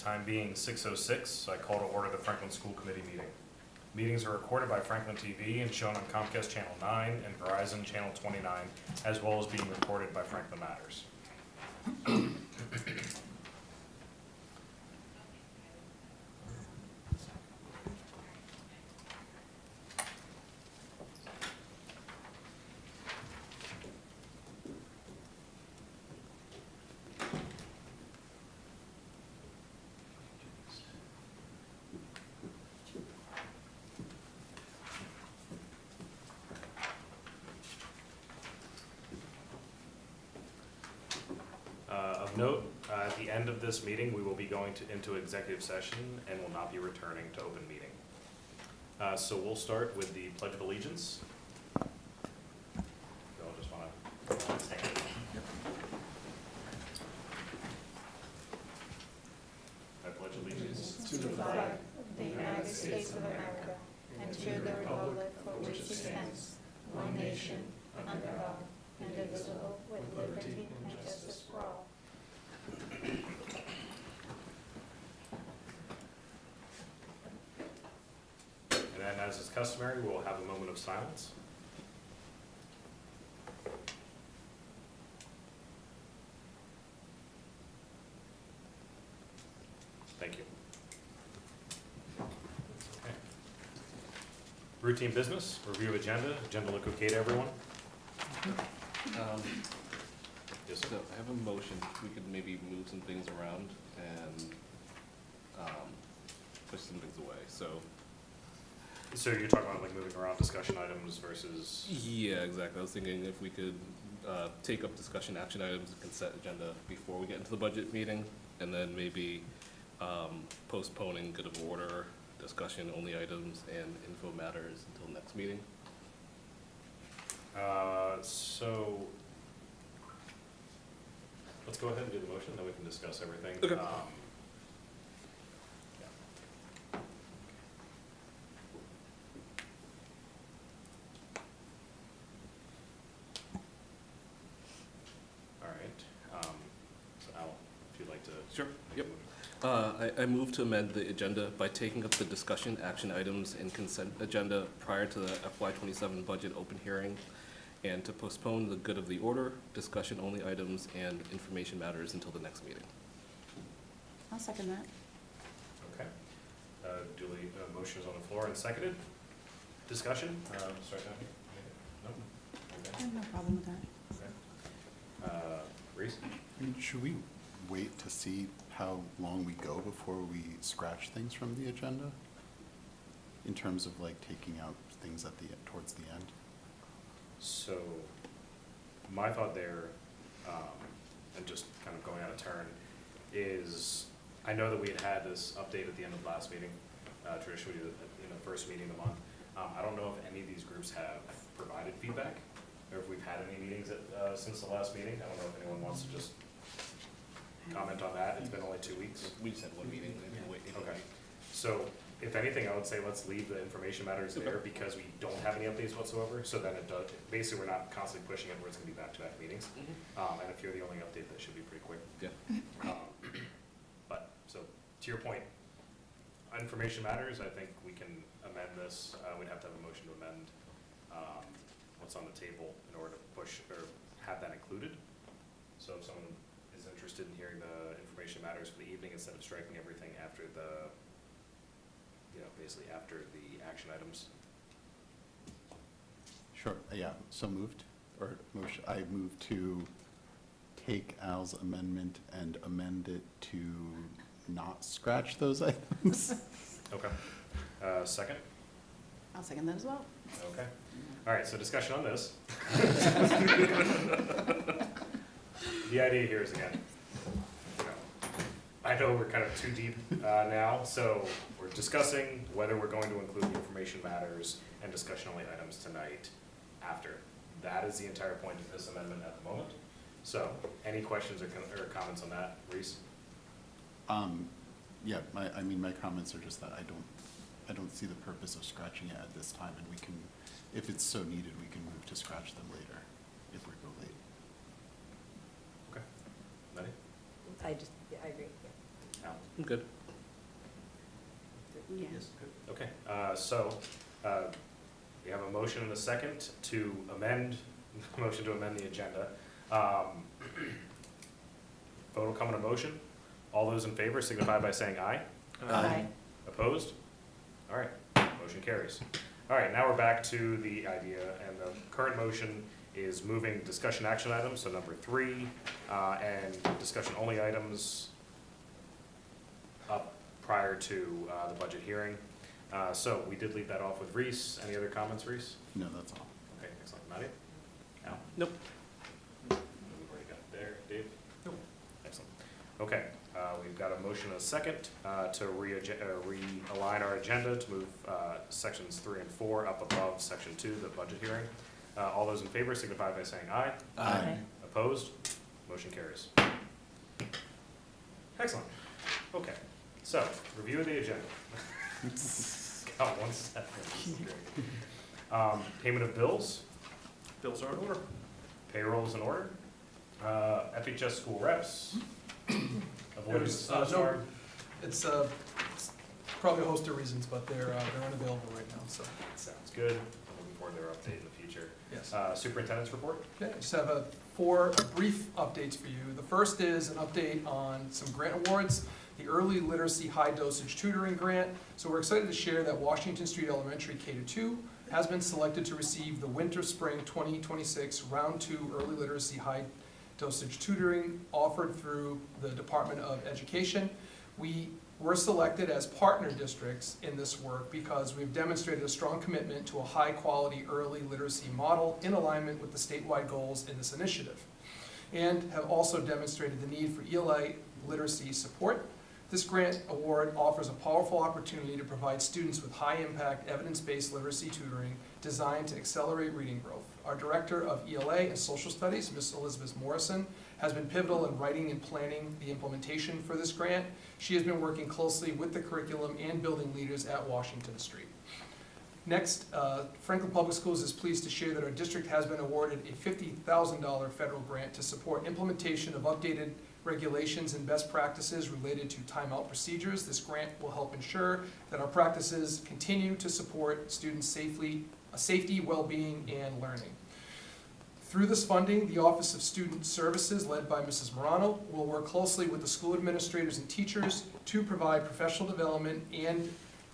time being 6:06, I call to order the Franklin School Committee meeting. Meetings are recorded by Franklin TV and shown on Comcast Channel 9 and Verizon Channel 29, as well as being recorded by Franklin Matters. Of note, at the end of this meeting, we will be going into executive session and will not be returning to open meeting. So we'll start with the Pledge of Allegiance. You'll just want to stand. I pledge allegiance To the flag of the United States of America and to the republic for which it stands, one nation, under God, indivisible, with liberty and justice for all. And then, as is customary, we'll have a moment of silence. Thank you. Okay. Routine business, review of agenda. Agenda look okay to everyone? Yes, sir. So I have a motion, we could maybe move some things around and push some things away, so. So you're talking about like moving around discussion items versus? Yeah, exactly, I was thinking if we could take up discussion action items and consent agenda before we get into the budget meeting, and then maybe postponing good of order, discussion only items, and info matters until next meeting. So let's go ahead and do the motion, then we can discuss everything. Okay. Yeah. All right. So Al, if you'd like to. Sure. make a Yep. motion. I move to amend the agenda by taking up the discussion action items and consent agenda prior to the FY '27 budget open hearing, and to postpone the good of the order, discussion only items, and information matters until the next meeting. I'll second that. Okay. Duly, motion is on the floor and seconded. Discussion? Start down here. No? I Okay. have no problem with that. Okay. Reese? I mean, should we wait to see how long we go before we scratch things from the agenda? In terms of like taking out things at the, towards the end? So, my thought there, and just kind of going out of turn, is I know that we had this update at the end of last meeting, traditionally in the first meeting of the month. I don't know if any of these groups have provided feedback, or if we've had any meetings since the last meeting. I don't know if anyone wants to just comment on that. It's been only 2 weeks. We just had one meeting, maybe wait. Okay. So, if anything, I would say let's leave the information matters there because we don't have any updates whatsoever. So then it does, basically we're not constantly pushing it where it's gonna be back-to-back meetings. And if you're the only update, that should be pretty quick. Yeah. But, so, to your point, information matters, I think we can amend this. We'd have to have a motion to amend, what's on the table in order to push or have that included. So if someone is interested in hearing the information matters for the evening instead of striking everything after the, basically after the action items. Sure, yeah, so moved, or motion, I move to take Al's amendment and amend it to not scratch those items. Okay. Second? I'll second that as well. Okay. All right, so discussion on this. The idea here is, again, I know we're kind of too deep now, so we're discussing whether we're going to include the information matters and discussion only items tonight after. That is the entire point of this amendment at the moment. So, any questions or comments on that, Reese? Yeah, my comments are just that I don't see the purpose of scratching it at this time, and we can, if it's so needed, we can move to scratch them later, if we go late. Okay. Letty? I agree. Al? I'm good. Yes. Okay, we have a motion and a second to amend, motion to amend the agenda. Vote will come on a motion. All those in favor signify by saying aye. Aye. Opposed? All right, motion carries. All right, now we're back to the idea, and the current motion is moving discussion action items, so number 3, and discussion only items up prior to the budget hearing. So we did leave that off with Reese. Any other comments, Reese? No, that's all. Okay, excellent. Nadia? Al? Nope. We've already got there. Dave? Nope. Excellent. Okay, we've got a motion and a second to realign our agenda to move sections 3 and 4 up above section 2, the budget hearing. All those in favor signify by saying aye. Aye. Opposed? Motion carries. Excellent. Okay, so review of the agenda. Got 1 second. This is great. Payment of bills. Bills are in order. Payroll is in order. FHS school reps. Avoidance There's, of snowstorm. It's probably a host of reasons, but they're unavailable right now, so, Sounds good. I'm looking forward to their update in the future. yes. Superintendent's report. Okay, I just have 4 brief updates for you. The first is an update on some grant awards, the Early Literacy High Dosage Tutoring Grant. So we're excited to share that Washington Street Elementary K-2 has been selected to receive the Winter-Spring 2026 Round 2 Early Literacy High Dosage Tutoring offered through the Department of Education. We were selected as partner districts in this work because we've demonstrated a strong commitment to a high-quality early literacy model in alignment with the statewide goals in this initiative, and have also demonstrated the need for ELA literacy support. This grant award offers a powerful opportunity to provide students with high-impact, evidence-based literacy tutoring designed to accelerate reading growth. Our Director of ELA and Social Studies, Ms. Elizabeth Morrison, has been pivotal in writing and planning the implementation for this grant. She has been working closely with the curriculum and building leaders at Washington Street. Next, Franklin Public Schools is pleased to share that our district has been awarded a $50,000 federal grant to support implementation of updated regulations and best practices related to timeout procedures. This grant will help ensure that our practices continue to support students' safety, well-being, and learning. Through this funding, the Office of Student Services, led by Mrs. Morano, will work closely with the school administrators and teachers to provide professional development and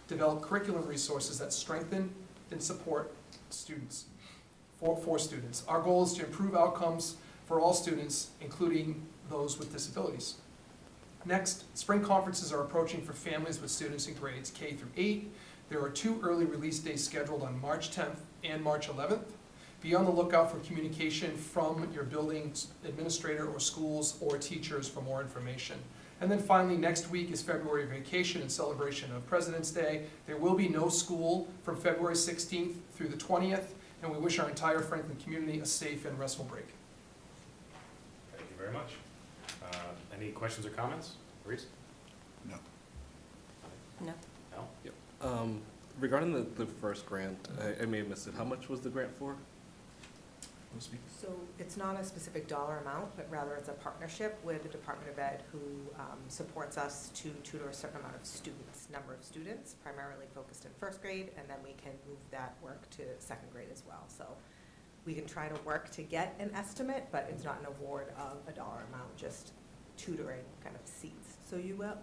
develop curriculum resources that strengthen and support students, for students. Our goal is to improve outcomes for all students, including those with disabilities. Next, spring conferences are approaching for families with students in grades K through 8. There are 2 early release days scheduled on March 10th and March 11th. Be on the lookout for communication from your building administrator or schools or teachers for more information. And then finally, next week is February vacation and celebration of President's Day. There will be no school from February 16th through the 20th, and we wish our entire Franklin community a safe and restful break. Thank you very much. Any questions or comments? Reese? No. No. Al? Regarding the first grant, I may have missed it. How much was the grant for? So it's not a specific dollar amount, but rather it's a partnership with the Department of Ed, who supports us to tutor a certain amount of students, number of students, primarily focused in first grade, and then we can move that work to second grade as well. So we can try to work to get an estimate, but it's not an award of a dollar amount, just tutoring kind of seats. So you will?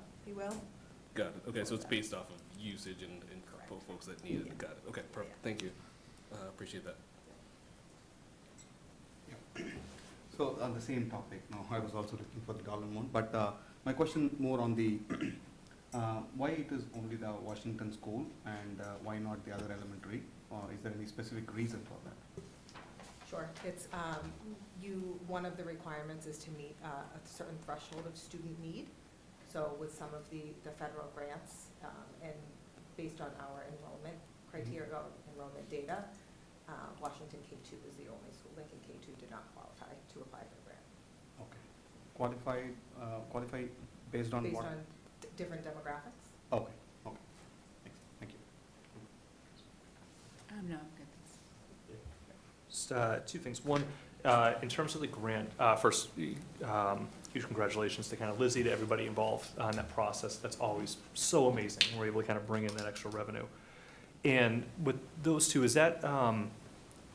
Got it. Okay, so it's based off of usage and Correct. folks that need it. Yeah. Got it. Okay, perfect. Yeah. Thank you. Appreciate that. So on the same topic, no, I was also looking for the dollar amount, but my question more on the, why it is only the Washington school and why not the other elementary? Or is there any specific reason for that? Sure. It's, one of the requirements is to meet a certain threshold of student need. So with some of the federal grants, and based on our enrollment criteria, enrollment data, Washington K-2 is the only school. Lincoln K-2 did not qualify to apply for the grant. Okay. Qualify based on Based what? on different demographics. Okay, thank you. No, Just 2 things. One, in terms of the grant, first, huge congratulations to kind of Lizzie, to everybody involved in that process. That's always so amazing. We're able to kind of bring in that extra revenue. And with those two, is that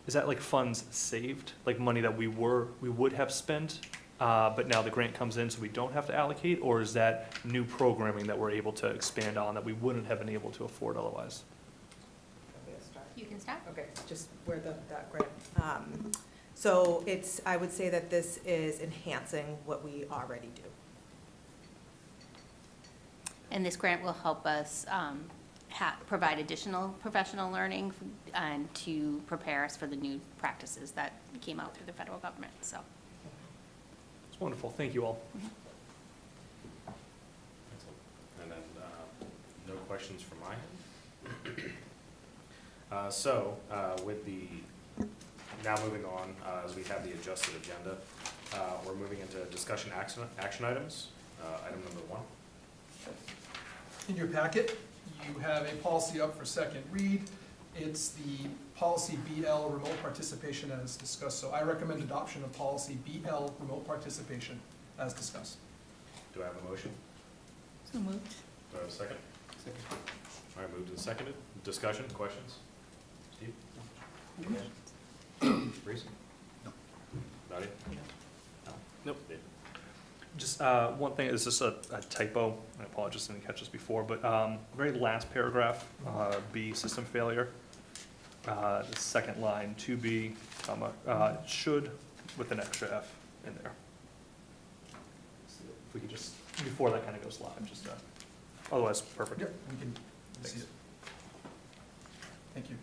like funds saved, like money that we would have spent, but now the grant comes in so we don't have to allocate? Or is that new programming that we're able to expand on that we wouldn't have been able to afford otherwise? You can start. Okay, just where that grant. So it's, I would say that this is enhancing what we already do. And this grant will help us provide additional professional learning and to prepare us for the new practices that came out through the federal government, so. It's wonderful. Thank you all. Excellent. And then, no questions from my end? With the, now moving on, as we have the adjusted agenda, we're moving into discussion action items. Item number 1. In your packet, you have a policy up for second read. It's the policy BL, remote participation, as discussed. So I recommend adoption of policy BL, remote participation, as discussed. Do I have a motion? So moved. Do I have a second? Second. All right, moved and seconded. Discussion, questions? Steve? Reese? No. Nadia? No. Nope. Dave? Just one thing, is just a typo. I apologize, I didn't catch this before, but very last paragraph, B, system failure. The second line, 2B, comma, should with an extra F in there. If we could just, before that kind of goes live, just, otherwise, perfect. Yep, we can see it. Thank you.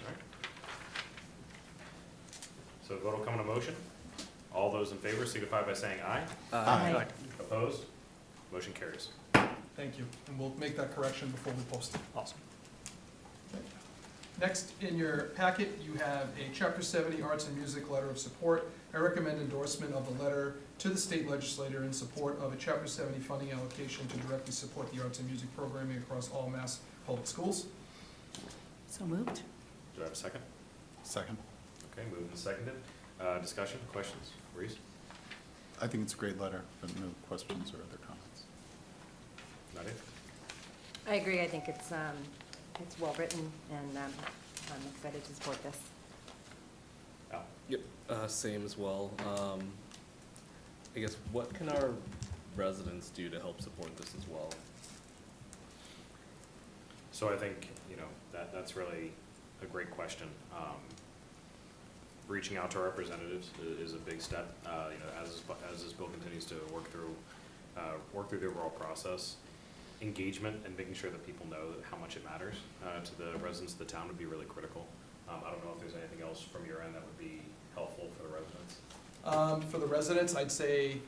All right. So the vote will come in a motion. All those in favor signify by saying aye. Aye. Opposed? Motion carries. Thank you. And we'll make that correction before we post it. Awesome. Next, in your packet, you have a Chapter 70 Arts and Music Letter of Support. I recommend endorsement of the letter to the state legislator in support of a Chapter 70 funding allocation to directly support the arts and music programming across all Mass public schools. So moved. Do I have a second? Second. Okay, moved and seconded. Discussion, questions? Reese? I think it's a great letter, but no questions or other comments. Nadia? I agree. I think it's well-written, and I'm excited to support this. Al? Yep, same as well. I guess, what can our residents do to help support this as well? So I think, that's really a great question. Reaching out to our representatives is a big step, as this bill continues to work through the overall process. Engagement and making sure that people know how much it matters to the residents of the town would be really critical. I don't know if there's anything else from your end that would be helpful for the residents. For the residents, I'd say,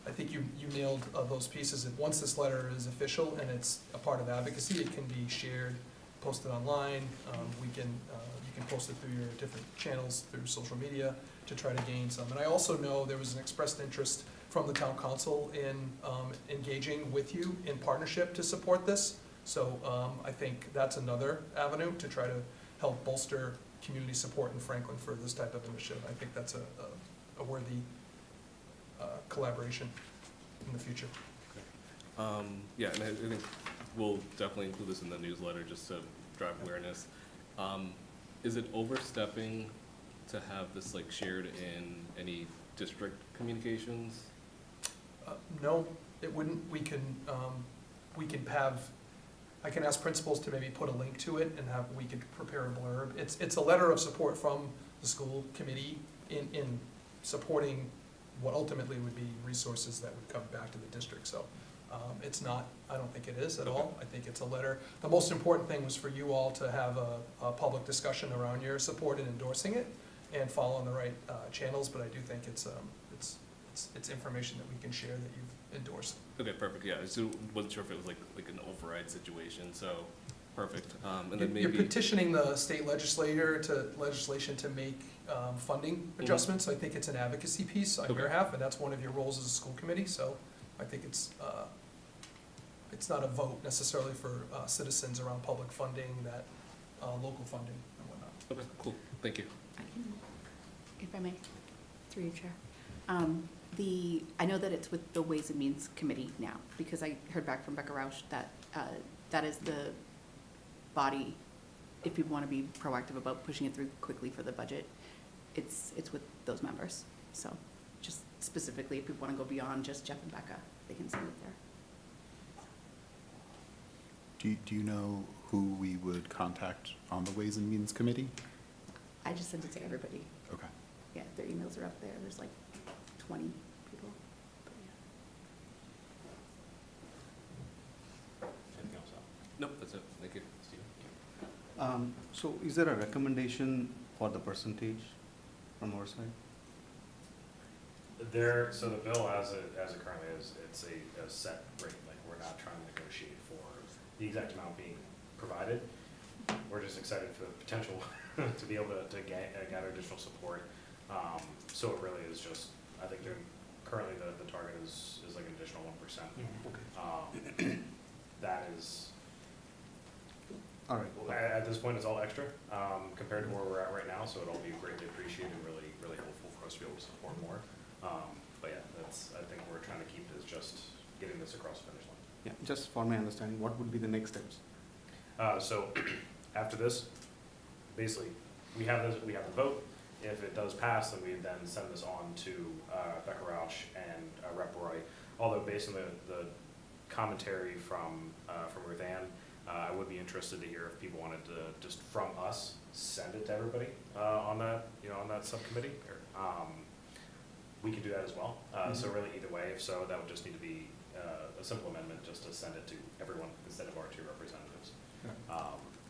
I think you nailed those pieces. And once this letter is official and it's a part of advocacy, it can be shared, posted online. You can post it through your different channels, through social media, to try to gain some. And I also know there was an expressed interest from the town council in engaging with you in partnership to support this. So I think that's another avenue to try to help bolster community support in Franklin for this type of initiative. I think that's a worthy collaboration in the future. Yeah, and I think we'll definitely include this in the newsletter just to drive awareness. Is it overstepping to have this shared in any district communications? No, it wouldn't. We can have, I can ask principals to maybe put a link to it and we could prepare a blurb. It's a letter of support from the school committee in supporting what ultimately would be resources that would come back to the district. So it's not, I don't think it is at all. I think it's a letter. The most important thing was for you all to have a public discussion around your support in endorsing it and follow on the right channels, but I do think it's information that we can share that you've endorsed. Okay, perfect, yeah, I just wasn't sure if it was like an override situation, so, perfect. And then You're maybe, petitioning the state legislation to make funding adjustments. I think it's an advocacy piece on your Okay. half, and that's one of your roles as a school committee, so I think it's not a vote necessarily for citizens around public funding, that local funding and whatnot. okay, cool, thank you. If I may, through you, Chair. I know that it's with the Ways and Means Committee now, because I heard back from Becca Rausch that that is the body, if people want to be proactive about pushing it through quickly for the budget, it's with those members. So just specifically, if people want to go beyond just Jeff and Becca, they can send it there. Do you know who we would contact on the Ways and Means Committee? I just sent it to everybody. Okay. Yeah, their emails are up there. There's like 20 people. But yeah. Anything else? Al? Nope, that's it. Thank you, Stephen. So is there a recommendation for the percentage from our side? So the bill as it currently is, it's a set rate, like we're not trying to negotiate for the exact amount being provided. We're just excited for the potential to be able to gather additional support. So it really is just, I think currently the target is like an additional 1%. That is, All right. at this point, it's all extra compared to where we're at right now, so it'll be greatly appreciated and really, really helpful for us to be able to support more. But yeah, I think we're trying to keep this just getting this across the finish line. Yeah, just for my understanding, what would be the next steps? So after this, basically, we have the vote. If it does pass, then we then send this on to Becca Rausch and Rep. Roy. Although based on the commentary from Ruth Ann, I would be interested to hear if people wanted to just from us send it to everybody on that on that subcommittee. We can do that as well. So really, either way, if so, that would just need to be a simple amendment just to send it to everyone instead of our 2 representatives.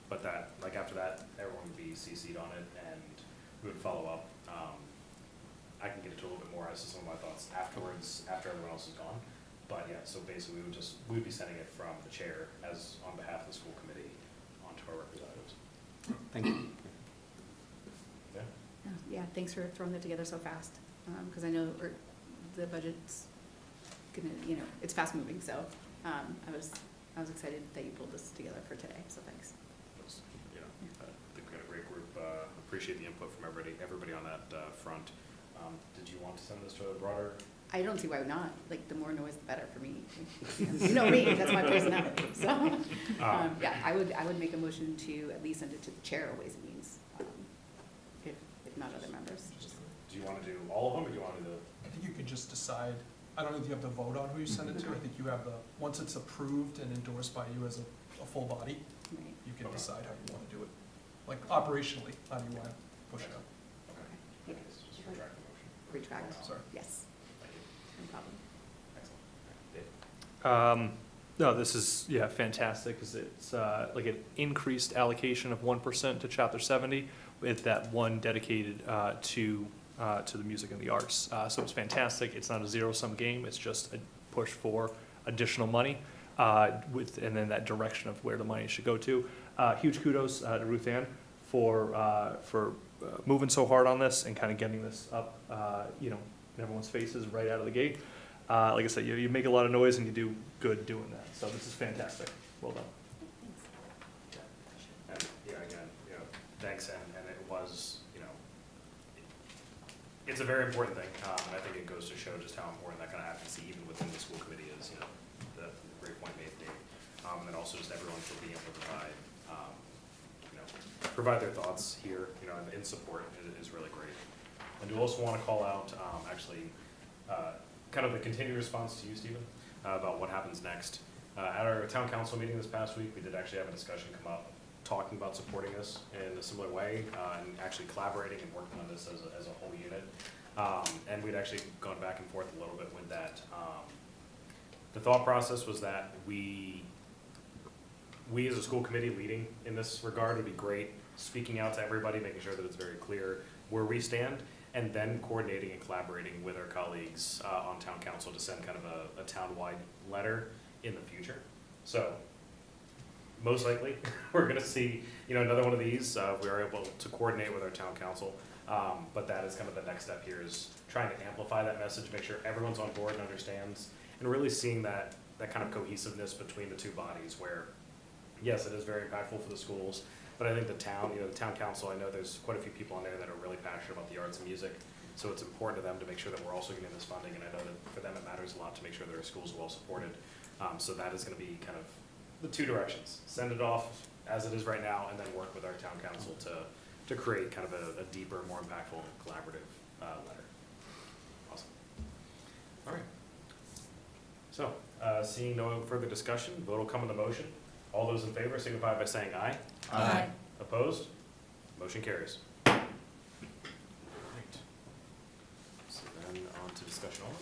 But that, like after that, everyone would be CC'd on it, and we would follow up. I can get into a little bit more as to some of my thoughts afterwards, after everyone else is gone. But yeah, so basically, we would be sending it from the chair as on behalf of the school committee onto our representatives. Thank you. Yeah. Yeah, thanks for throwing that together so fast, because I know the budget's gonna, it's fast moving, so I was excited that you pulled this together for today, so thanks. I think we got a great group. Appreciate the input from everybody on that front. Did you want to send this to a broader? I don't see why not. Like, the more noise, the better for me. You know me, that's my personality. So, yeah, I would make a motion to at least send it to the chair of Ways and Means, if not other members. Do you want to do all of them, or do you want to do I think you could just decide, I don't know if you have to vote on who you send it to. I think you have once it's approved and endorsed by you as a full body, Right. you can Okay. decide how you want to do it. Like operationally, how do you want to push it up? Okay. Okay, so just retract the motion. Retract. Sorry. Yes, Thank you. no problem. Excellent. Dave? No, this is, yeah, fantastic, because it's like an increased allocation of 1% to Chapter 70, with that one dedicated to the music and the arts. So it's fantastic. It's not a zero-sum game. It's just a push for additional money and then that direction of where the money should go to. Huge kudos to Ruth Ann for moving so hard on this and kind of getting this up, in everyone's faces right out of the gate. Like I said, you make a lot of noise and you do good doing that. So this is fantastic. Well done. And, again, thanks, and it was, it's a very important thing, and I think it goes to show just how important that kind of advocacy, even within the school committee, is, the great point made, Dave. And also just everyone for being able to provide their thoughts here, in support is really great. I do also want to call out, kind of the continued response to you, Stephen, about what happens next. At our town council meeting this past week, we did actually have a discussion come up talking about supporting this in a similar way and actually collaborating and working on this as a whole unit. And we'd actually gone back and forth a little bit with that. The thought process was that we as a school committee leading in this regard would be great, speaking out to everybody, making sure that it's very clear where we stand, and then coordinating and collaborating with our colleagues on town council to send kind of a town-wide letter in the future. So most likely, we're gonna see, another one of these, if we are able to coordinate with our town council. But that is kind of the next step here, is trying to amplify that message, make sure everyone's on board and understands, and really seeing that kind of cohesiveness between the two bodies where, yes, it is very impactful for the schools, but I think the town, the town council, I know there's quite a few people on there that are really passionate about the arts and music. So it's important to them to make sure that we're also getting this funding, and I know that for them it matters a lot to make sure their schools are well supported. So that is gonna be kind of the two directions. Send it off as it is right now, and then work with our town council to create kind of a deeper, more impactful, collaborative letter. Awesome. All right. So, seeing no further discussion, vote will come on the motion. All those in favor signify by saying aye. Aye. Opposed? Motion carries. Great. So then on to discussion only.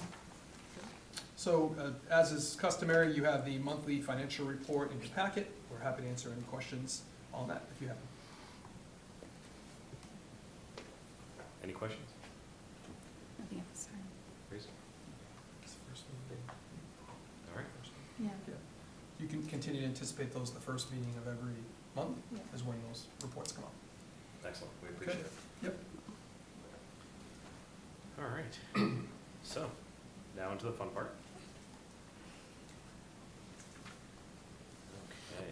So, as is customary, you have the monthly financial report in your packet. We're happy to answer any questions on that if you have them. Any questions? Nothing at this time. Please? All right. Yeah. You can continue to anticipate those the first meeting of every month Yeah. is when those reports come up. Excellent. We appreciate it. Yep. All right. So, now into the fun part. Okay.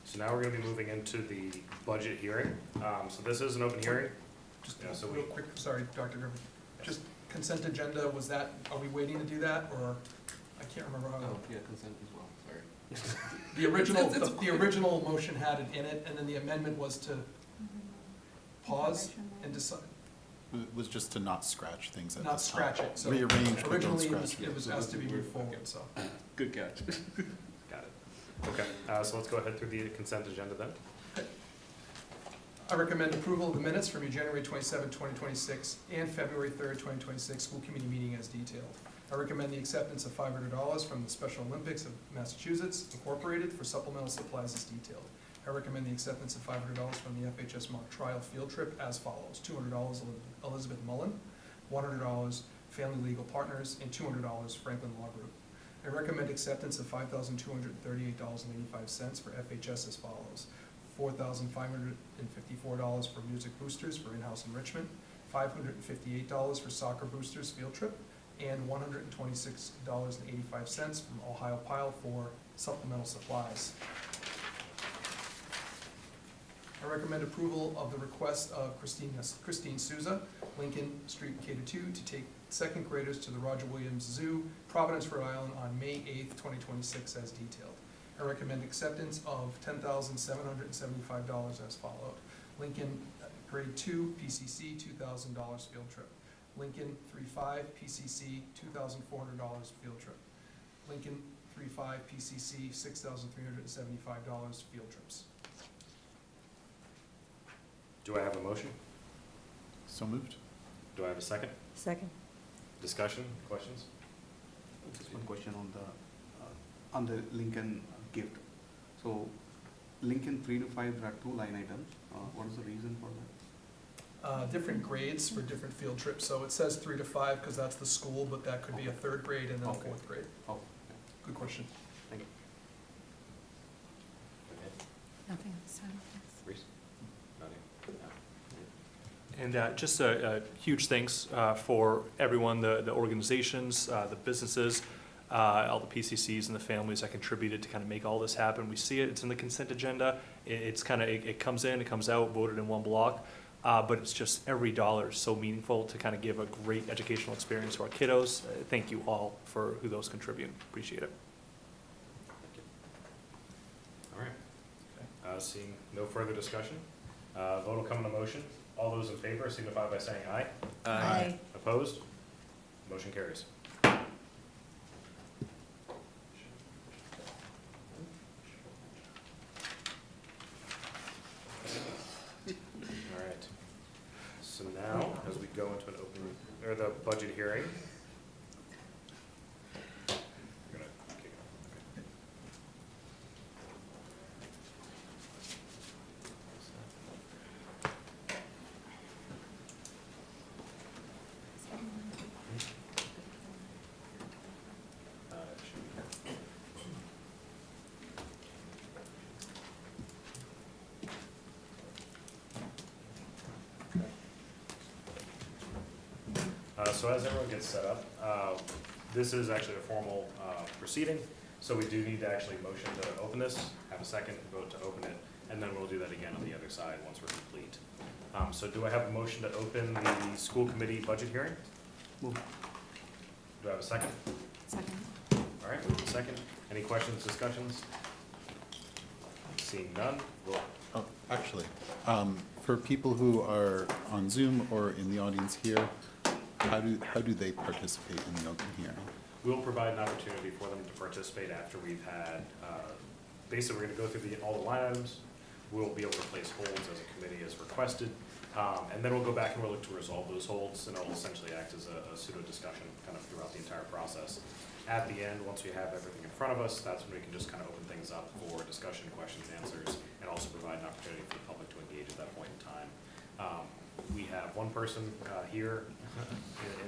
So now we're gonna be moving into the budget hearing. So this is an open hearing. Just Yeah, so real we- quick, sorry, Dr. Griffin. Just consent agenda, was that, are we waiting to do that, or, I can't remember how. Oh, yeah, consent as well, sorry. The original, the original motion had it in it, and then the amendment was to pause and decide, It was just to not scratch things at not this time. scratch it, so. Rearrange, but don't Originally, scratch. it was asked to be moved forward, so. Good catch. Got it. Okay, so let's go ahead through the consent agenda then. I recommend approval of the minutes from your January 27, 2026, and February 3rd, 2026 school committee meeting as detailed. I recommend the acceptance of $500 from the Special Olympics of Massachusetts Incorporated for supplemental supplies as detailed. I recommend the acceptance of $500 from the FHS mock trial field trip as follows: $200 Elizabeth Mullen, $100 Family Legal Partners, and $200 Franklin Law Group. I recommend acceptance of $5,238.85 for FHS as follows: $4,554 for Music Boosters for in-house enrichment, $558 for Soccer Boosters field trip, and $126.85 from Ohio Pile for supplemental supplies. I recommend approval of the request of Christine Souza, Lincoln Street K-2, to take second graders to the Roger Williams Zoo, Providence, Rhode Island, on May 8th, 2026 as detailed. I recommend acceptance of $10,775 as followed: Lincoln Grade 2 PCC $2,000 field trip, Lincoln 3-5 PCC $2,400 field trip, Lincoln 3-5 PCC $6,375 field trips. Do I have a motion? So moved. Do I have a second? Second. Discussion, questions? Just one question on the Lincoln gift. So Lincoln 3 to 5, there are 2 line items. What is the reason for that? Different grades for different field trips, so it says 3 to 5 because that's the school, but that could be a third grade and then a Okay. fourth grade. Oh, Good question. Okay. Nothing at this time. Thanks. Reese? Nadia? No. And just a huge thanks for everyone, the organizations, the businesses, all the PCCs and the families that contributed to kind of make all this happen. We see it, it's in the consent agenda. It's kind of, it comes in, it comes out, voted in one block. But it's just every dollar is so meaningful to kind of give a great educational experience to our kiddos. Thank you all for who those contribute. Appreciate it. All right. Seeing no further discussion, vote will come on the motion. All those in favor signify by saying aye. Aye. Opposed? Motion carries. All right. So now, as we go into an open, or the budget hearing. We're gonna kick it off. Okay. It should be here. So as everyone gets set up, this is actually a formal proceeding, so we do need to actually motion to open this, have a second, vote to open it, and then we'll do that again on the other side once we're complete. So do I have a motion to open the school committee budget hearing? Move. Do I have a second? Second. All right, move to second. Any questions, discussions? Seeing none, roll. Oh, actually, for people who are on Zoom or in the audience here, how do they participate in the open hearing? We'll provide an opportunity for them to participate after we've had, basically, we're gonna go through all the line items. We'll be able to place holds as a committee as requested. And then we'll go back and we'll look to resolve those holds, and it'll essentially act as a pseudo discussion kind of throughout the entire process. At the end, once we have everything in front of us, that's when we can just kind of open things up for discussion, questions, answers, and also provide an opportunity for the public to engage at that point in time. We have one person here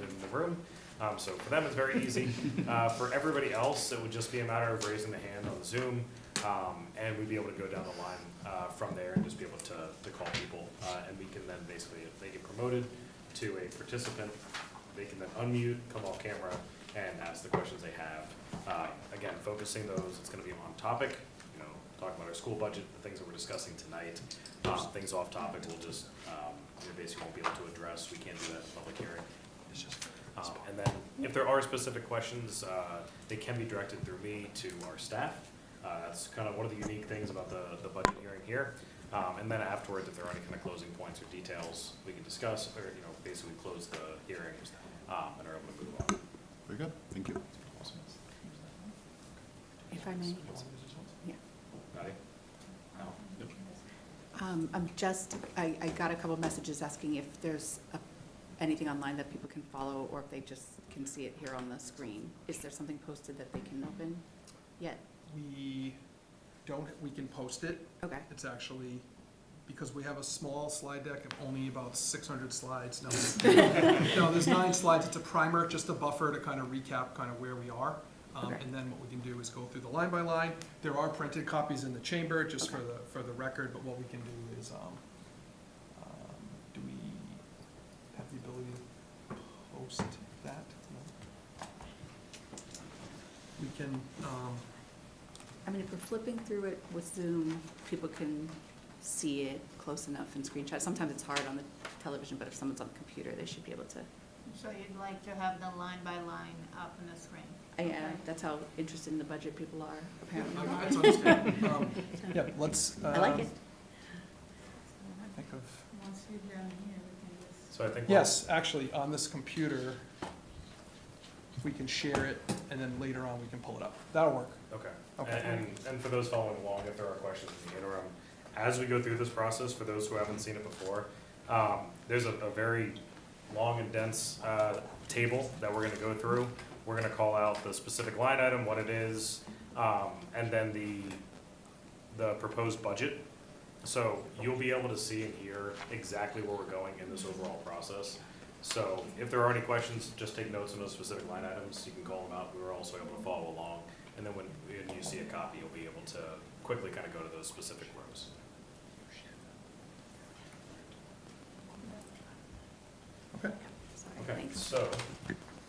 in the room, so for them it's very easy. For everybody else, it would just be a matter of raising the hand on Zoom, and we'd be able to go down the line from there and just be able to call people. And we can then basically, if they get promoted to a participant, they can then unmute, come off camera, and ask the questions they have. Again, focusing those, it's gonna be on topic, you know, talking about our school budget, the things that we're discussing tonight. Things off topic, we'll just, we basically won't be able to address, we can't do that in public hearing. And then, if there are specific questions, they can be directed through me to our staff. That's kind of one of the unique things about the budget hearing here. And then afterwards, if there are any kind of closing points or details we can discuss, or, you know, basically close the hearing, and are able to move on. Very good, thank you. If I may, yeah. Maddie? I got a couple of messages asking if there's anything online that people can follow, or if they just can see it here on the screen. Is there something posted that they can open yet? We can post it. Okay. It's actually, because we have a small slide deck of only about 600 slides. No, no, there's 9 slides. It's a primer, just a buffer to kind of recap kind of where we are. Okay. And then what we can do is go through the line by line. There are printed copies in the chamber, just Okay. for the record, but what we can do is, do we have the ability to post that? No. We can, I mean, if we're flipping through it with Zoom, people can see it close enough and screenshot. Sometimes it's hard on the television, but if someone's on the computer, they should be able to. So you'd like to have the line by line up on the screen? Yeah, that's how interested in the budget people are, apparently. that's understandable. Yeah, let's. I like it. Think of. Once you're done here, we can just. So I think. Yes, actually, on this computer, we can share it, and then later on, we can pull it up. That'll work. Okay. Okay. And for those following along, if there are questions in the interim, as we go through this process, for those who haven't seen it before, there's a very long and dense table that we're gonna go through. We're gonna call out the specific line item, what it is, and then the proposed budget. So you'll be able to see and hear exactly where we're going in this overall process. So if there are any questions, just take notes on those specific line items. You can call them out. We were also able to follow along. And then when you see a copy, you'll be able to quickly kind of go to those specific rows. Okay. Sorry, Okay, thanks. so,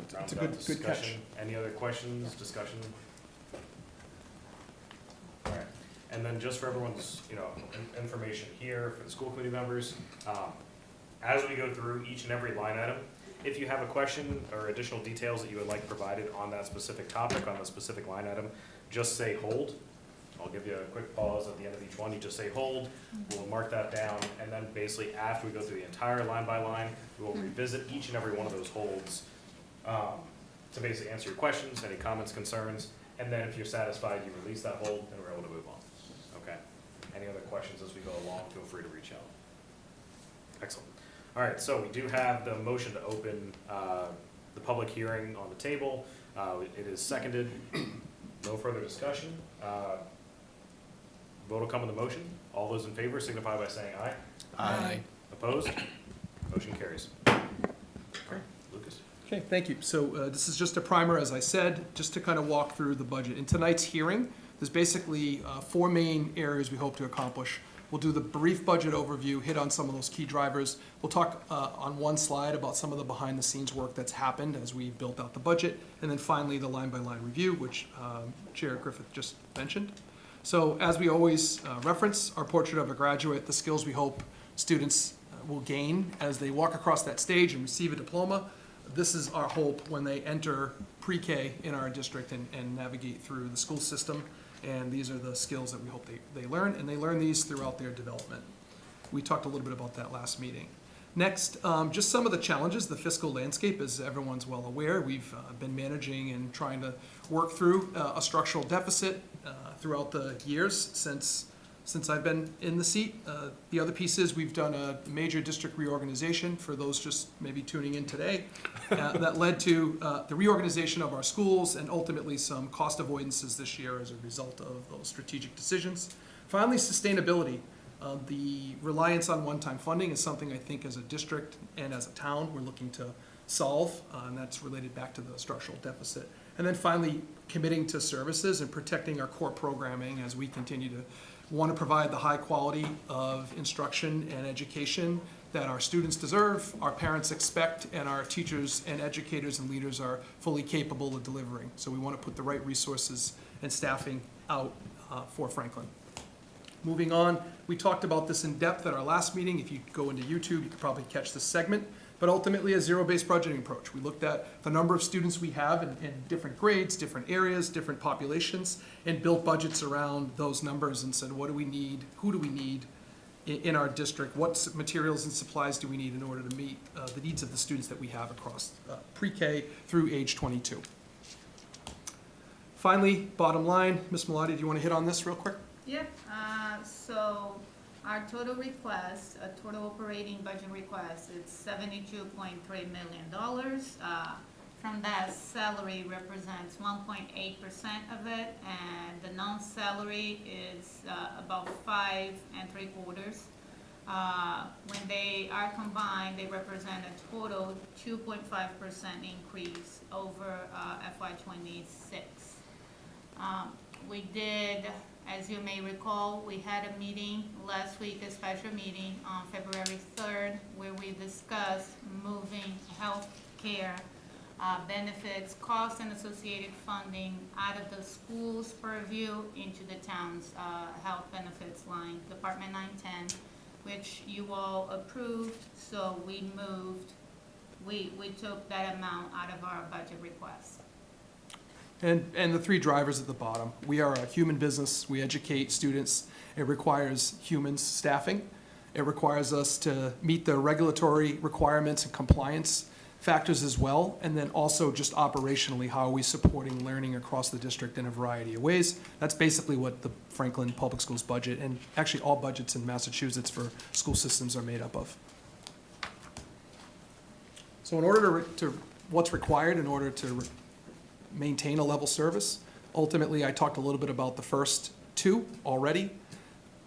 It's round a out good catch. discussion. Any other questions, discussion? All right, and then just for everyone's, you know, information here for the school committee members, as we go through each and every line item, if you have a question or additional details that you would like provided on that specific topic, on the specific line item, just say hold. I'll give you a quick pause at the end of each one. You just say hold, we'll mark that down, and then basically after we go through the entire line by line, we will revisit each and every one of those holds to basically answer your questions, any comments, concerns, and then if you're satisfied, you release that hold, and we're able to move on. Okay? Any other questions as we go along, feel free to reach out. Excellent. All right, so we do have the motion to open the public hearing on the table. It is seconded. No further discussion. Vote will come on the motion. All those in favor signify by saying aye. Aye. Opposed? Motion carries. Okay, Lucas? Okay, thank you. So this is just a primer, as I said, just to kind of walk through the budget. In tonight's hearing, there's basically 4 main areas we hope to accomplish. We'll do the brief budget overview, hit on some of those key drivers. We'll talk on one slide about some of the behind-the-scenes work that's happened as we built out the budget. And then finally, the line-by-line review, which Chair Griffith just mentioned. So as we always reference, our portrait of a graduate, the skills we hope students will gain as they walk across that stage and receive a diploma. This is our hope when they enter pre-K in our district and navigate through the school system. And these are the skills that we hope they learn, and they learn these throughout their development. We talked a little bit about that last meeting. Next, just some of the challenges, the fiscal landscape, as everyone's well aware. We've been managing and trying to work through a structural deficit throughout the years since I've been in the seat. The other piece is we've done a major district reorganization, for those just maybe tuning in today, that led to the reorganization of our schools and ultimately some cost avoidances this year as a result of those strategic decisions. Finally, sustainability. The reliance on one-time funding is something I think as a district and as a town we're looking to solve, and that's related back to the structural deficit. And then finally, committing to services and protecting our core programming as we continue to want to provide the high quality of instruction and education that our students deserve, our parents expect, and our teachers and educators and leaders are fully capable of delivering. So we want to put the right resources and staffing out for Franklin. Moving on, we talked about this in depth at our last meeting. If you go into YouTube, you could probably catch this segment. But ultimately, a zero-based budgeting approach. We looked at the number of students we have in different grades, different areas, different populations, and built budgets around those numbers and said, what do we need? Who do we need in our district? What materials and supplies do we need in order to meet the needs of the students that we have across pre-K through age 22? Finally, bottom line, Ms. Malati, do you want to hit on this real quick? Yep, so our total request, total operating budget request, is $72.3 million. From that, salary represents 1.8% of it, and the non-salary is about 5 3/4. When they are combined, they represent a total 2.5% increase over FY26. We did, as you may recall, we had a meeting last week, a special meeting on February 3rd, where we discussed moving health care benefits, costs, and associated funding out of the school's purview into the town's health benefits line, Department 910, which you all approved, so we took that amount out of our budget request. And the three drivers at the bottom. We are a human business. We educate students. It requires humans staffing. It requires us to meet the regulatory requirements and compliance factors as well. And then also just operationally, how are we supporting learning across the district in a variety of ways? That's basically what the Franklin Public Schools budget, and actually all budgets in Massachusetts for school systems, are made up of. So in order to what's required in order to maintain a level service. Ultimately, I talked a little bit about the first two already.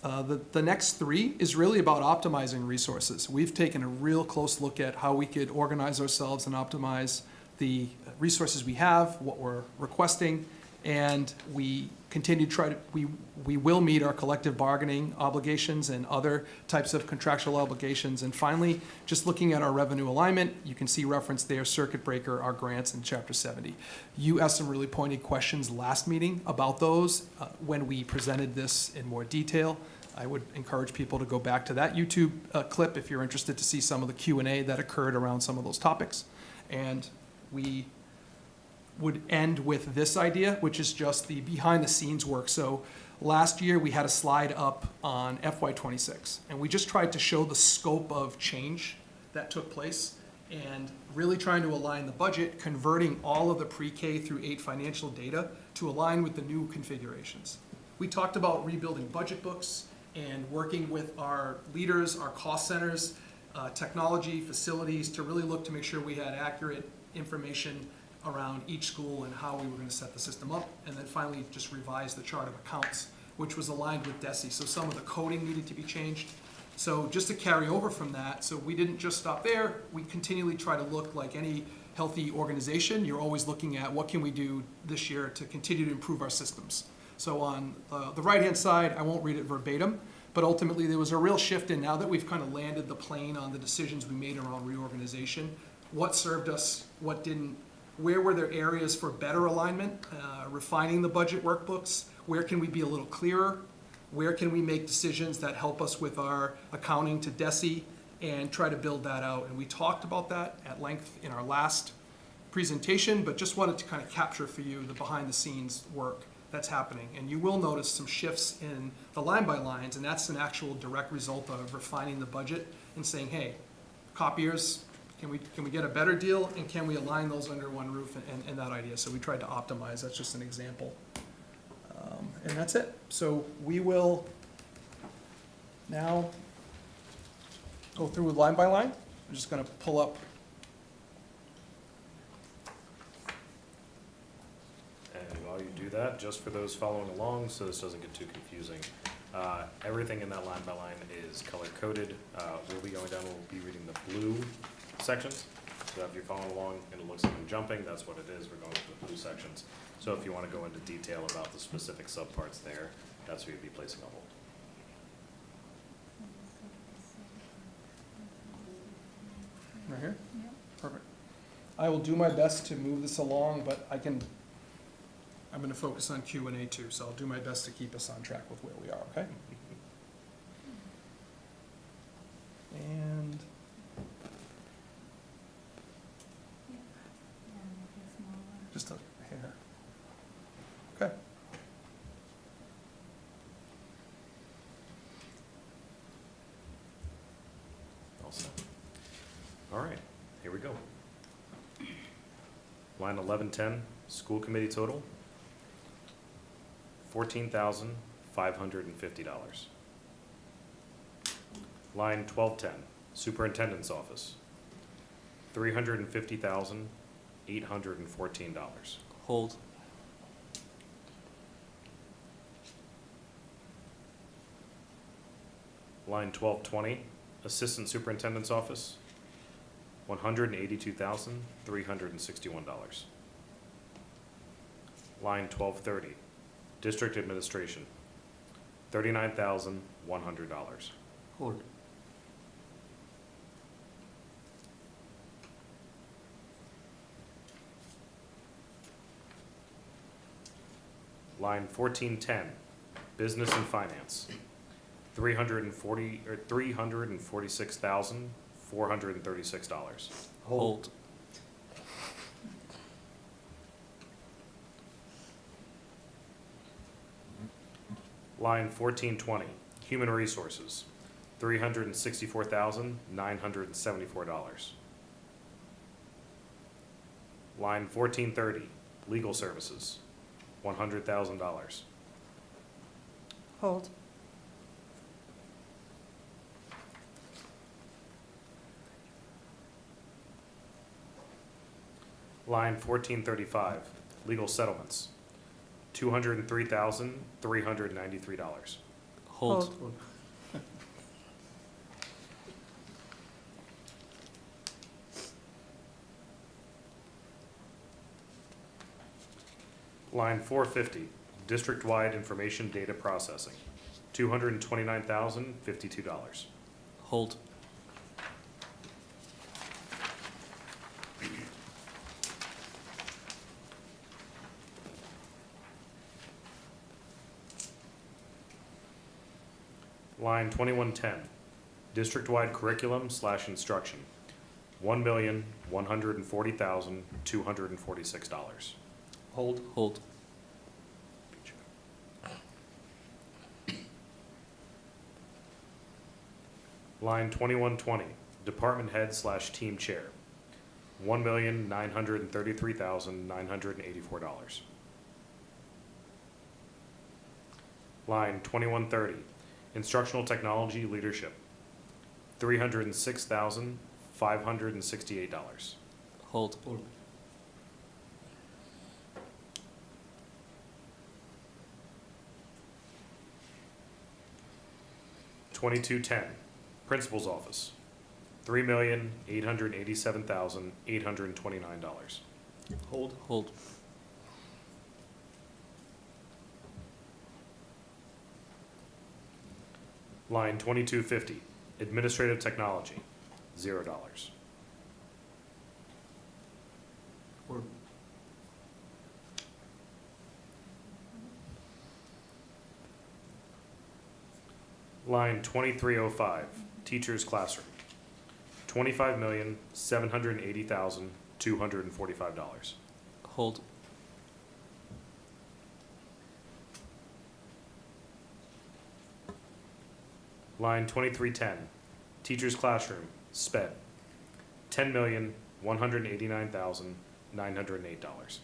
The next three is really about optimizing resources. We've taken a real close look at how we could organize ourselves and optimize the resources we have, what we're requesting, and we continue to try to, we will meet our collective bargaining obligations and other types of contractual obligations. And finally, just looking at our revenue alignment, you can see reference there, circuit breaker, our grants in Chapter 70. You asked some really pointed questions last meeting about those when we presented this in more detail. I would encourage people to go back to that YouTube clip if you're interested to see some of the Q&A that occurred around some of those topics. And we would end with this idea, which is just the behind the scenes work. So last year we had a slide up on FY26, and we just tried to show the scope of change that took place and really trying to align the budget, converting all of the pre-K through 8 financial data to align with the new configurations. We talked about rebuilding budget books and working with our leaders, our cost centers, technology, facilities, to really look to make sure we had accurate information around each school and how we were going to set the system up. And then finally, just revise the chart of accounts, which was aligned with DESE. So some of the coding needed to be changed. So just to carry over from that, so we didn't just stop there. We continually try to look like any healthy organization. You're always looking at what can we do this year to continue to improve our systems. So on the right-hand side, I won't read it verbatim, but ultimately there was a real shift in, now that we've kind of landed the plane on the decisions we made around reorganization, what served us, what didn't, where were there areas for better alignment, refining the budget workbooks, where can we be a little clearer, where can we make decisions that help us with our accounting to DESE, and try to build that out. And we talked about that at length in our last presentation, but just wanted to kind of capture for you the behind-the-scenes work that's happening. And you will notice some shifts in the line-by-lines, and that's an actual direct result of refining the budget and saying, hey, copiers, can we get a better deal, and can we align those under one roof, and that idea. So we tried to optimize. That's just an example. And that's it. So we will now go through line by line. I'm just going to pull up. And while you do that, just for those following along, so this doesn't get too confusing, everything in that line by line is color coded. We'll be going down, we'll be reading the blue sections. So if you're following along and it looks like I'm jumping, that's what it is. We're going to the blue sections. So if you want to go into detail about the specific subparts there, that's where you'd be placing a hold. Right here? Perfect. I will do my best to move this along, but I'm going to focus on Q&A too, so I'll do my best to keep us on track with where we are, okay? And just a hair. Okay. All set. All right, here we go. Line 1110, school committee total, $14,550. Line 1210, superintendent's office, $350,814. Hold. Line 1220, assistant superintendent's office, $182,361. Line 1230, district administration, $39,100. Hold. Line 1410, business and finance, $346,436. Hold. Line 1420, human resources, $364,974. Line 1430, legal services, $100,000. Hold. Line 1435, legal settlements, $203,393. Hold. Line 450, district-wide information data processing, $229,052. Hold. Line 2110, district-wide curriculum/instruction, $1,140,246. Hold. Hold. Line 2120, department head/team chair, $1,933,984. Line 2130, instructional technology leadership, $306,568. Hold. Hold. $2210, principal's office, $3,887,829. Hold. Hold. Line 2250, administrative technology, $0. Hold. Line 2305, teacher's classroom, $25,780,245. Hold. Line 2310, teacher's classroom, sped, $10,189,908.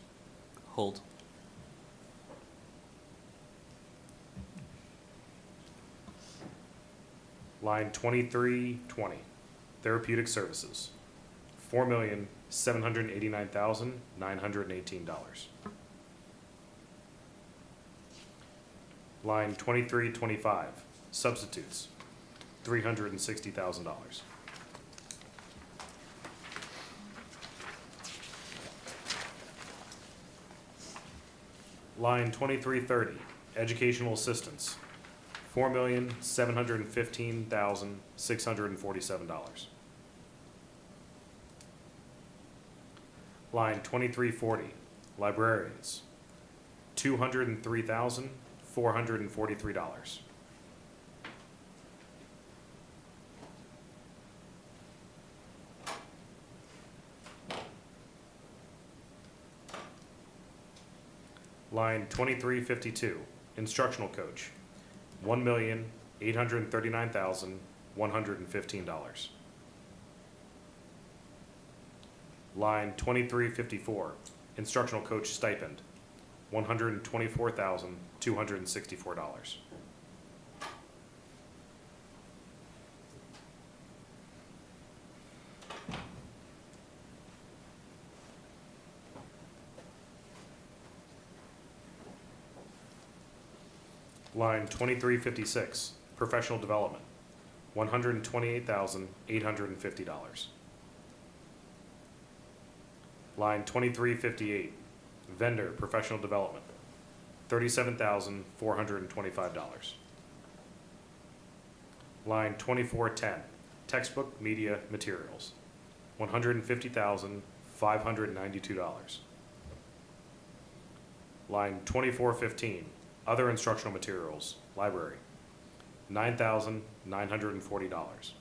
Hold. Line 2320, therapeutic services, $4,789,918. Line 2325, substitutes, $360,000. Line 2330, educational assistance, $4,715,647. Line 2340, librarians, $203,443. Line 2352, instructional coach, $1,839,115. Line 2354, instructional coach stipend, $124,264. Line 2356, professional development, $128,850. Line 2358, vendor professional development, $37,425. Line 2410, textbook media materials, $150,592. Line 2415, other instructional materials, library, $9,940.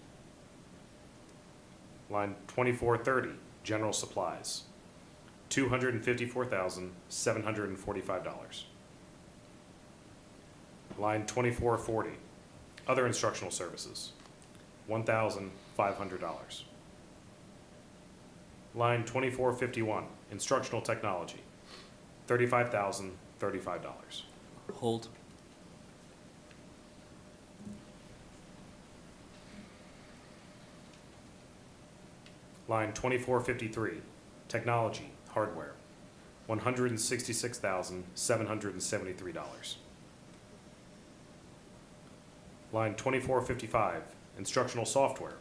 Line 2430, general supplies, $254,745. Line 2440, other instructional services, $1,500. Line 2451, instructional technology, $35,035. Hold. Line 2453, technology, hardware, $166,773. Line 2455, instructional software,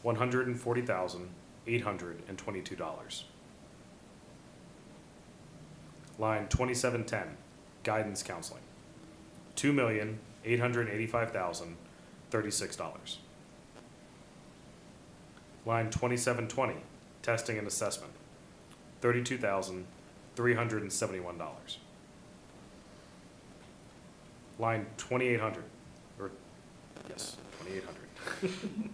$140,822. Line 2710, guidance counseling, $2,885,036. Line 2720, testing and assessment, $32,371. Line 2800, or, yes, 2800.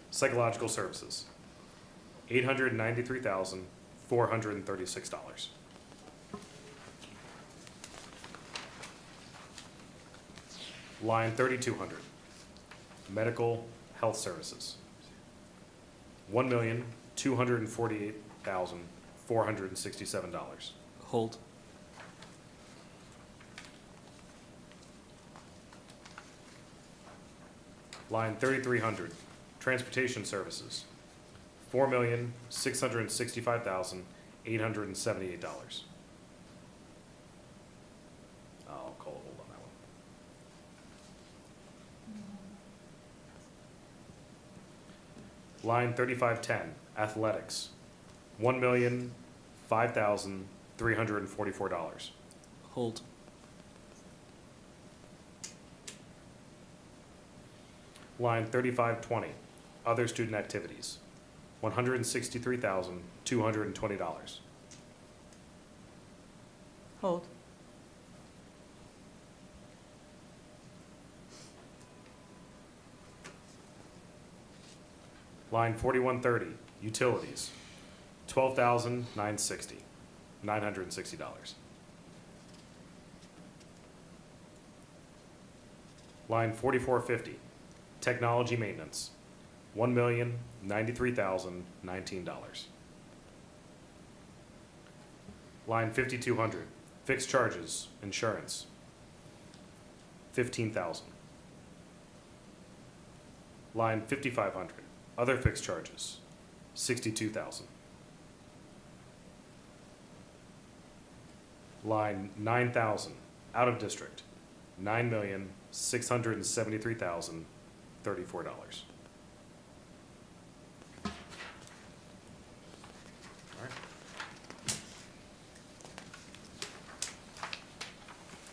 Psychological services, $893,436. Line 3200, medical health services, $1,248,467. Hold. Line 3300, transportation services, $4,665,878. I'll call a hold on that one. Line 3510, athletics, $1,005,344. Hold. Line 3520, other student activities, $163,220. Hold. Line 4130, utilities, $12,960, $960. Line 4450, technology maintenance, $1,093,019. Line 5200, fixed charges, insurance, $15,000. Line 5500, other fixed charges, $62,000. Line 9000, out of district, $9,673,034.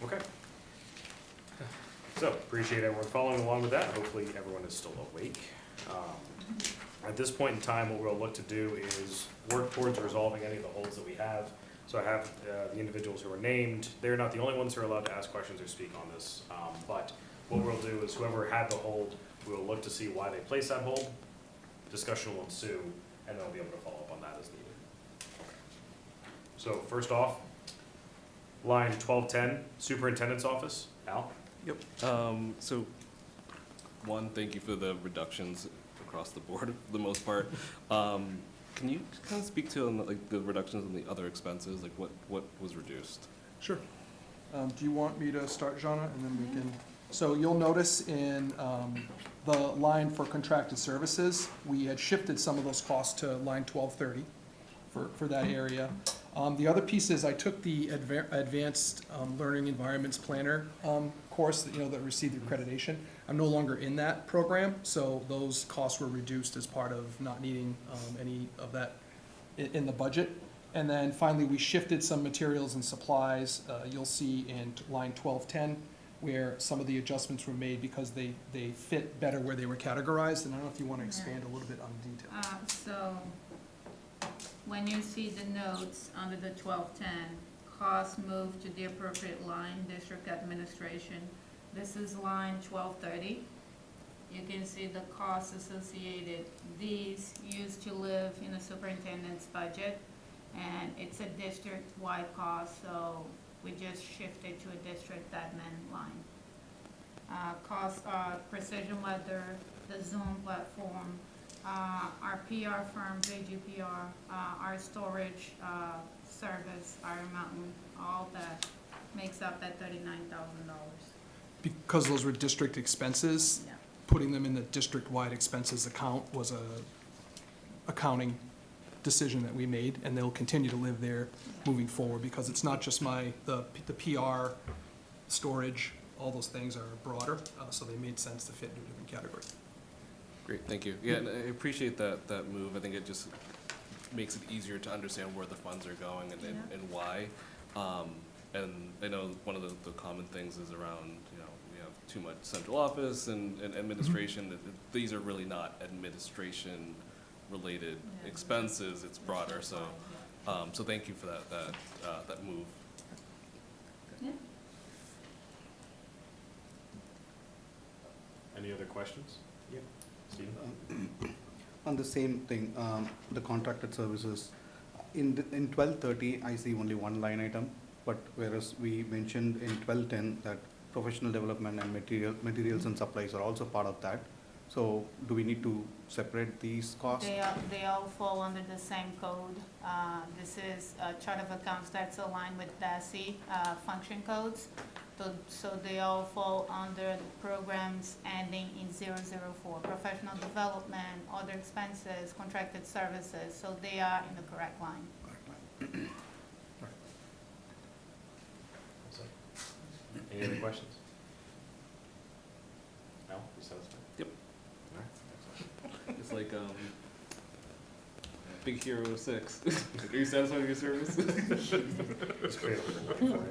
Okay. So, appreciate everyone following along with that. Hopefully, everyone is still awake. At this point in time, what we'll look to do is work towards resolving any of the holds that we have. So I have the individuals who are named. They're not the only ones who are allowed to ask questions or speak on this. But what we'll do is whoever had the hold, we will look to see why they placed that hold. Discussion will ensue, and then we'll be able to follow up on that as needed. So first off, line 1210, Superintendent's Office. Al? Yep. So, one, thank you for the reductions across the board for the most part. Can you kind of speak to like the reductions in the other expenses, like what was reduced? Sure. Do you want me to start, Jana, and then we can? So you'll notice in the line for contracted services, we had shifted some of those costs to line 1230 for that area. The other piece is I took the Advanced Learning Environments Planner course that, that received accreditation. I'm no longer in that program, so those costs were reduced as part of not needing any of that in the budget. And then finally, we shifted some materials and supplies. You'll see in line 1210 where some of the adjustments were made because they fit better where they were categorized. And I don't know if you want to expand a little bit on the detail. So when you see the notes under the 1210, costs moved to the appropriate line, district administration. This is line 1230. You can see the costs associated. These used to live in the superintendent's budget, and it's a district-wide cost, so we just shifted to a district admin line. Costs are Precision Weather, the Zoom platform, our PR firm, JGPR, our storage service, Iron Mountain, all that makes up that $39,000. Because those were district expenses, Yeah. putting them in the district-wide expenses account was a accounting decision that we made, and they'll continue to live there moving forward, because it's not just the PR, storage, all those things are broader, so they made sense to fit into a different category. Great, thank you. Yeah, and I appreciate that move. I think it just makes it easier to understand where the funds are going and why. And I know one of the common things is around, we have too much central office and administration. These are really not administration-related expenses. It's broader, so so thank you for that move. Yeah. Any other questions? Yep. Stephen? On the same thing, the contracted services, in 1230, I see only one line item, but whereas we mentioned in 1210 that professional development and materials and supplies are also part of that. So do we need to separate these costs? They all fall under the same code. This is a chart of accounts that's aligned with DASI function codes. So they all fall under the programs ending in 004, professional development, other expenses, contracted services. So they are in the correct line. Any other questions? No? You satisfied? Yep. All right. Excellent. It's like Big Hero 6. Are you satisfied with your service? It's great. I'm looking for it.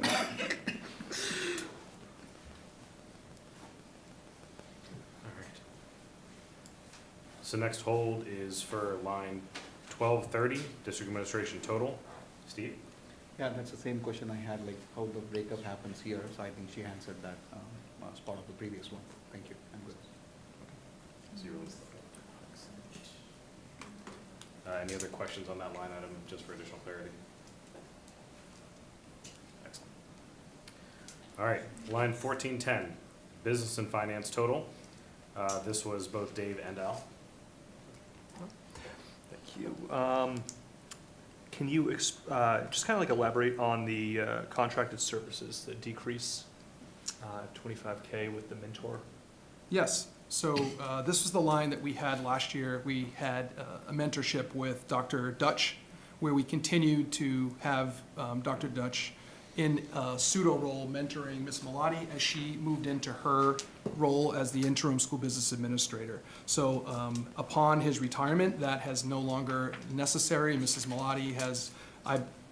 All right. So next hold is for line 1230, district administration total. Steve? Yeah, that's the same question I had, like how the breakup happens here. So I think she answered that as part of the previous one. Thank you. I'm good. Zero. Any other questions on that line item, just for additional clarity? Excellent. All right, line 1410, business and finance total. This was both Dave and Al. Thank you. Can you just kind of like elaborate on the contracted services, the decrease, 25K with the mentor? Yes, so this was the line that we had last year. We had a mentorship with Dr. Dutch, where we continued to have Dr. Dutch in a pseudo role mentoring Ms. Malati as she moved into her role as the interim school business administrator. So upon his retirement, that has no longer necessary. Mrs. Malati has,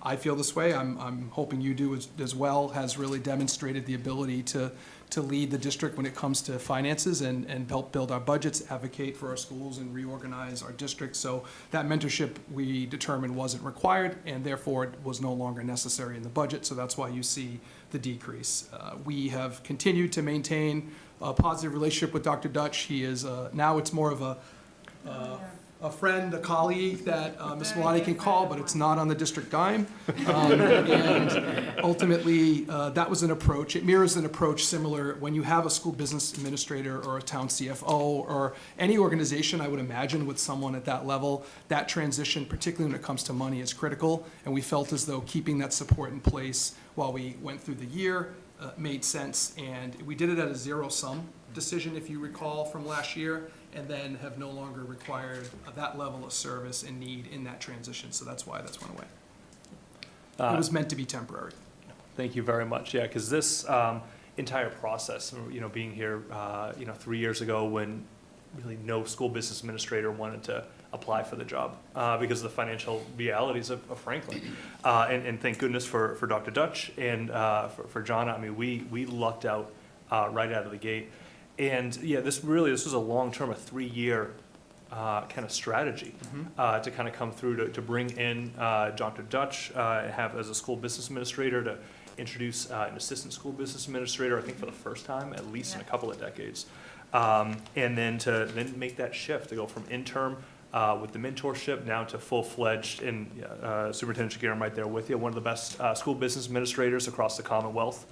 I feel this way, I'm hoping you do as well, has really demonstrated the ability to lead the district when it comes to finances and help build our budgets, advocate for our schools, and reorganize our district. So that mentorship, we determined, wasn't required, and therefore it was no longer necessary in the budget. So that's why you see the decrease. We have continued to maintain a positive relationship with Dr. Dutch. He is, now it's more of a friend, a colleague that Ms. Malani can call, but it's not on the district dime. And ultimately, that was an approach. It mirrors an approach similar when you have a school business administrator or a town CFO or any organization, I would imagine, with someone at that level. That transition, particularly when it comes to money, is critical. And we felt as though keeping that support in place while we went through the year made sense. And we did it at a zero-sum decision, if you recall, from last year, and then have no longer required that level of service and need in that transition. So that's why that's went away. It was meant to be temporary. Thank you very much. Yeah, because this entire process, being here, 3 years ago when really no school business administrator wanted to apply for the job because of the financial realities of Franklin. And thank goodness for Dr. Dutch and for John. I mean, we lucked out right out of the gate. And yeah, this was a long-term, a 3-year kind of strategy to kind of come through to bring in Dr. Dutch, have as a school business administrator, to introduce an assistant school business administrator, I think for the first time, at least in a couple of decades. And then to make that shift, to go from interim with the mentorship now to full-fledged, and Superintendent Shakir, I'm right there with you, one of the best school business administrators across the Commonwealth.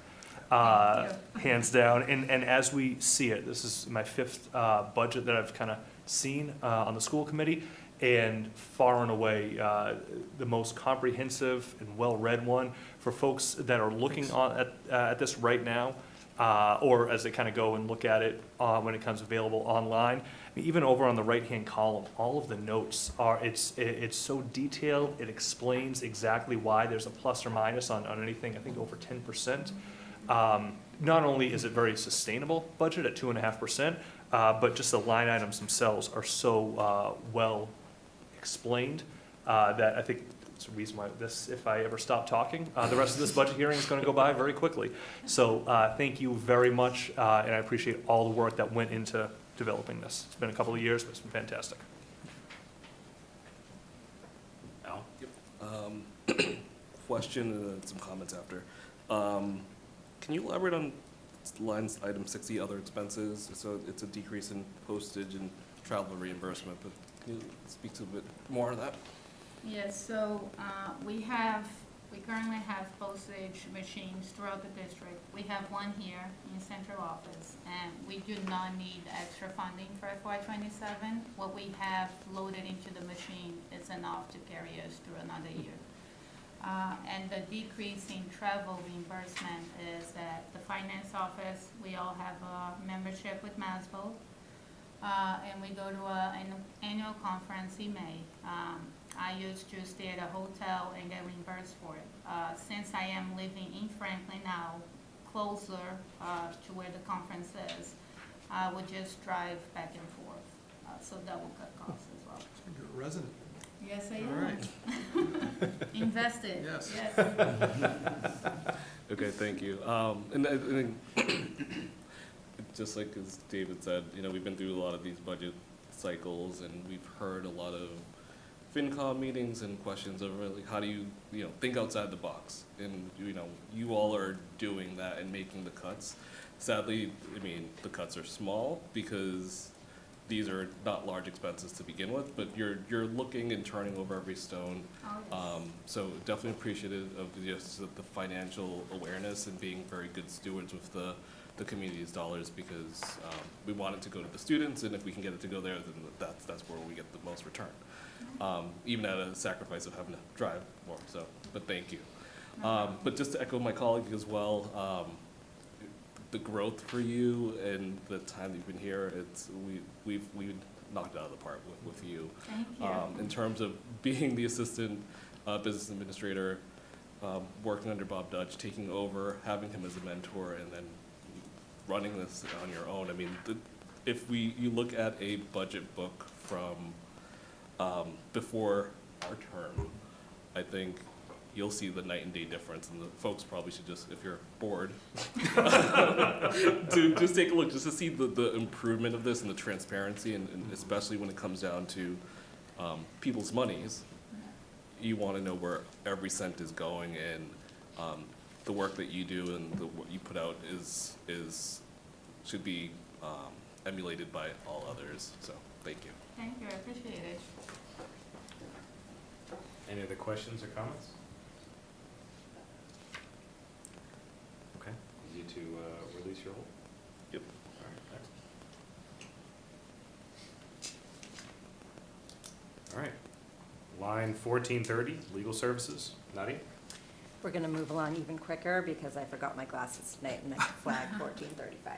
Hands down. And as we see it, this is my 5th budget that I've kind of seen on the school committee, and far and away the most comprehensive and well-read one for folks that are looking at this right now, or as they kind of go and look at it when it comes available online. Even over on the right-hand column, all of the notes are, it's so detailed, it explains exactly why there's a plus or minus on anything, I think over 10%. Not only is it very sustainable budget at 2.5%, but just the line items themselves are so well explained that I think it's a reason why if I ever stop talking, the rest of this budget hearing is going to go by very quickly. So thank you very much, and I appreciate all the work that went into developing this. It's been a couple of years, but it's been fantastic. Al? Question and then some comments after. Can you elaborate on lines item 60, other expenses? So it's a decrease in postage and travel reimbursement, but can you speak to a bit more on that? Yes, so we currently have postage machines throughout the district. We have one here in central office, and we do not need extra funding for FY27. What we have loaded into the machine is enough to carry us through another year. And the decrease in travel reimbursement is at the finance office. We all have a membership with MASBO, and we go to an annual conference in May. I used to stay at a hotel and get reimbursed for it. Since I am living in Franklin now, closer to where the conference is, I would just drive back and forth. So that will cut costs as well. You're a resident. Yes, I All am. right. Invested. Yes. Okay, thank you. And I think, just like as David said, we've been through a lot of these budget cycles, and we've heard a lot of FinCom meetings and questions of really how do you think outside the box, and you all are doing that and making the cuts. Sadly, I mean, the cuts are small because these are not large expenses to begin with, but you're looking and turning over every stone. Oh, yes. So definitely appreciative of just the financial awareness and being very good stewards with the community's dollars, because we want it to go to the students, and if we can get it to go there, then that's where we get the most return. Even at a sacrifice of having to drive more, so, but thank you. But just to echo my colleague as well, the growth for you and the time that you've been here, we've knocked it out of the park with you. Thank you. In terms of being the assistant business administrator, working under Bob Dutch, taking over, having him as a mentor, and then running this on your own. I mean, if you look at a budget book from before our term, I think you'll see the night and day difference, and the folks probably should just, if you're bored, to just take a look, just to see the improvement of this and the transparency, and especially when it comes down to people's monies. You want to know where every cent is going, and the work that you do and what you put out should be emulated by all others. So thank you. Thank you, I appreciate it. Any other questions or comments? Okay, you need to release your hold? Yep. All right, next. All right, line 1430, legal services. Nadia? We're going to move along even quicker because I forgot my glasses tonight and meant to flag 1435.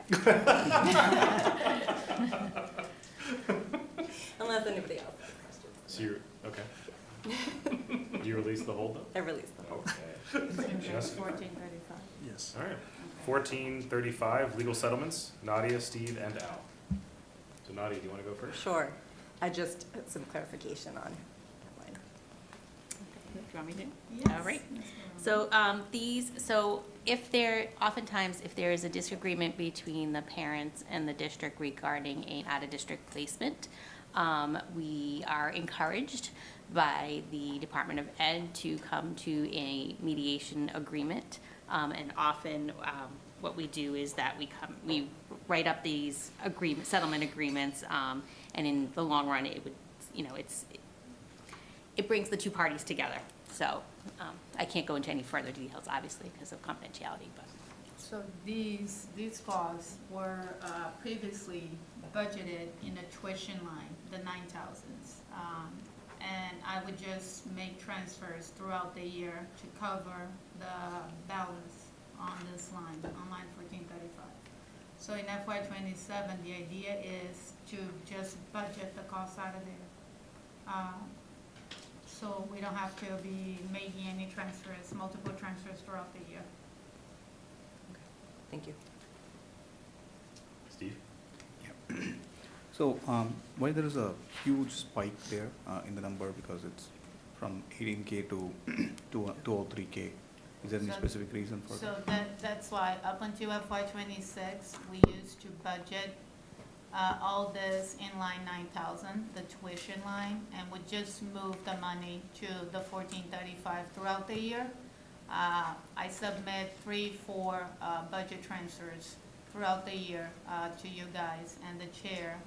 Unless anybody else has questions. So you're, okay. Do you release the hold though? I released them. Okay. Just Jessica? 1435. Yes. All right, 1435, legal settlements, Nadia, Steve, and Al. So Nadia, do you want to go first? Sure. I just had some clarification on that line. Do you want me to? Yes. All right. Ms. So if oftentimes if there is a disagreement between the parents and the district regarding an out-of-district placement, we are encouraged by the Department of Ed to come to a mediation agreement. And often what we do is that we write up these settlement agreements, and in the long run, it would, it brings the two parties together. So I can't go into any further details, obviously, because of confidentiality, but. So these costs were previously budgeted in a tuition line, the 9,000s. And I would just make transfers throughout the year to cover the balance on this line, on line 1435. So in FY '27, the idea is to just budget the cost out of there. So we don't have to be making any transfers, multiple transfers throughout the year. Thank you. Steve? So, why there is a huge spike there in the number, because it's from 18K to 203K? Is there any So- specific reason for So that? that's why up until FY '26, we used to budget all this in line 9,000, the tuition line, and would just move the money to the 1435 throughout the year. I submit 3-4 budget transfers throughout the year to you guys, and the chair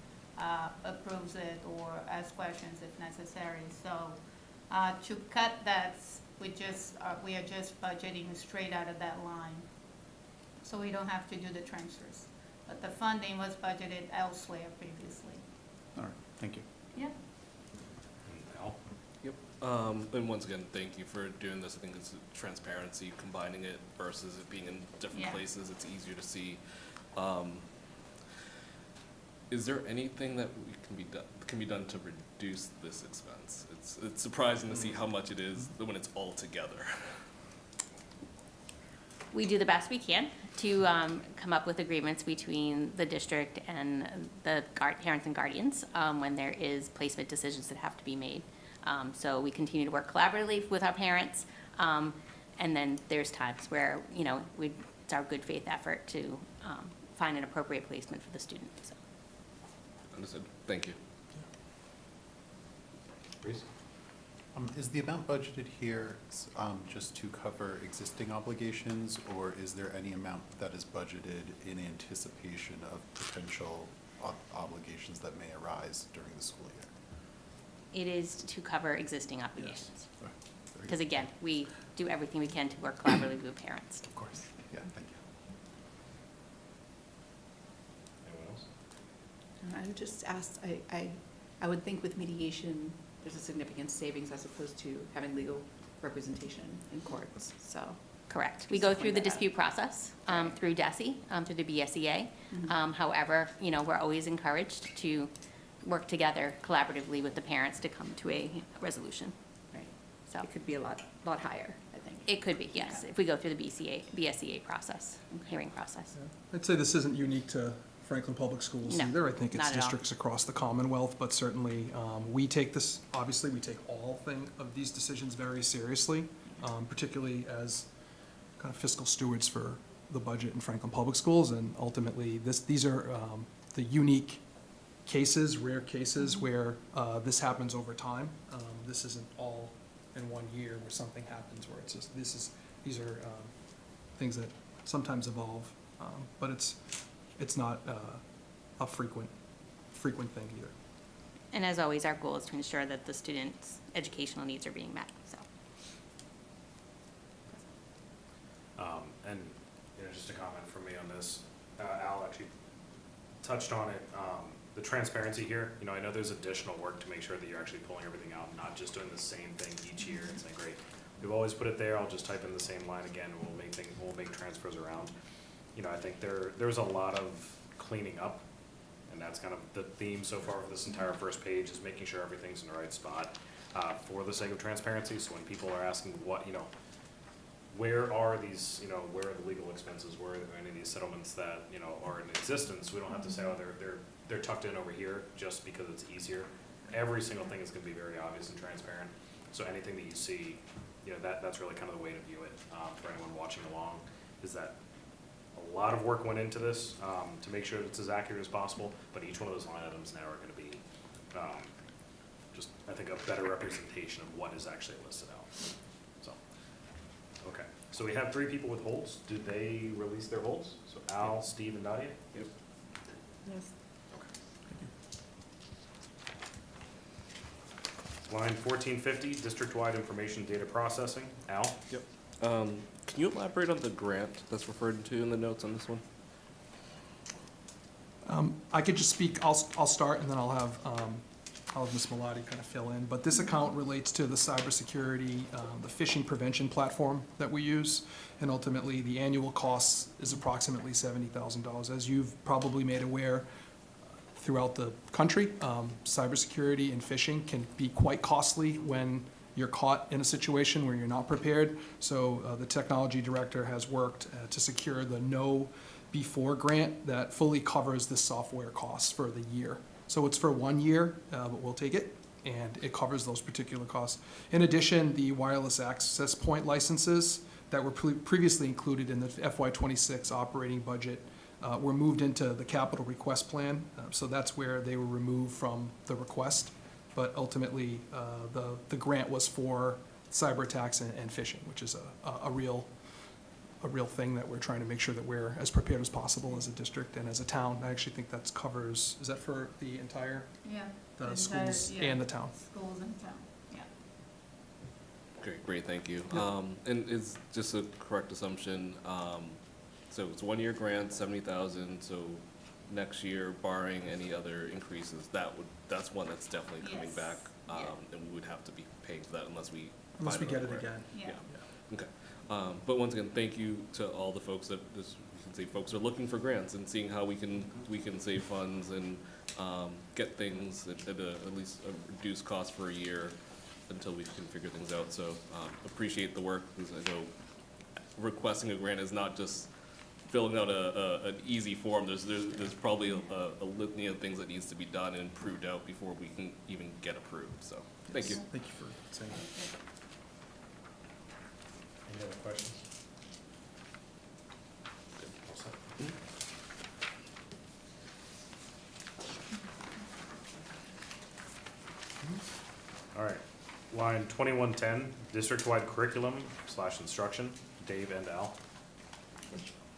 approves it or asks questions if necessary. So to cut that, we are just budgeting straight out of that line. So we don't have to do the transfers. But the funding was budgeted elsewhere previously. All right, thank you. Yeah. And Al? Yep. And once again, thank you for doing this. I think it's transparency, combining it versus it being in different Yeah. places. It's easier to see. Is there anything that can be done to reduce this expense? It's surprising to see how much it is when it's all together. We do the best we can to come up with agreements between the district and the parents and guardians when there is placement decisions that have to be made. So we continue to work collaboratively with our parents, and then there's times where, it's our good faith effort to find an appropriate placement for the student, so. Understood. Thank you. Reese? Is the amount budgeted here just to cover existing obligations, or is there any amount that is budgeted in anticipation of potential obligations that may arise during the school year? It is to cover existing obligations. Very Because good. again, we do everything we can to work collaboratively with parents. Of course, yeah, thank you. Anyone else? I would just ask, I would think with mediation, there's a significant savings as opposed to having legal representation in courts, so. Correct. We Just go to through point the that out. dispute process through DESE, through the BSEA. Mhm. However, we're always encouraged to work together collaboratively with the parents to come to a resolution. Right. So It could be a lot higher, I think. it could be, yes, if we go through the BSEA process, hearing process. I'd say this isn't unique to Franklin Public Schools No, either. I think it's not at all. districts across the Commonwealth, but certainly, we take this, obviously, we take all of these decisions very seriously, particularly as kind of fiscal stewards for the budget in Franklin Public Schools, and ultimately, these are the unique cases, rare cases where this happens over time. This isn't all in one year where something happens where it's just, these are things that sometimes evolve, but it's not a frequent thing either. And as always, our goal is to ensure that the students' educational needs are being met, so. And, just a comment from me on this, Al actually touched on it, the transparency here, I know there's additional work to make sure that you're actually pulling everything out, not just doing the same thing each year and saying, great, we've always put it there, I'll just type in the same line again, we'll make transfers around. I think there's a lot of cleaning up, and that's kind of the theme so far for this entire first page, is making sure everything's in the right spot, for the sake of transparency, so when people are asking what, where are these, where are the legal expenses, where are any of these settlements that, are in existence, we don't have to say, oh, they're tucked in over here just because it's easier. Every single thing is gonna be very obvious and transparent, so anything that you see, that's really kind of the way to view it, for anyone watching along, is that a lot of work went into this, to make sure that it's as accurate as possible, but each one of those line items now are gonna be, just, I think, a better representation of what is actually listed out, so. Okay, so we have 3 people with holds. Did they release their holds? So Al, Steve, and Nadia? Yep. Yes. Line 1450, district-wide information data processing. Al? Yep. Can you elaborate on the grant that's referred to in the notes on this one? I could just speak, I'll start, and then I'll have Ms. Malati kind of fill in. But this account relates to the cybersecurity, the phishing prevention platform that we use. And ultimately, the annual cost is approximately $70,000. As you've probably made aware, throughout the country, cybersecurity and phishing can be quite costly when you're caught in a situation where you're not prepared. So the technology director has worked to secure the Know Before grant that fully covers the software costs for the year. So it's for 1 year, but we'll take it, and it covers those particular costs. In addition, the wireless access point licenses that were previously included in the FY26 operating budget were moved into the capital request plan. So that's where they were removed from the request. But ultimately, the grant was for cyber attacks and phishing, which is a real thing that we're trying to make sure that we're as prepared as possible as a district and as a town. I actually think that covers, is that for the entire, Yeah. the entire- schools yeah, and the town? Schools and town, yeah. Great, thank you. Yep. And is just a correct assumption, so it's 1 year grant, 70,000, so next year, barring any other increases, that's one that's definitely coming Yes. back. Yeah. And we would have to be paying for that unless we. Unless we find get it another way. again. Yeah. Okay. But once again, thank you to all the folks that, you can say, folks are looking for grants and seeing how we can save funds and get things at least a reduced cost for a year until we can figure things out. So appreciate the work, because I know requesting a grant is not just filling out an easy form. There's probably a litany of things that needs to be done and proved out before we can even get approved. So thank you. Thank you for saying that. Any other questions? Good. All set. All right, line 2110, district-wide curriculum/instruction, Dave and Al.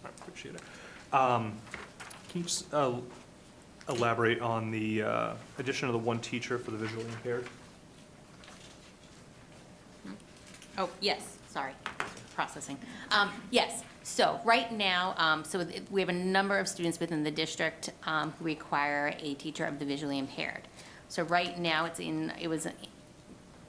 I appreciate it. Can you just elaborate on the addition of the one teacher for the visually impaired? Oh, yes, sorry, processing. Yes, so right now, we have a number of students within the district who require a teacher of the visually impaired. So right now,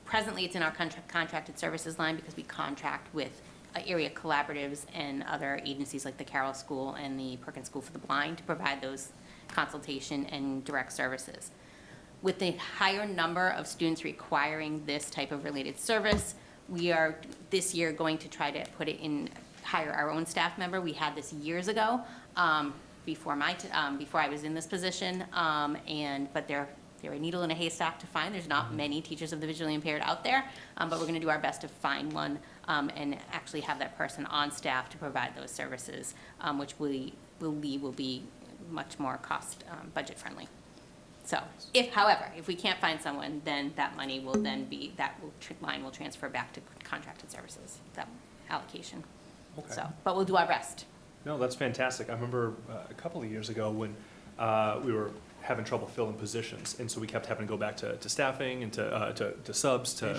presently it's in our contracted services line because we contract with area collaboratives and other agencies like the Carroll School and the Perkins School for the Blind to provide those consultation and direct services. With the higher number of students requiring this type of related service, we are this year going to try to hire our own staff member. We had this years ago, before I was in this position, but they're a needle in a haystack to find. There's not many teachers of the visually impaired out there, but we're gonna do our best to find one, and actually have that person on staff to provide those services, which we believe will be much more budget friendly. So, however, if we can't find someone, then that money will line will transfer back to contracted services, that allocation. Okay. So, but we'll do our best. No, that's fantastic. I remember a couple of years ago when we were having trouble filling positions, and so we kept having to go back to staffing and to subs, to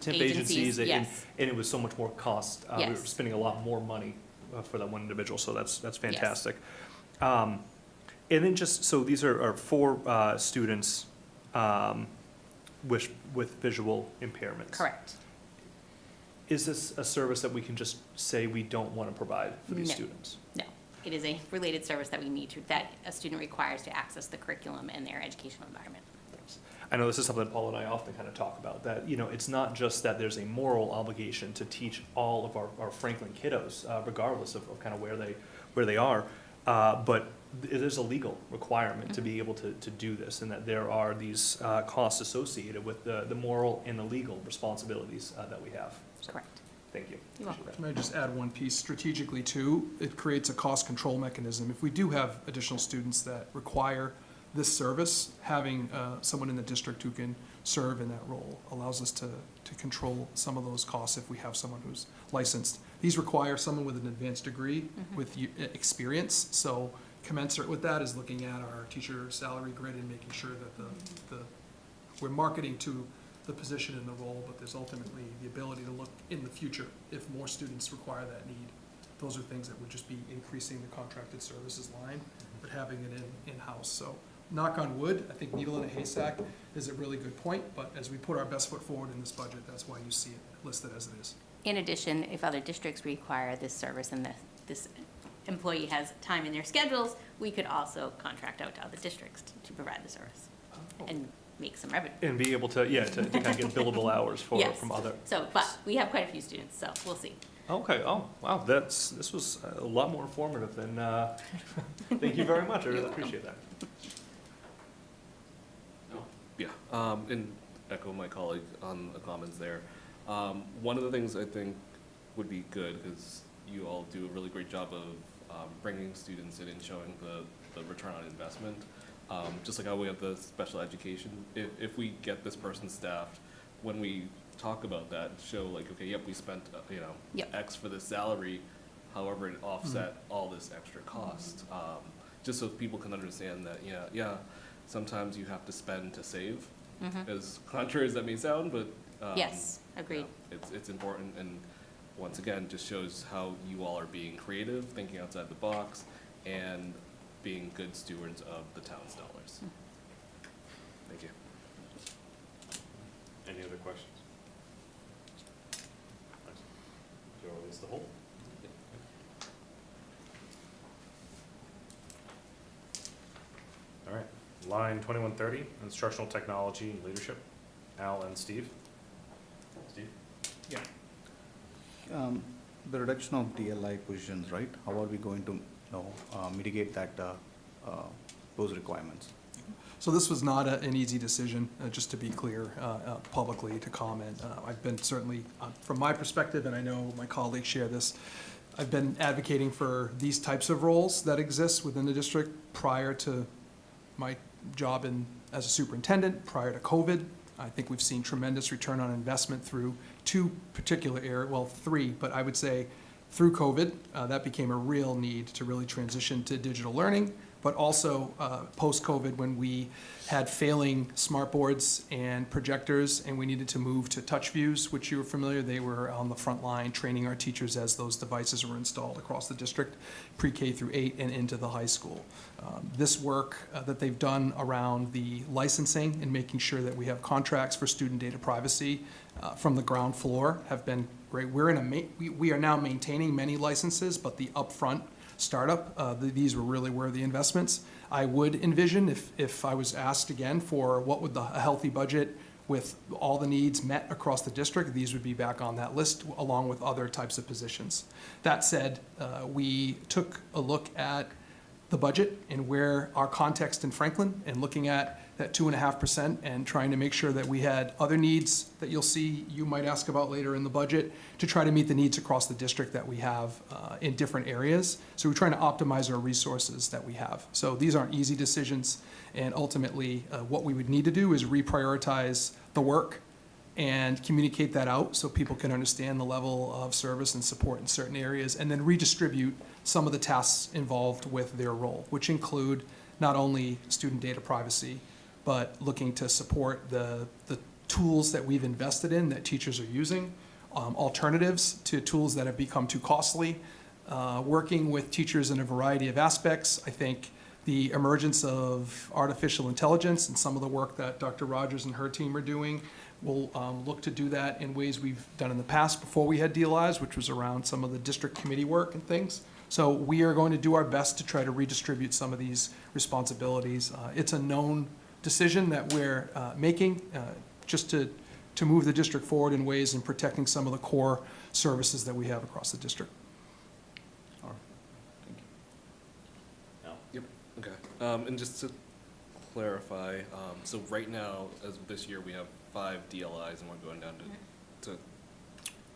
temp agencies, yes. and it was so much more cost. We were Yes. spending a lot more money for that one individual, so that's fantastic. And then so these are 4 students with visual impairments. Correct. Is this a service that we can just say we don't want to provide for these No. students? No, it is a related service that that a student requires to access the curriculum in their educational environment. I know this is something that Paul and I often kind of talk about, that, it's not just that there's a moral obligation to teach all of our Franklin kiddos, regardless of kind of where they are, but it is a legal requirement to be able to do this, and that there are these costs associated with the moral and the legal responsibilities that we have. So, Correct. thank you. You're welcome. Can I just add one piece? Strategically, too, it creates a cost control mechanism. If we do have additional students that require this service, having someone in the district who can serve in that role allows us to control some of those costs if we have someone who's licensed. These require someone with an advanced degree with experience, so commensurate with that is looking at our teacher salary grid and making sure that we're marketing to the position and the role, but there's ultimately the ability to look in the future if more students require that need. Those are things that would just be increasing the contracted services line, but having it in-house. So knock on wood, I think needle in a haystack is a really good point, but as we put our best foot forward in this budget, that's why you see it listed as it is. In addition, if other districts require this service and this employee has time in their schedules, we could also contract out to other districts to provide the service and make some revenue. And be able to kind of get billable hours Yes. from other. So, but we have quite a few students, so we'll see. Okay, oh, wow, this was a lot more informative than, thank you very much, I really appreciate that. Yeah, and echo my colleague on the comments there. One of the things I think would be good, because you all do a really great job of bringing students in and showing the return on investment. Just like how we have the special education, if we get this person staffed, when we talk about that, show like, okay, yep, we spent, Yep. X for this salary, however, it offset all this extra cost. Just so people can understand that, sometimes you have to spend to save, as contrary as that may sound, but. Yes, agreed. It's important, and once again, just shows how you all are being creative, thinking outside the box, and being good stewards of the town's dollars. Thank you. Any other questions? Joe, release the whole? All right, line 2130, instructional technology and leadership. Al and Steve. Steve? The reduction of DLI positions, right? How are we going to mitigate that, those requirements? So this was not an easy decision, just to be clear, publicly to comment. I've been certainly, from my perspective, and I know my colleagues share this, I've been advocating for these types of roles that exist within the district prior to my job as a superintendent, prior to COVID. I think we've seen tremendous return on investment through three, but I would say through COVID, that became a real need to really transition to digital learning. but also post-COVID when we had failing smart boards and projectors, and we needed to move to touch views, which you were familiar. They were on the front line training our teachers as those devices were installed across the district, pre-K through 8 and into the high school. This work that they've done around the licensing and making sure that we have contracts for student data privacy from the ground floor have been great. We are now maintaining many licenses, but the upfront startup, these were really worthy investments. I would envision, if I was asked again for what would a healthy budget with all the needs met across the district, these would be back on that list along with other types of positions. That said, we took a look at the budget and where our context in Franklin and looking at that 2.5% and trying to make sure that we had other needs that you'll see you might ask about later in the budget to try to meet the needs across the district that we have in different areas. So we're trying to optimize our resources that we have. So these aren't easy decisions, and ultimately what we would need to do is reprioritize the work and communicate that out so people can understand the level of service and support in certain areas, and then redistribute some of the tasks involved with their role, which include not only student data privacy, but looking to support the tools that we've invested in that teachers are using, alternatives to tools that have become too costly, working with teachers in a variety of aspects. I think the emergence of artificial intelligence and some of the work that Dr. Rogers and her team are doing will look to do that in ways we've done in the past before we had DLIs, which was around some of the district committee work and things. So we are going to do our best to try to redistribute some of these responsibilities. It's a known decision that we're making just to move the district forward in ways in protecting some of the core services that we have across the district. All right, thank you. Okay, and just to clarify, so right now, as of this year, we have 5 DLIs and we're going down to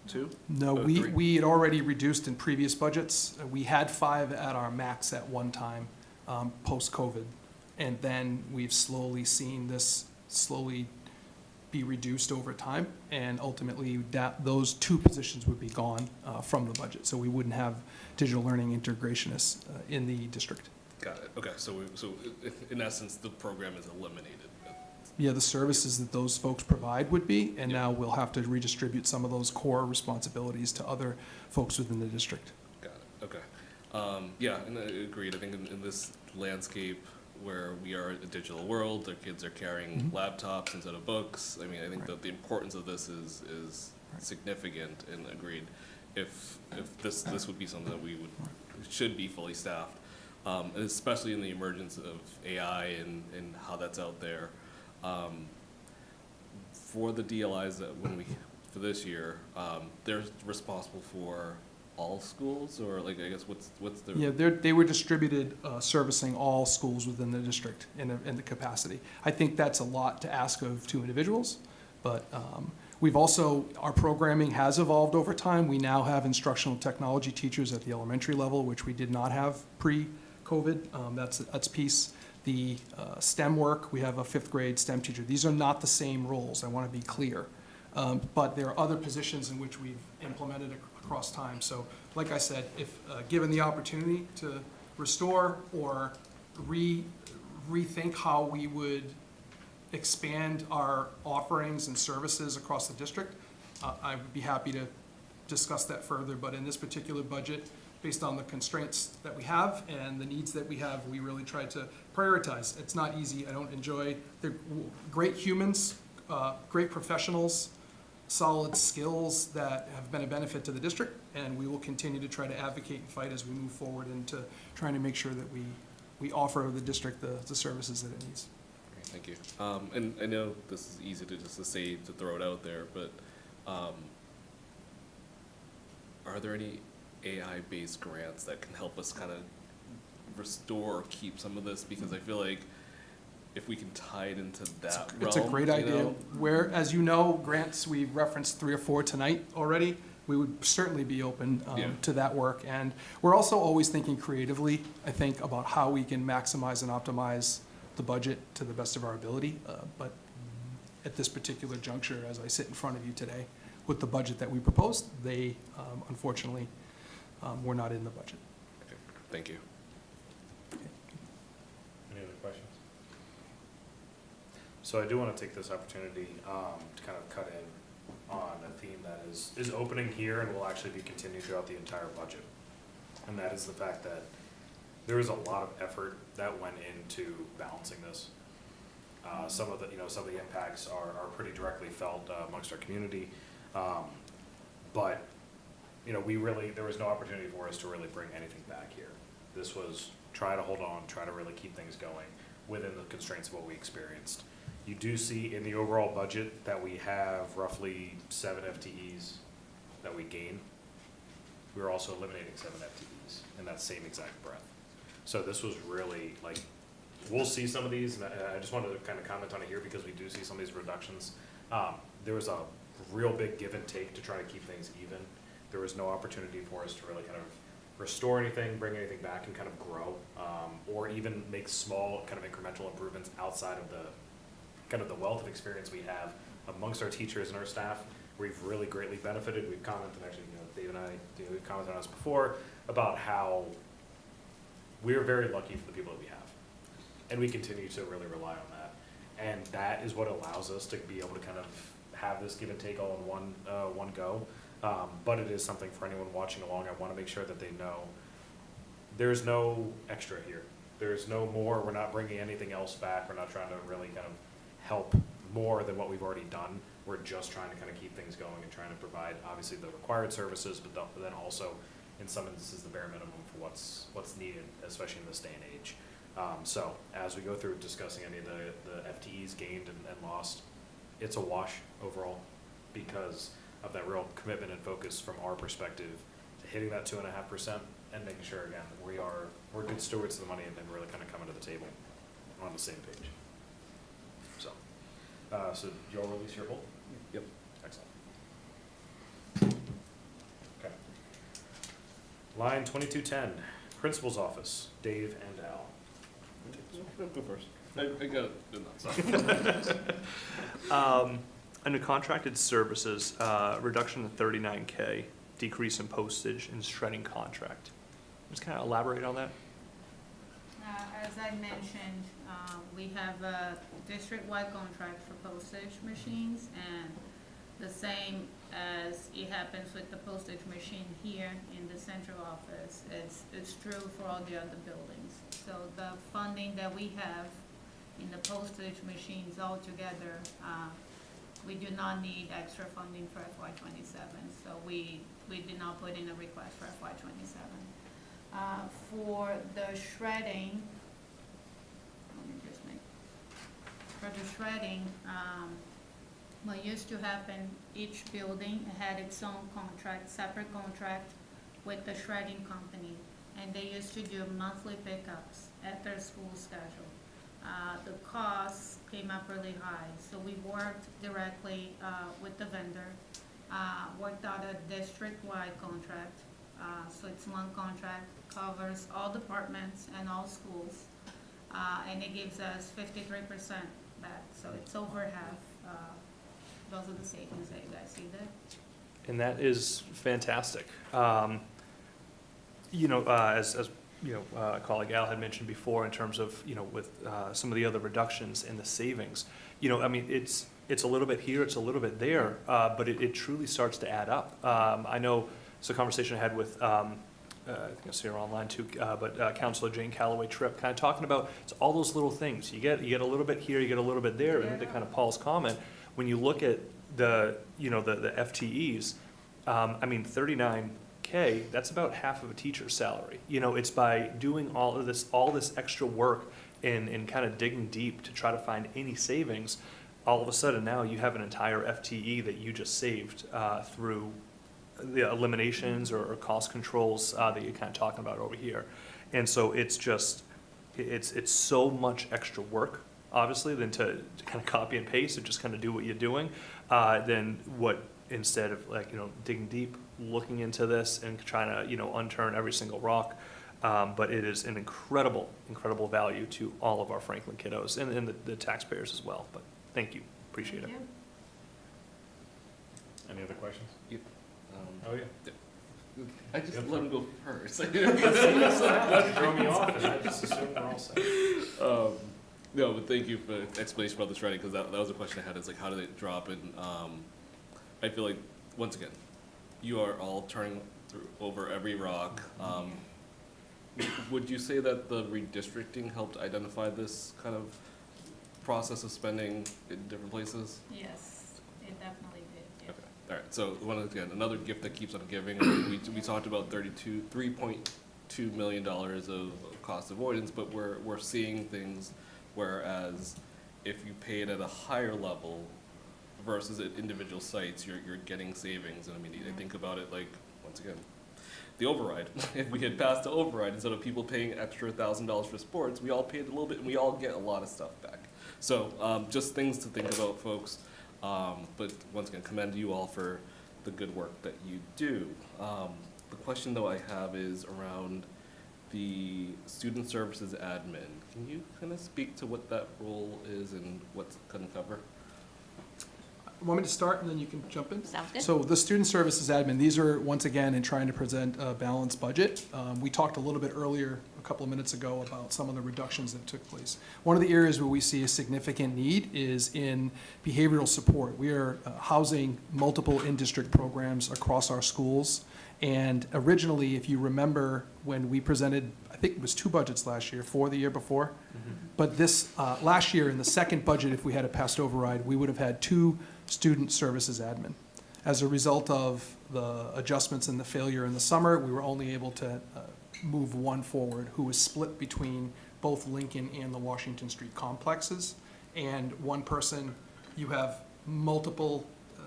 2? No, Oh, we 3? we had already reduced in previous budgets. We had 5 at our max at one time, post-COVID. And then we've slowly seen this slowly be reduced over time. And ultimately, those 2 positions would be gone from the budget. So we wouldn't have digital learning integrationists in the district. Got it, okay, so in essence, the program is eliminated. Yeah, the services that those folks provide would be, and Yeah. now we'll have to redistribute some of those core responsibilities to other folks within the district. Got it, okay. Yeah, and I agreed, I think in this landscape where we are in a digital world, our kids are carrying laptops instead of books, I mean, I think that the importance of this is significant, and agreed. If this would be something that we should be fully staffed, especially in the emergence of AI and how that's out there. For the DLIs that for this year, they're responsible for all schools, or like, I guess, what's the? Yeah, they were distributed, servicing all schools within the district in the capacity. I think that's a lot to ask of 2 individuals, but we've also, our programming has evolved over time. We now have instructional technology teachers at the elementary level, which we did not have pre-COVID. That's piece. The STEM work, we have a 5th grade STEM teacher. These are not the same roles, I want to be clear. But there are other positions in which we've implemented across time. So like I said, if given the opportunity to restore or rethink how we would expand our offerings and services across the district, I would be happy to discuss that further. But in this particular budget, based on the constraints that we have and the needs that we have, we really try to prioritize. It's not easy. I don't enjoy, they're great humans, great professionals, solid skills that have been a benefit to the district, and we will continue to try to advocate and fight as we move forward into trying to make sure that we offer the district the services that it needs. Great, thank you. And I know this is easy to say, to throw it out there, but are there any AI-based grants that can help us kind of restore or keep some of this? Because I feel like if we can tie it into that realm, It's a great you idea. know? Where, as you know, grants, we referenced 3 or 4 tonight already. We would certainly be open Yeah. to that work. And we're also always thinking creatively, I think, about how we can maximize and optimize the budget to the best of our ability. But at this particular juncture, as I sit in front of you today, with the budget that we proposed, they unfortunately were not in the budget. Okay, thank you. So I do want to take this opportunity to kind of cut in on a theme that is opening here and will actually be continued throughout the entire budget. And that is the fact that there is a lot of effort that went into balancing this. Some of the impacts are pretty directly felt amongst our community. But there was no opportunity for us to really bring anything back here. This was try to hold on, try to really keep things going within the constraints of what we experienced. You do see in the overall budget that we have roughly 7 FTEs that we gain. We were also eliminating 7 FTEs in that same exact breath. So this was really like, we'll see some of these, and I just wanted to kind of comment on it here because we do see some of these reductions. There was a real big give and take to try to keep things even. There was no opportunity for us to really kind of restore anything, bring anything back, and kind of grow, or even make small kind of incremental improvements outside of the kind of the wealth of experience we have amongst our teachers and our staff. We've really greatly benefited. We've commented, actually, Dave and I, we've commented on this before about how we're very lucky for the people that we have, and we continue to really rely on that. And that is what allows us to be able to kind of have this give and take all in one go. But it is something for anyone watching along. I want to make sure that they know there's no extra here. There's no more. We're not bringing anything else back. We're not trying to really kind of help more than what we've already done. We're just trying to kind of keep things going and trying to provide obviously the required services, but then also in some instances the bare minimum for what's needed, especially in this day and age. So as we go through discussing any of the FTEs gained and lost, it's a wash overall because of that real commitment and focus from our perspective to hitting that 2.5% and making sure, again, we're good stewards of the money and really kind of coming to the table on the same page. So you'll release your hold? Yep. Excellent. Okay. Line 2210, Principal's Office, Dave and Al. Go first. I got it. Under contracted services, reduction of 39K, decrease in postage and shredding contract. Just kind of elaborate on that. As I mentioned, we have a district-wide contract for postage machines, and the same as it happens with the postage machine here in the central office, it's true for all the other buildings. So the funding that we have in the postage machines altogether, we do not need extra funding for FY27, so we did not put in a request for FY27. For the shredding, what used to happen, each building had its own contract, separate contract with the shredding company, and they used to do monthly pickups at their school schedule. The costs came up really high, so we worked directly with the vendor, worked out a district-wide contract. So it's one contract, covers all departments and all schools, and it gives us 53% back, so it's over half. Those are the savings that you guys see there. And that is fantastic. As colleague Al had mentioned before, in terms of, with some of the other reductions in the savings, it's a little bit here, it's a little bit there, but it truly starts to add up. I know it's a conversation I had with, I think I see her online too, but Councilor Jane Callaway Tripp, kind of talking about it's all those little things. You get a little bit here, you get a little bit there, and to kind of Paul's comment, when you look at the FTEs, 39K, that's about half of a teacher's salary. It's by doing all this extra work and kind of digging deep to try to find any savings. All of a sudden now you have an entire FTE that you just saved through the eliminations or cost controls that you're kind of talking about over here. And so it's so much extra work, obviously, than to kind of copy and paste and just kind of do what you're doing, than what, instead of digging deep, looking into this and trying to unturn every single rock. But it is an incredible value to all of our Franklin kiddos and the taxpayers as well. But thank you, appreciate it. Thank you. Any other questions? Yep. Oh, yeah. I just let him go first. Throw me off, and I just assume we're all set. No, but thank you for the explanation about the shredding, because that was a question I had, is like, how do they drop? And I feel like, once again, you are all turning over every rock. Would you say that the redistricting helped identify this kind of process of spending in different places? Yes, it definitely did, yeah. Okay, all right, so again, another gift that keeps on giving. I mean, we talked about $3.2 million of cost avoidance, but we're seeing things, whereas if you pay it at a higher level versus at individual sites, you're getting savings. And I mean, I think about it like, once again, the override. If we had passed the override, instead of people paying extra $1,000 for sports, we all paid a little bit, and we all get a lot of stuff back. So just things to think about, folks. But once again, commend you all for the good work that you do. The question, though, I have is around the student services admin. Can you kind of speak to what that role is and what's going to cover? Want me to start and then you can jump in? Sounds good. So the student services admin, these are, once again, in trying to present a balanced budget. We talked a little bit earlier, a couple of minutes ago, about some of the reductions that took place. One of the areas where we see a significant need is in behavioral support. We are housing multiple in-district programs across our schools. And originally, if you remember, when we presented, I think it was 2 budgets last year, 4 the year before. But this, last year, in the second budget, if we had a passed override, we would have had 2 student services admin. As a result of the adjustments and the failure in the summer, we were only able to move 1 forward, who was split between both Lincoln and the Washington Street complexes. And 1 person, you have multiple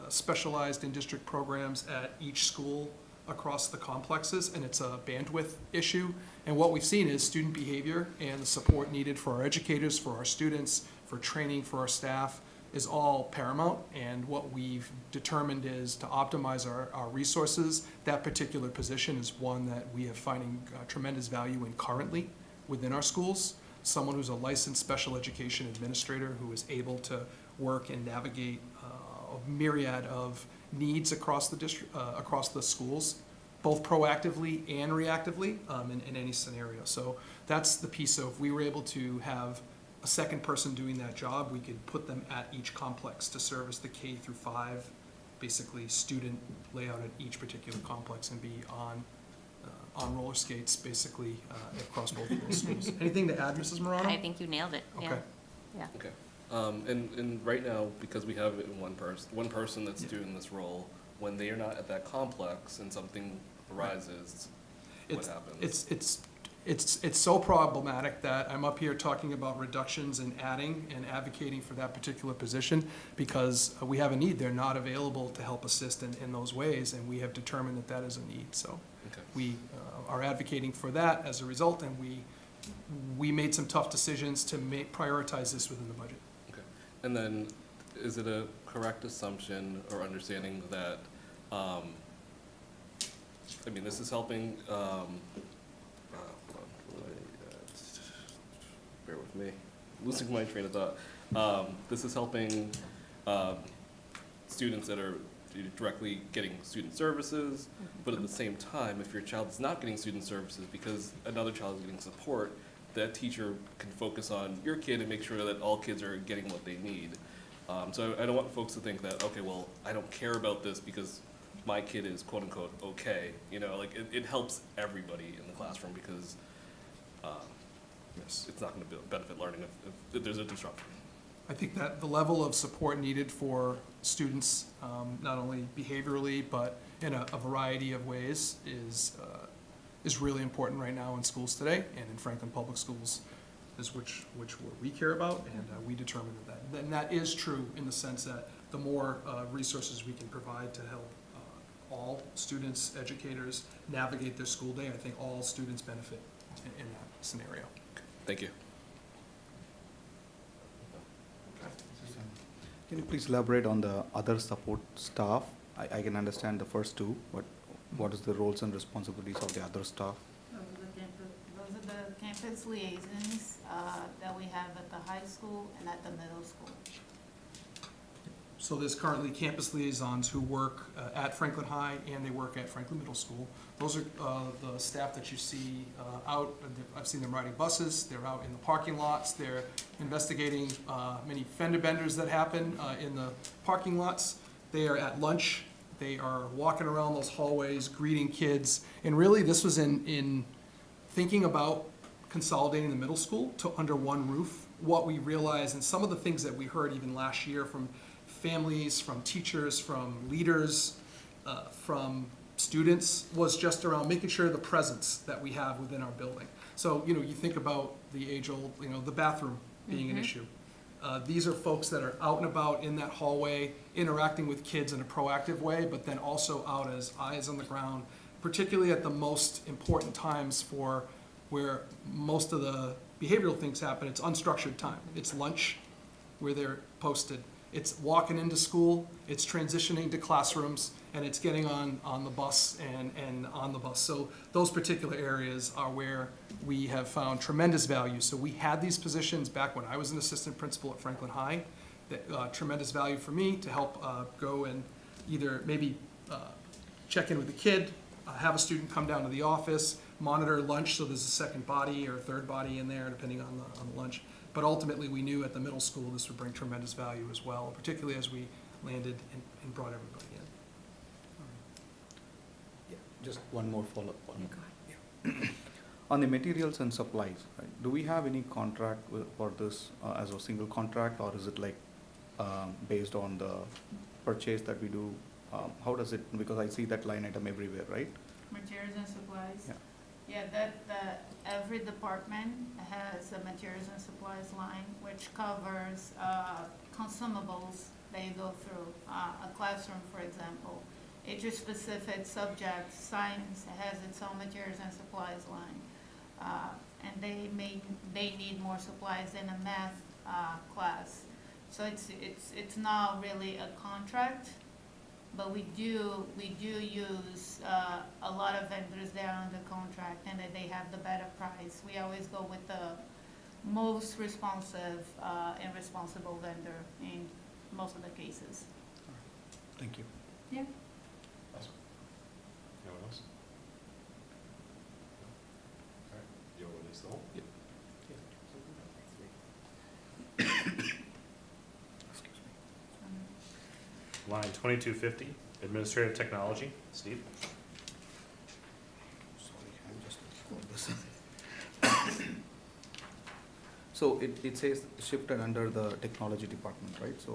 specialized in-district programs at each school across the complexes, and it's a bandwidth issue. And what we've seen is student behavior and the support needed for our educators, for our students, for training for our staff is all paramount. And what we've determined is to optimize our resources. That particular position is one that we are finding tremendous value in currently within our schools. Someone who's a licensed special education administrator who is able to work and navigate a myriad of needs across the district, across the schools, both proactively and reactively in any scenario. So that's the piece of, if we were able to have a second person doing that job, we could put them at each complex to service the K through 5, basically student layout at each particular complex, and be on roller skates basically across both of those schools. Anything to add, Mrs. Morano? I think you nailed it, yeah. Okay. Yeah. Okay. And right now, because we have it in one person that's Yeah. doing this role, when they are not at that complex and something arises, what happens? It's so problematic that I'm up here talking about reductions and adding and advocating for that particular position because we have a need. They're not available to help assist in those ways, and we have determined that that is a need. So Okay. we are advocating for that as a result, and we made some tough decisions to prioritize this within the budget. Okay. And then, is it a correct assumption or understanding that, I mean, this is helping, hold on, bear with me, losing my train of thought. This is helping students that are directly getting student services, but at the same time, if your child is not getting student services because another child is getting support, that teacher can focus on your kid and make sure that all kids are getting what they need. So I don't want folks to think that, okay, well, I don't care about this because my kid is quote unquote okay. You know, like it helps everybody in the classroom because Yes. it's not going to benefit learning if there's a disruption. I think that the level of support needed for students, not only behaviorally, but in a variety of ways, is really important right now in schools today, and in Franklin Public Schools, is which we care about, and we determine that. And that is true in the sense that the more resources we can provide to help all students, educators navigate their school day, I think all students benefit in that scenario. Thank you. Can you please elaborate on the other support staff? I can understand the first 2, but what is the roles and responsibilities of the other staff? Those are the campus liaisons that we have at the high school and at the middle school. So there's currently campus liaisons who work at Franklin High and they work at Franklin Middle School. Those are the staff that you see out. I've seen them riding buses. They're out in the parking lots. They're investigating many fender benders that happen in the parking lots. They are at lunch. They are walking around those hallways, greeting kids. And really, this was in thinking about consolidating the middle school to under one roof. What we realized, and some of the things that we heard even last year from families, from teachers, from leaders, from students, was just around making sure the presence that we have within our building. So, you think about the age-old, the bathroom being an issue. These are folks that are out and about in that hallway, interacting with kids in a proactive way, but then also out as eyes on the ground, particularly at the most important times for where most of the behavioral things happen. It's unstructured time. It's lunch, where they're posted. It's walking into school, it's transitioning to classrooms, and it's getting on the bus and on the bus. So those particular areas are where we have found tremendous value. So we had these positions back when I was an assistant principal at Franklin High. That tremendous value for me to help go and either maybe check in with the kid, have a student come down to the office, monitor lunch, so there's a second body or a third body in there, depending on the lunch. But ultimately, we knew at the middle school this would bring tremendous value as well, particularly as we landed and brought everybody in. Yeah, just one more follow-up on on the materials and supplies, right? Do we have any contract for this as a single contract, or is it like based on the purchase that we do? How does it, because I see that line item everywhere, right? Materials and supplies? Yeah. Yeah, every department has a materials and supplies line, which covers consumables they go through. A classroom, for example, each specific subject, science, has its own materials and supplies line. And they need more supplies in a math class. So it's not really a contract, but we do use a lot of vendors there under contract, and that they have the better price. We always go with the most responsive and responsible vendor in most of the cases. Thank you. Yeah. Awesome. Anyone else? All right, you'll release the whole? Yep. Line 2250, administrative technology. Steve? Sorry, I'm just looking for this. So it says shifted under the technology department, right? So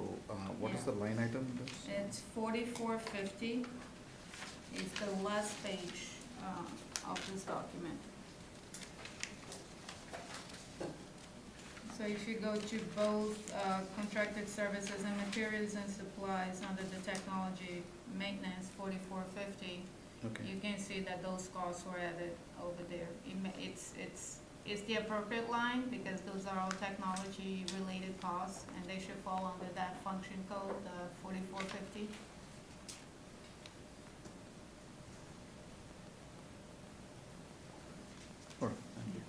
what is the line item? It's 4450. It's the last page of this document. So if you go to both contracted services and materials and supplies under the technology maintenance 4450, Okay. you can see that those costs were added over there. It's the appropriate line because those are all technology related costs and they should fall under that function code, 4450. All right, thank you.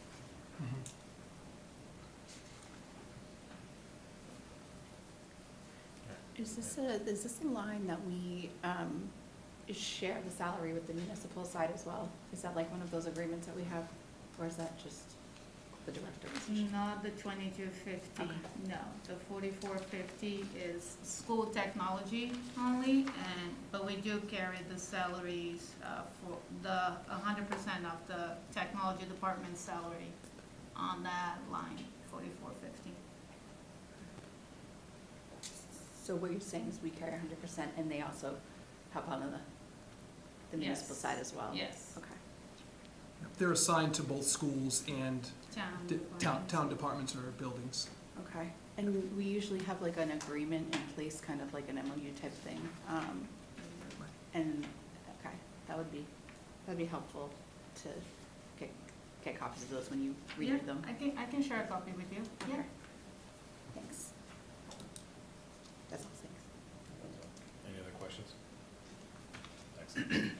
Is this a line that we share the salary with the municipal side as well? Is that like one of those agreements that we have, or is that just the director position? Not the 2250, Okay. no. The 4450 is school technology only, but we do carry the salaries for the 100% of the technology department salary on that line, 4450. So what you're saying is we carry 100% and they also help out on the municipal Yes. side as well? Yes. Okay. They're assigned to both schools and Town town departments or buildings. Okay. And we usually have like an agreement in place, kind of like an MOU type thing. And, okay, that'd be helpful to get copies of those when you renew Yeah, them. I can share a copy with you. Yeah. Okay. Thanks. That's all, thanks. Any other questions? Excellent.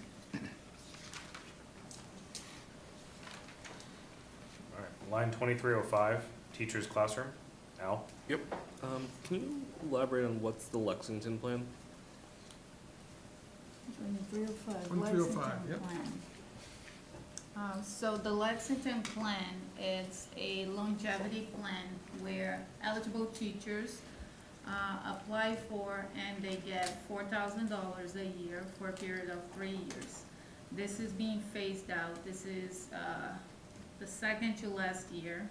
All right, line 2305, teacher's classroom, Al? Yep. Can you elaborate on what's the Lexington plan? 2305. 2305, Lexington yep. plan. So the Lexington plan, it's a longevity plan where eligible teachers apply for and they get $4,000 a year for a period of 3 years. This is being phased out. This is the second to last year,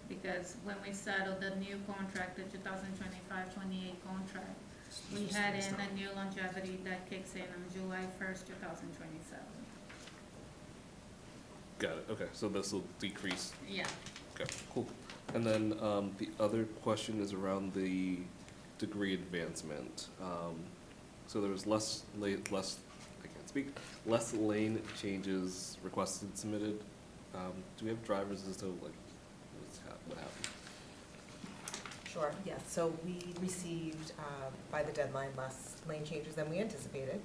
because when we settled the new contract, the 2025-28 contract, we had in a new longevity that kicks in on July 1st, 2027. Got it, okay, so this will decrease. Yeah. Okay, cool. And then the other question is around the degree advancement. So there was less, I can't speak, less lane changes requested, submitted. Do we have drivers as to like what happened? Sure, yes, so we received, by the deadline, less lane changes than we anticipated,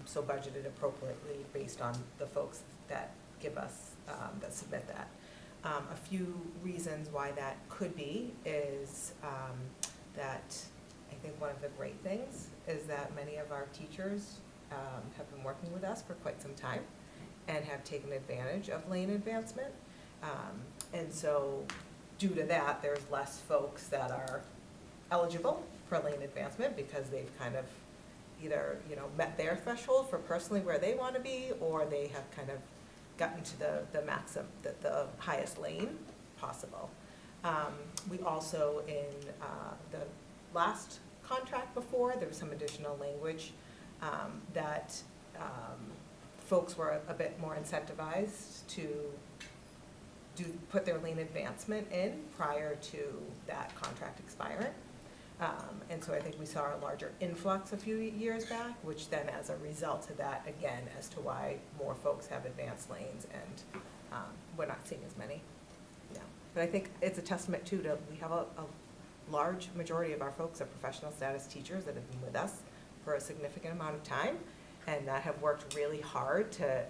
so budgeted appropriately based on the folks that give us, that submit that. A few reasons why that could be is that I think one of the great things is that many of our teachers have been working with us for quite some time and have taken advantage of lane advancement. And so due to that, there's less folks that are eligible for lane advancement because they've kind of either, met their threshold for personally where they want to be, or they have kind of gotten to the maximum, the highest lane possible. We also, in the last contract before, there was some additional language that folks were a bit more incentivized to put their lane advancement in prior to that contract expiring. And so I think we saw a larger influx a few years back, which then as a result of that, again, as to why more folks have advanced lanes and we're not seeing as many. Yeah. But I think it's a testament too to, we have a large majority of our folks are professional status teachers that have been with us for a significant amount of time and that have worked really hard to,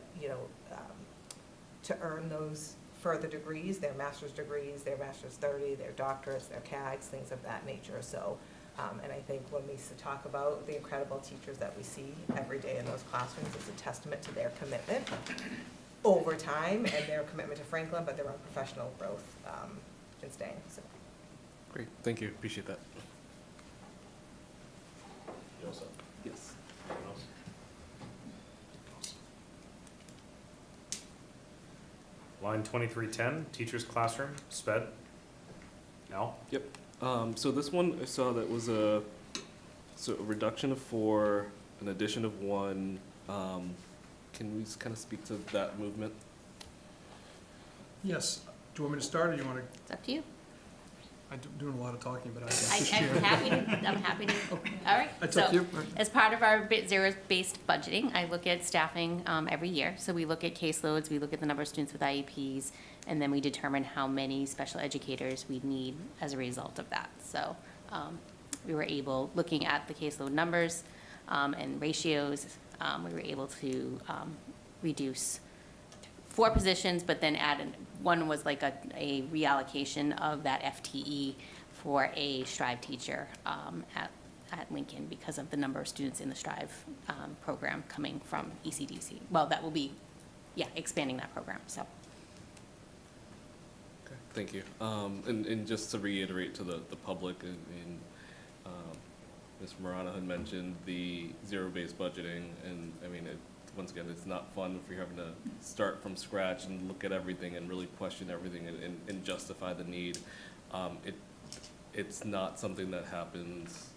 to earn those further degrees, their master's degrees, their master's 30, their doctorates, their CAGs, things of that nature. So, and I think when we talk about the incredible teachers that we see every day in those classrooms, it's a testament to their commitment over time and their commitment to Franklin, but their own professional growth in staying. So. Great, thank you, appreciate that. You all set? Yes. Anyone else? Line 2310, teacher's classroom, sped. Al? Yep. So this one I saw that was a reduction of 4, an addition of 1. Can we just kind of speak to that movement? Yes. Do you want me to start, or do you want to? It's up to you. I'm doing a lot of talking, but I can I'm just share. happy to, all right. It's So, up to you. as part of our zero-based budgeting, I look at staffing every year. So we look at caseloads, we look at the number of students with IEPs, and then we determine how many special educators we need as a result of that. So we were able, looking at the caseload numbers and ratios, we were able to reduce 4 positions, but then one was like a reallocation of that FTE for a Strive teacher at Lincoln because of the number of students in the Strive program coming from ECDC. Well, that will be, expanding that program, so. Okay, thank you. And just to reiterate to the public, Ms. Marana had mentioned the zero-based budgeting, and I mean, once again, it's not fun if you're having to start from scratch and look at everything and really question everything and justify the need. It's not something that happens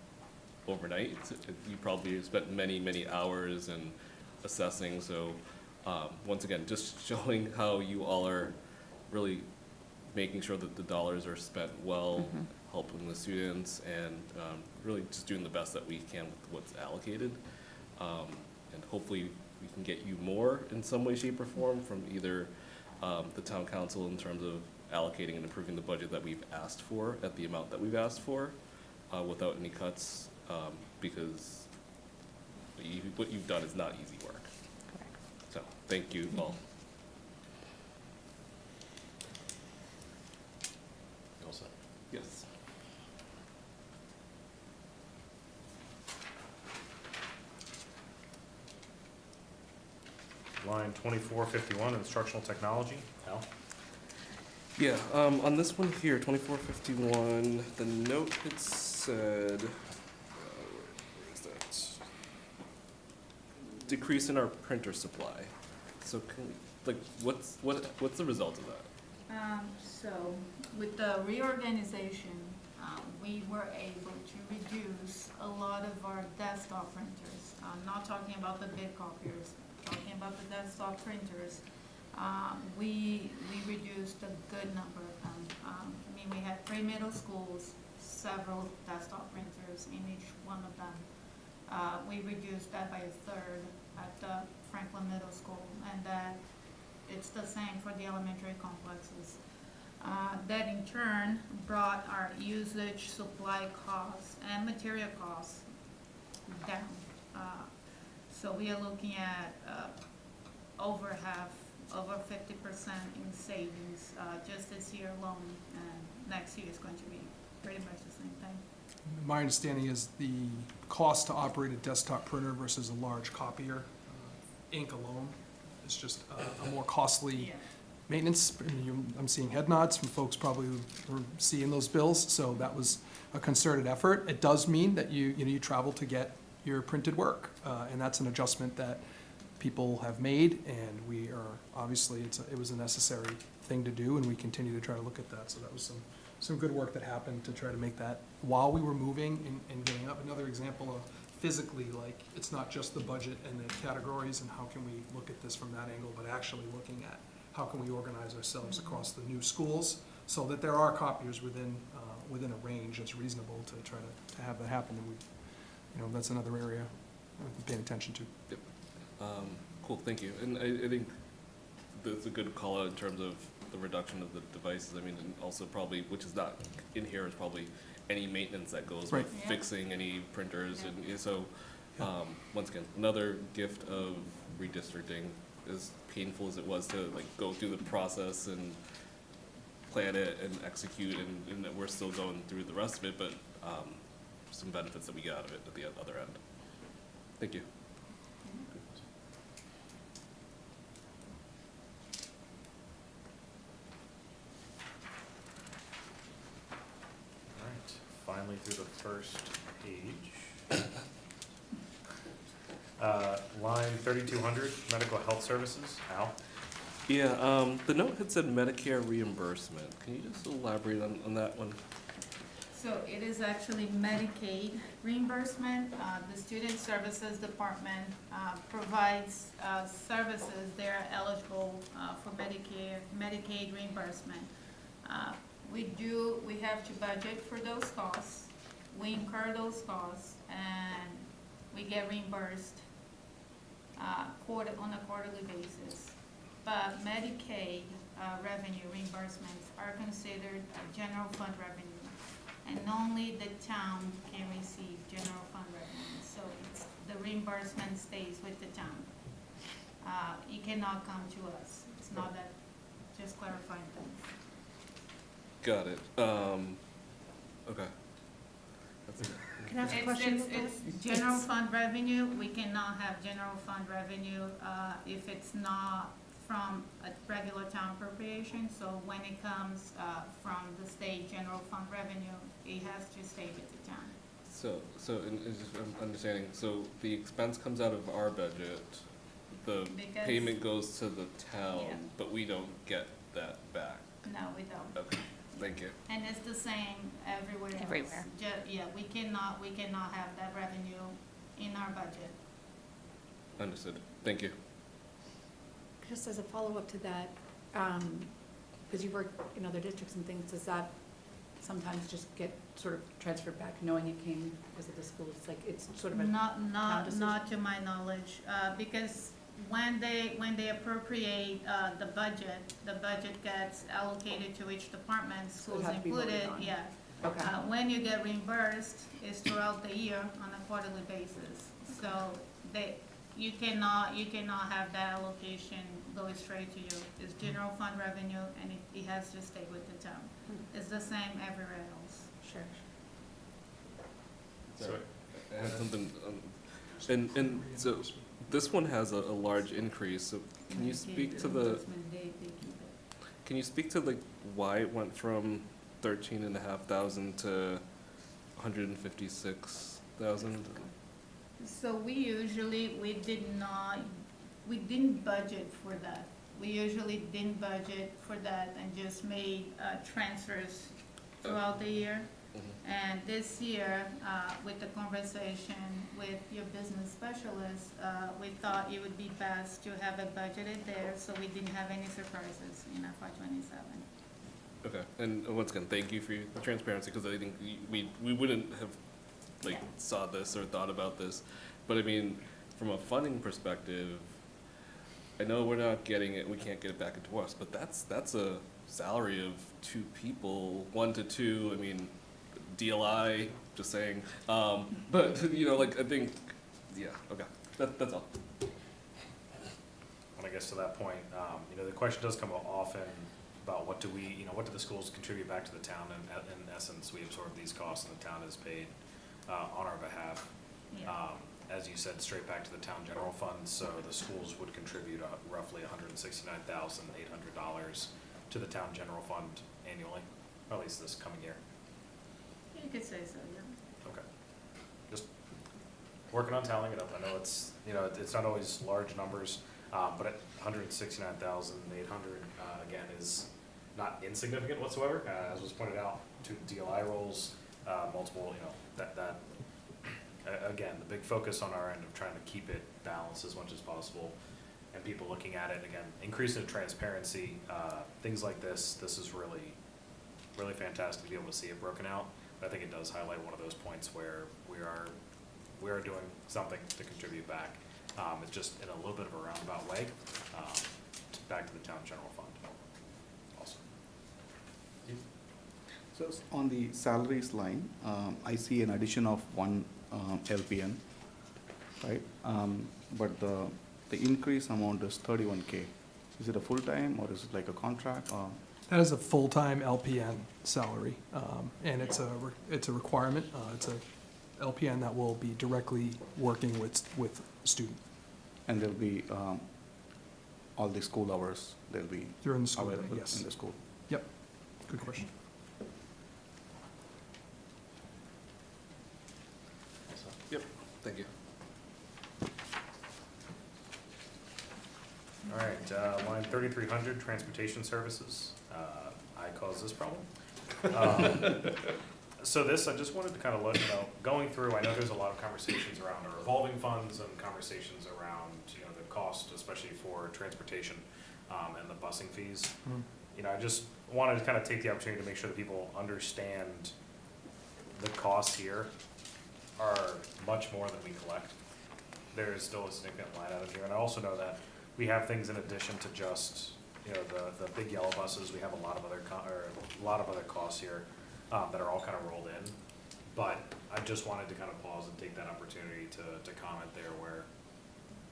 overnight. You probably spent many, many hours and assessing. So once again, just showing how you all are really making sure that the dollars are spent well, helping the students, and really just doing the best that we can with what's allocated. And hopefully we can get you more in some way, shape, or form from either the town council in terms of allocating and improving the budget that we've asked for at the amount that we've asked for without any cuts, because what you've done is not easy work. So thank you all. You all set? Yes. Line 2451, instructional technology. Al? Yeah, on this one here, 2451, the note had said, where is that? Decrease in our printer supply. So can, like, what's the result of that? So with the reorganization, we were able to reduce a lot of our desktop printers. I'm not talking about the big copiers, talking about the desktop printers. We reduced a good number of them. I mean, we had 3 middle schools, several desktop printers in each one of them. We reduced that by a third at the Franklin Middle School, and that it's the same for the elementary complexes. That in turn brought our usage, supply costs, and material costs down. So we are looking at over 50% in savings just this year alone, and next year is going to be pretty much the same thing. My understanding is the cost to operate a desktop printer versus a large copier, ink alone, is just a more costly Yeah. maintenance. I'm seeing head nods from folks probably who are seeing those bills, so that was a concerted effort. It does mean that you travel to get your printed work, and that's an adjustment that people have made, and we are, obviously, it was a necessary thing to do, and we continue to try to look at that. So that was some good work that happened to try to make that while we were moving and getting up. Another example of physically, like, it's not just the budget and the categories and how can we look at this from that angle, but actually looking at how can we organize ourselves across the new schools so that there are copiers within a range that's reasonable to try to have that happen. And that's another area we're paying attention to. Yep. Cool, thank you. And I think that's a good call out in terms of the reduction of the devices. I mean, and also probably, which is not in here, is probably any maintenance that goes with Right. Yeah. fixing any printers. Yeah. And so, once again, another gift of redistricting, as painful as it was to like go through the process and plan it and execute, and that we're still going through the rest of it, but some benefits that we get out of it at the other end. Thank you. All right, finally through the first page. Line 3200, medical health services. Al? Yeah, the note had said Medicare reimbursement. Can you just elaborate on that one? So it is actually Medicaid reimbursement. The Student Services Department provides services. They're eligible for Medicaid reimbursement. We have to budget for those costs. We incur those costs, and we get reimbursed on a quarterly basis. But Medicaid revenue reimbursements are considered general fund revenue. And only the town can receive general fund revenue, so the reimbursement stays with the town. It cannot come to us. It's not that, just clarifying things. Got it. Okay. That's it. Can I ask a question about that? It's general fund revenue. We cannot have general fund revenue if it's not from a regular town appropriation. So when it comes from the state general fund revenue, it has to stay with the town. I'm understanding, so the expense comes out of our budget, the Because- payment goes to the town, Yeah. but we don't get that back. No, we don't. Okay, thank you. And it's the same everywhere else. Everywhere. Yeah, we cannot have that revenue in our budget. Understood. Thank you. Just as a follow-up to that, because you work in other districts and things, does that sometimes just get sort of transferred back, knowing it came because of the schools? Like, it's sort of a town decision? Not to my knowledge, because when they appropriate the budget gets allocated to each department, So it schools has to be voted included, on. yeah. Okay. When you get reimbursed is throughout the year on a quarterly basis. So you cannot have that allocation go straight to you. It's general fund revenue, and it has to stay with the town. It's the same everywhere else. Sure. Sorry, I had something, and so this one has a large increase, so can you speak to the, can you speak to like why it went from 13,500 to 156,000? So we didn't budget for that. We usually didn't budget for that and just made transfers throughout the year. And this year, with the conversation with your business specialist, we thought it would be best to have it budgeted there, so we didn't have any surprises in FY '27. Okay, and once again, thank you for the transparency, because I think we wouldn't have like Yeah. saw this or thought about this, but I mean, from a funding perspective, I know we're not getting it, we can't get it back into us, but that's a salary of 2 people, 1 to 2, I mean, DLI, just saying, but, you know, like, I think, yeah, okay, that's all. And I guess to that point, you know, the question does come up often about what do the schools contribute back to the town, and in essence, we absorb these costs and the town is paid on our behalf. Yeah. As you said, straight back to the town general fund, so the schools would contribute roughly $169,800 to the town general fund annually, or at least this coming year. You could say so, yeah. Okay. Just working on tallying it up. I know it's, you know, it's not always large numbers, but at 169,800, again, is not insignificant whatsoever. As was pointed out, 2 DLI roles, multiple, you know, again, the big focus on our end of trying to keep it balanced as much as possible, and people looking at it, again, increasing the transparency, things like this is really, really fantastic to be able to see it broken out. But I think it does highlight one of those points where we are doing something to contribute back. It's just in a little bit of a roundabout way, back to the town general fund. Also. So on the salaries line, I see an addition of 1 LPN, right? But the increase amount is 31K. Is it a full-time or is it like a contract or? That is a full-time LPN salary, and it's a requirement. It's a LPN that will be directly working with student And there'll be all the school hours, they'll be during the school day, available yes. in the school. Yep, good question. Yep, thank you. All right, line 3,300, transportation services. I caused this problem. So this, I just wanted to kind of let you know, going through, I know there's a lot of conversations around our revolving funds and conversations around, you know, the cost, especially for transportation, and the busing fees. You know, I just wanted to kind of take the opportunity to make sure that people understand the costs here are much more than we collect. There is still a significant line item here, and I also know that we have things in addition to just, you know, the big yellow buses. We have a lot of other costs here that are all kind of rolled in. But I just wanted to kind of pause and take that opportunity to comment there, where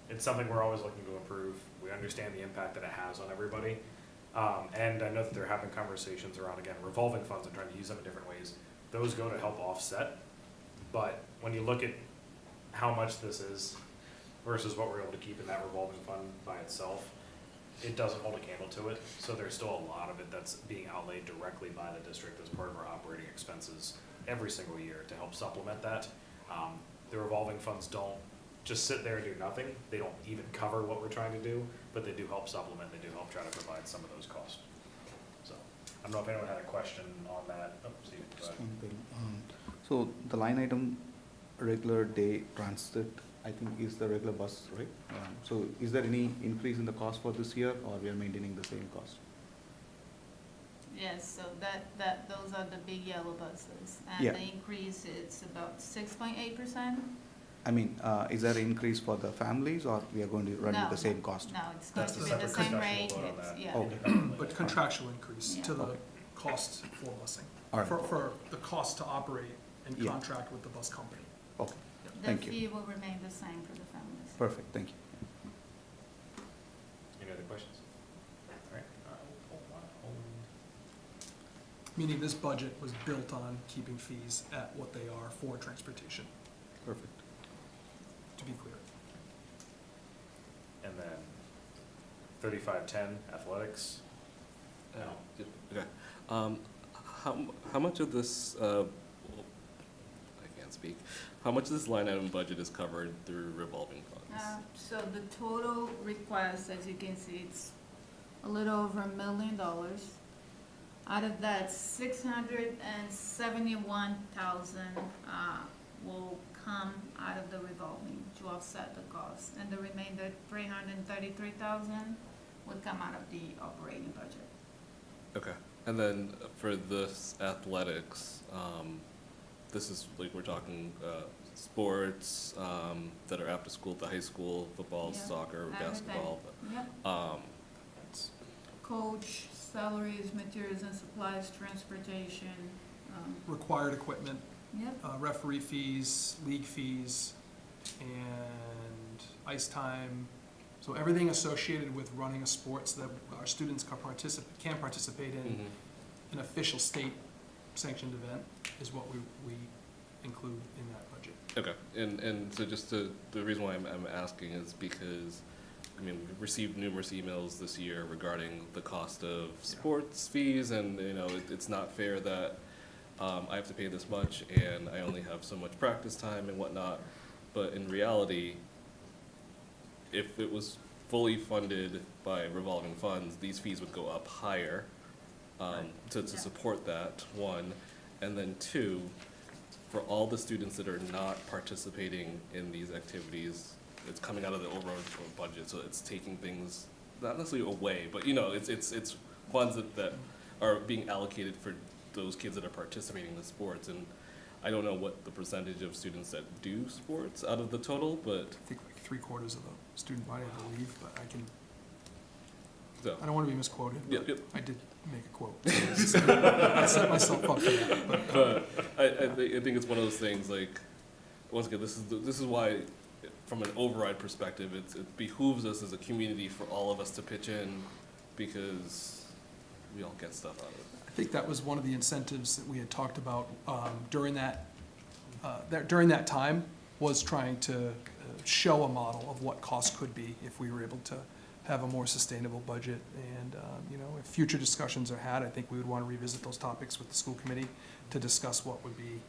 it's something we're always looking to improve. We understand the impact that it has on everybody. And I know that they're having conversations around, again, revolving funds and trying to use them in different ways. Those go to help offset. But when you look at how much this is versus what we're able to keep in that revolving fund by itself, it doesn't hold a candle to it. So there's still a lot of it that's being outlaid directly by the district as part of our operating expenses every single year to help supplement that. The revolving funds don't just sit there and do nothing. They don't even cover what we're trying to do, but they do help supplement, they do help try to provide some of those costs. So, I don't know if anyone had a question on that. Oh, Steve, go ahead. So the line item, regular day transit, I think is the regular bus, right? So is there any increase in the cost for this year, or we are maintaining the same cost? Yes, so those are the big yellow buses. Yeah. And the increase is about 6.8%. I mean, is there an increase for the families, or we are going to run with the same cost? No, it's going That's to the be the separate same discussion rate, we'll vote on it's, that. yeah. Okay, But contractual increase to the cost for busing. all right, For the cost to operate and Yeah. contract with the bus company. okay, The thank you. fee will remain the same for the families. Perfect, thank you. Any other questions? All right, we'll pull one hold. meaning this budget was built on keeping fees at what they are for transportation, Perfect. to be clear. And then 3510 athletics. Okay. How much of this, I can't speak, how much of this line item budget is covered through revolving funds? So the total request, as you can see, it's a little over $1 million. Out of that, 671,000 will come out of the revolving to offset the cost, and the remainder 333,000 would come out of the operating budget. Okay, and then for this athletics, this is like, we're talking, sports, that are after school at the high school, football, Yeah, soccer, everything. basketball. Yep. Um, Coach, salaries, materials and supplies, transportation, Required equipment, yep, referee fees, league fees, and ice time. So everything associated with running a sport so that our students can participate in mhm. an official state sanctioned event is what we include in that budget. Okay, and so just to, the reason why I'm asking is because, I mean, we've received numerous emails this year regarding the cost of sports fees, and, you know, it's not fair that I have to pay this much and I only have so much practice time and whatnot. But in reality, if it was fully funded by revolving funds, these fees would go up higher, to Yeah. support that, one. And then two, for all the students that are not participating in these activities, it's coming out of the overall budget, so it's taking things, not necessarily away, but, you know, it's funds that are being allocated for those kids that are participating in the sports. And I don't know what the percentage of students that do sports out of the total, but, I think like 3/4 of the student body, I believe, but I so, don't want to be misquoted, Yep, but yep. I did make a quote. I set myself up for that, but but I think it's one of those things, like, once again, this is why, from an override perspective, it behooves us as a community for all of us to pitch in, because we all get stuff out of it. I think that was one of the incentives that we had talked about during that time, was trying to show a model of what costs could be if we were able to have a more sustainable budget. And, you know, if future discussions are had, I think we would want to revisit those topics with the school committee to discuss what would be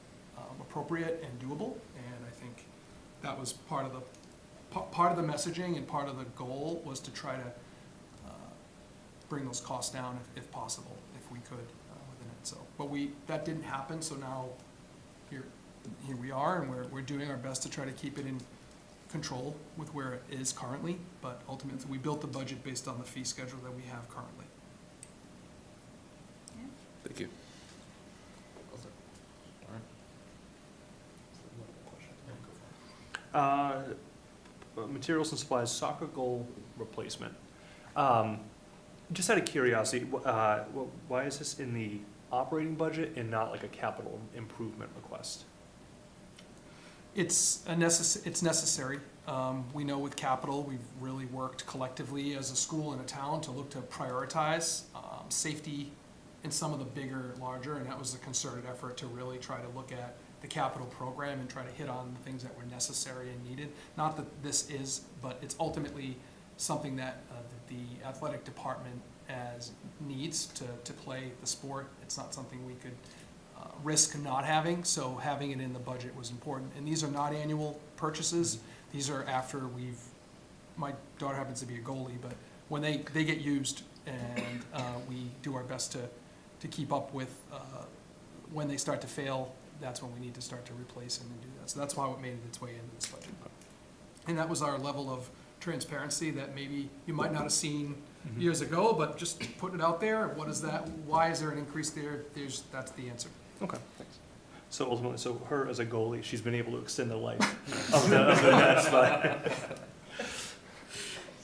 appropriate and doable. And I think that was part of the messaging, and part of the goal was to try to bring those costs down if possible, if we could within it. So, but that didn't happen, so now here we are, and we're doing our best to try to keep it in control with where it is currently, but ultimately, we built the budget based on the fee schedule that we have currently. Thank you. Materials and supplies, soccer goal replacement. Just out of curiosity, why is this in the operating budget and not like a capital improvement request? It's necessary. We know with capital, we've really worked collectively as a school and a town to look to prioritize safety in some of the bigger, larger, and that was a concerted effort to really try to look at the capital program and try to hit on the things that were necessary and needed. Not that this is, but it's ultimately something that the athletic department needs to play the sport. It's not something we could risk not having, so having it in the budget was important. And these are not annual purchases. These are after my daughter happens to be a goalie, but when they get used, and we do our best to keep up with when they start to fail, that's when we need to start to replace them and do that. So that's why it made its way into this budget. And that was our level of transparency that maybe you might not have seen years ago, but just putting it out there. What is that? Why is there an increase there? That's the answer. Okay, thanks. So ultimately, her as a goalie, she's been able to extend the life of the nets by.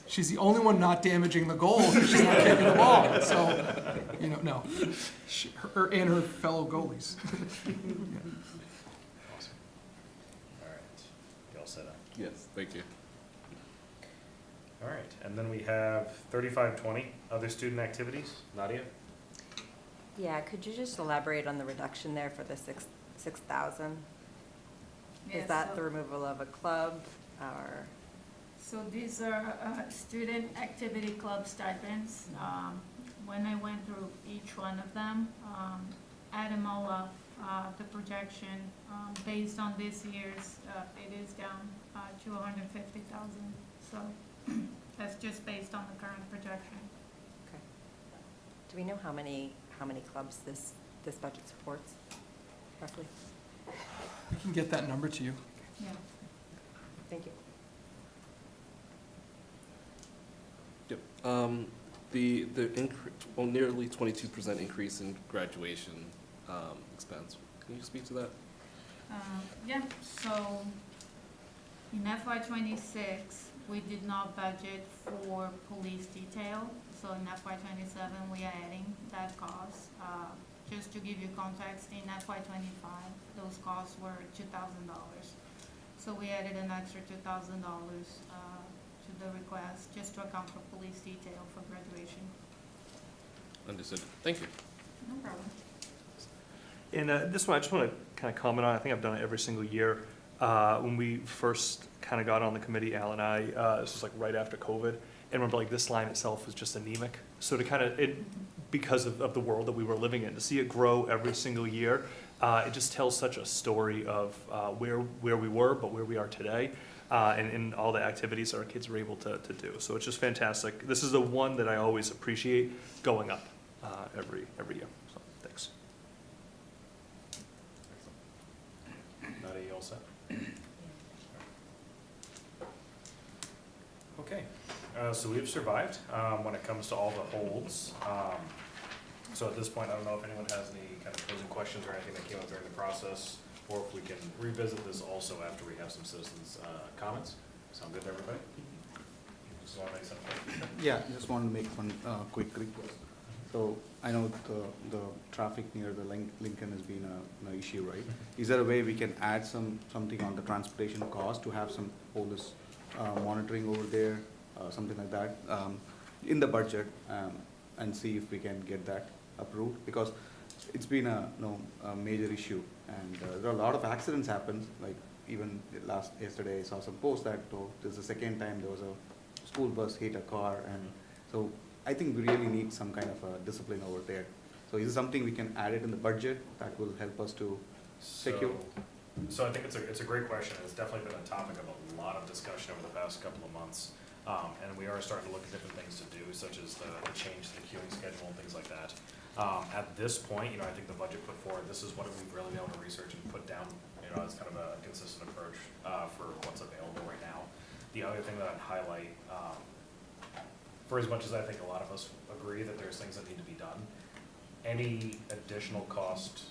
She's the only one not damaging the goal because she's not kicking the ball. So, you know, no. Her and her fellow goalies. Awesome. All right, you all set up? Yes, thank you. All right, and then we have 3520, other student activities. Nadia? Yeah, could you just elaborate on the reduction there for the 6,000? Is Yes, that so- the removal of a club, or? So these are student activity club stipends. When I went through each one of them, add them all up, the projection, based on this year's, it is down to 150,000. So that's just based on the current projection. Okay. Do we know how many clubs this budget supports, roughly? We can get that number to you. Yeah. Thank you. Yep. Nearly 22% increase in graduation expense. Can you speak to that? Yeah, so in FY '26, we did not budget for police detail. So in FY '27, we are adding that cost. Just to give you context, in FY '25, those costs were $2,000. So we added an extra $2,000 to the request just to account for police detail for graduation. Understood. Thank you. No problem. And this one, I just want to kind of comment on, I think I've done it every single year. When we first kind of got on the committee, Al and I, this was like right after COVID, and remember like this line itself was just anemic. So to kind of, because of the world that we were living in, to see it grow every single year, it just tells such a story of where we were, but where we are today, and all the activities that our kids were able to do. So it's just fantastic. This is the one that I always appreciate going up every year. So thanks. Nadia, you all set? Okay, so we've survived when it comes to all the holds. So at this point, I don't know if anyone has any kind of closing questions or anything that came up during the process, or if we can revisit this also after we have some citizens' comments. Sound good to everybody? Just want to make something. Yeah, just want to make one quick request. So I know the traffic near the Lincoln has been an issue, right? Is there a way we can add something on the transportation cost to have some police monitoring over there, something like that, in the budget, and see if we can get that approved? Because it's been a major issue, and there are a lot of accidents happen. Like even yesterday I saw some posts that this is the second time there was a school bus hit a car, and so I think we really need some kind of a discipline over there. So is it something we can add it in the budget that will help us to secure? So I think it's a great question. It's definitely been a topic of a lot of discussion over the past couple of months. And we are starting to look at different things to do, such as the change to the queuing schedule and things like that. At this point, I think the budget put forward, this is what we've really been able to research and put down, as kind of a consistent approach for what's available right now. The other thing that I'd highlight, for as much as I think a lot of us agree that there's things that need to be done, any additional cost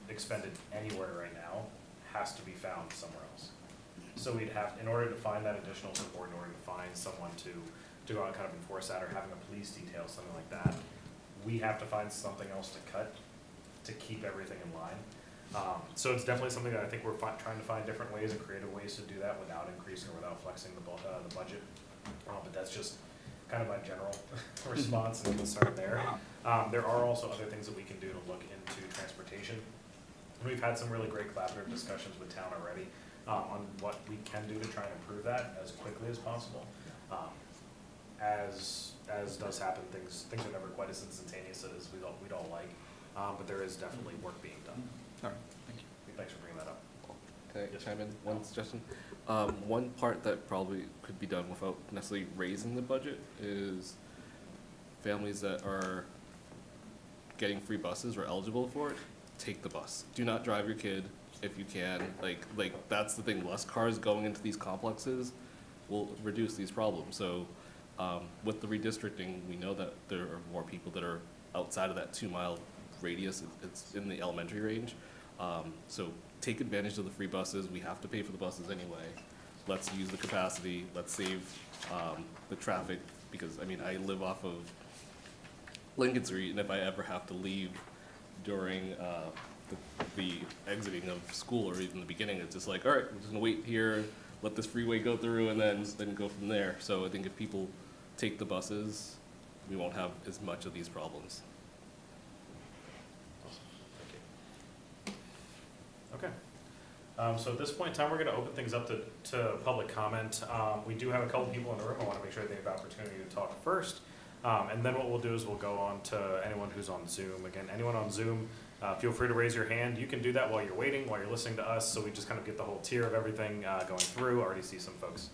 expended anywhere right now has to be found somewhere else. So we'd have, in order to find that additional support, in order to find someone to go out and kind of enforce that, or having a police detail, something like that, we have to find something else to cut to keep everything in line. So it's definitely something that I think we're trying to find different ways and creative ways to do that without increasing or without flexing the budget. But that's just kind of my general response and concern there. There are also other things that we can do to look into transportation. We've had some really great collaborative discussions with town already on what we can do to try and improve that as quickly as possible. As does happen, things are never quite as instantaneous as we'd all like, but there is definitely work being done. All right, thank you. Thanks for bringing that up. Can I chime in one suggestion? One part that probably could be done without necessarily raising the budget is families that are getting free buses or eligible for it, take the bus. Do not drive your kid if you can. Like that's the thing. Less cars going into these complexes will reduce these problems. So with the redistricting, we know that there are more people that are outside of that 2-mile radius. It's in the elementary range. So take advantage of the free buses. We have to pay for the buses anyway. Let's use the capacity. Let's save the traffic, because I live off of Lincoln Street, and if I ever have to leave during the exiting of school or even the beginning, it's just like, all right, we're just gonna wait here, let this freeway go through, and then go from there. So I think if people take the buses, we won't have as much of these problems. Okay. So at this point in time, we're gonna open things up to public comment. We do have a couple people in the room. I wanna make sure they have the opportunity to talk first. And then what we'll do is we'll go on to anyone who's on Zoom. Again, anyone on Zoom, feel free to raise your hand. You can do that while you're waiting, while you're listening to us, so we just kind of get the whole tier of everything going through. I already see some folks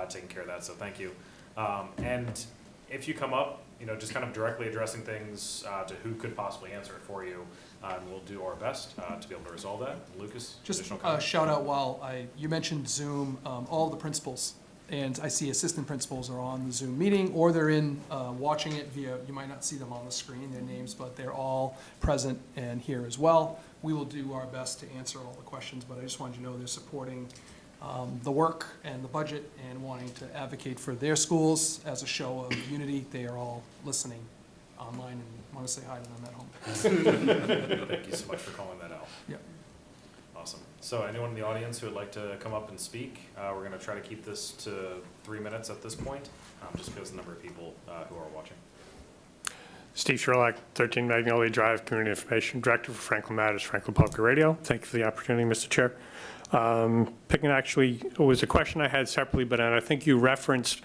taking care of that, so thank you. And if you come up, just kind of directly addressing things to who could possibly answer it for you, and we'll do our best to be able to resolve that. Lucas, Just additional a comment? shout out you mentioned Zoom, all the principals, and I see assistant principals are on the Zoom meeting, or they're watching it via, you might not see them on the screen, their names, but they're all present and here as well. We will do our best to answer all the questions, but I just wanted you to know they're supporting the work and the budget and wanting to advocate for their schools as a show of unity. They are all listening online and want to say hi to them at home. Thank you so much for calling that out. Yeah. Awesome. So anyone in the audience who would like to come up and speak, we're going to try to keep this to 3 minutes at this point, just because of the number of people who are watching. Steve Sherlock, 13 Magnolia Drive, Community Information Director for Franklin Matters, Franklin Public Radio. Thank you for the opportunity, Mr. Chair. Picking actually, it was a question I had separately, but I think you referenced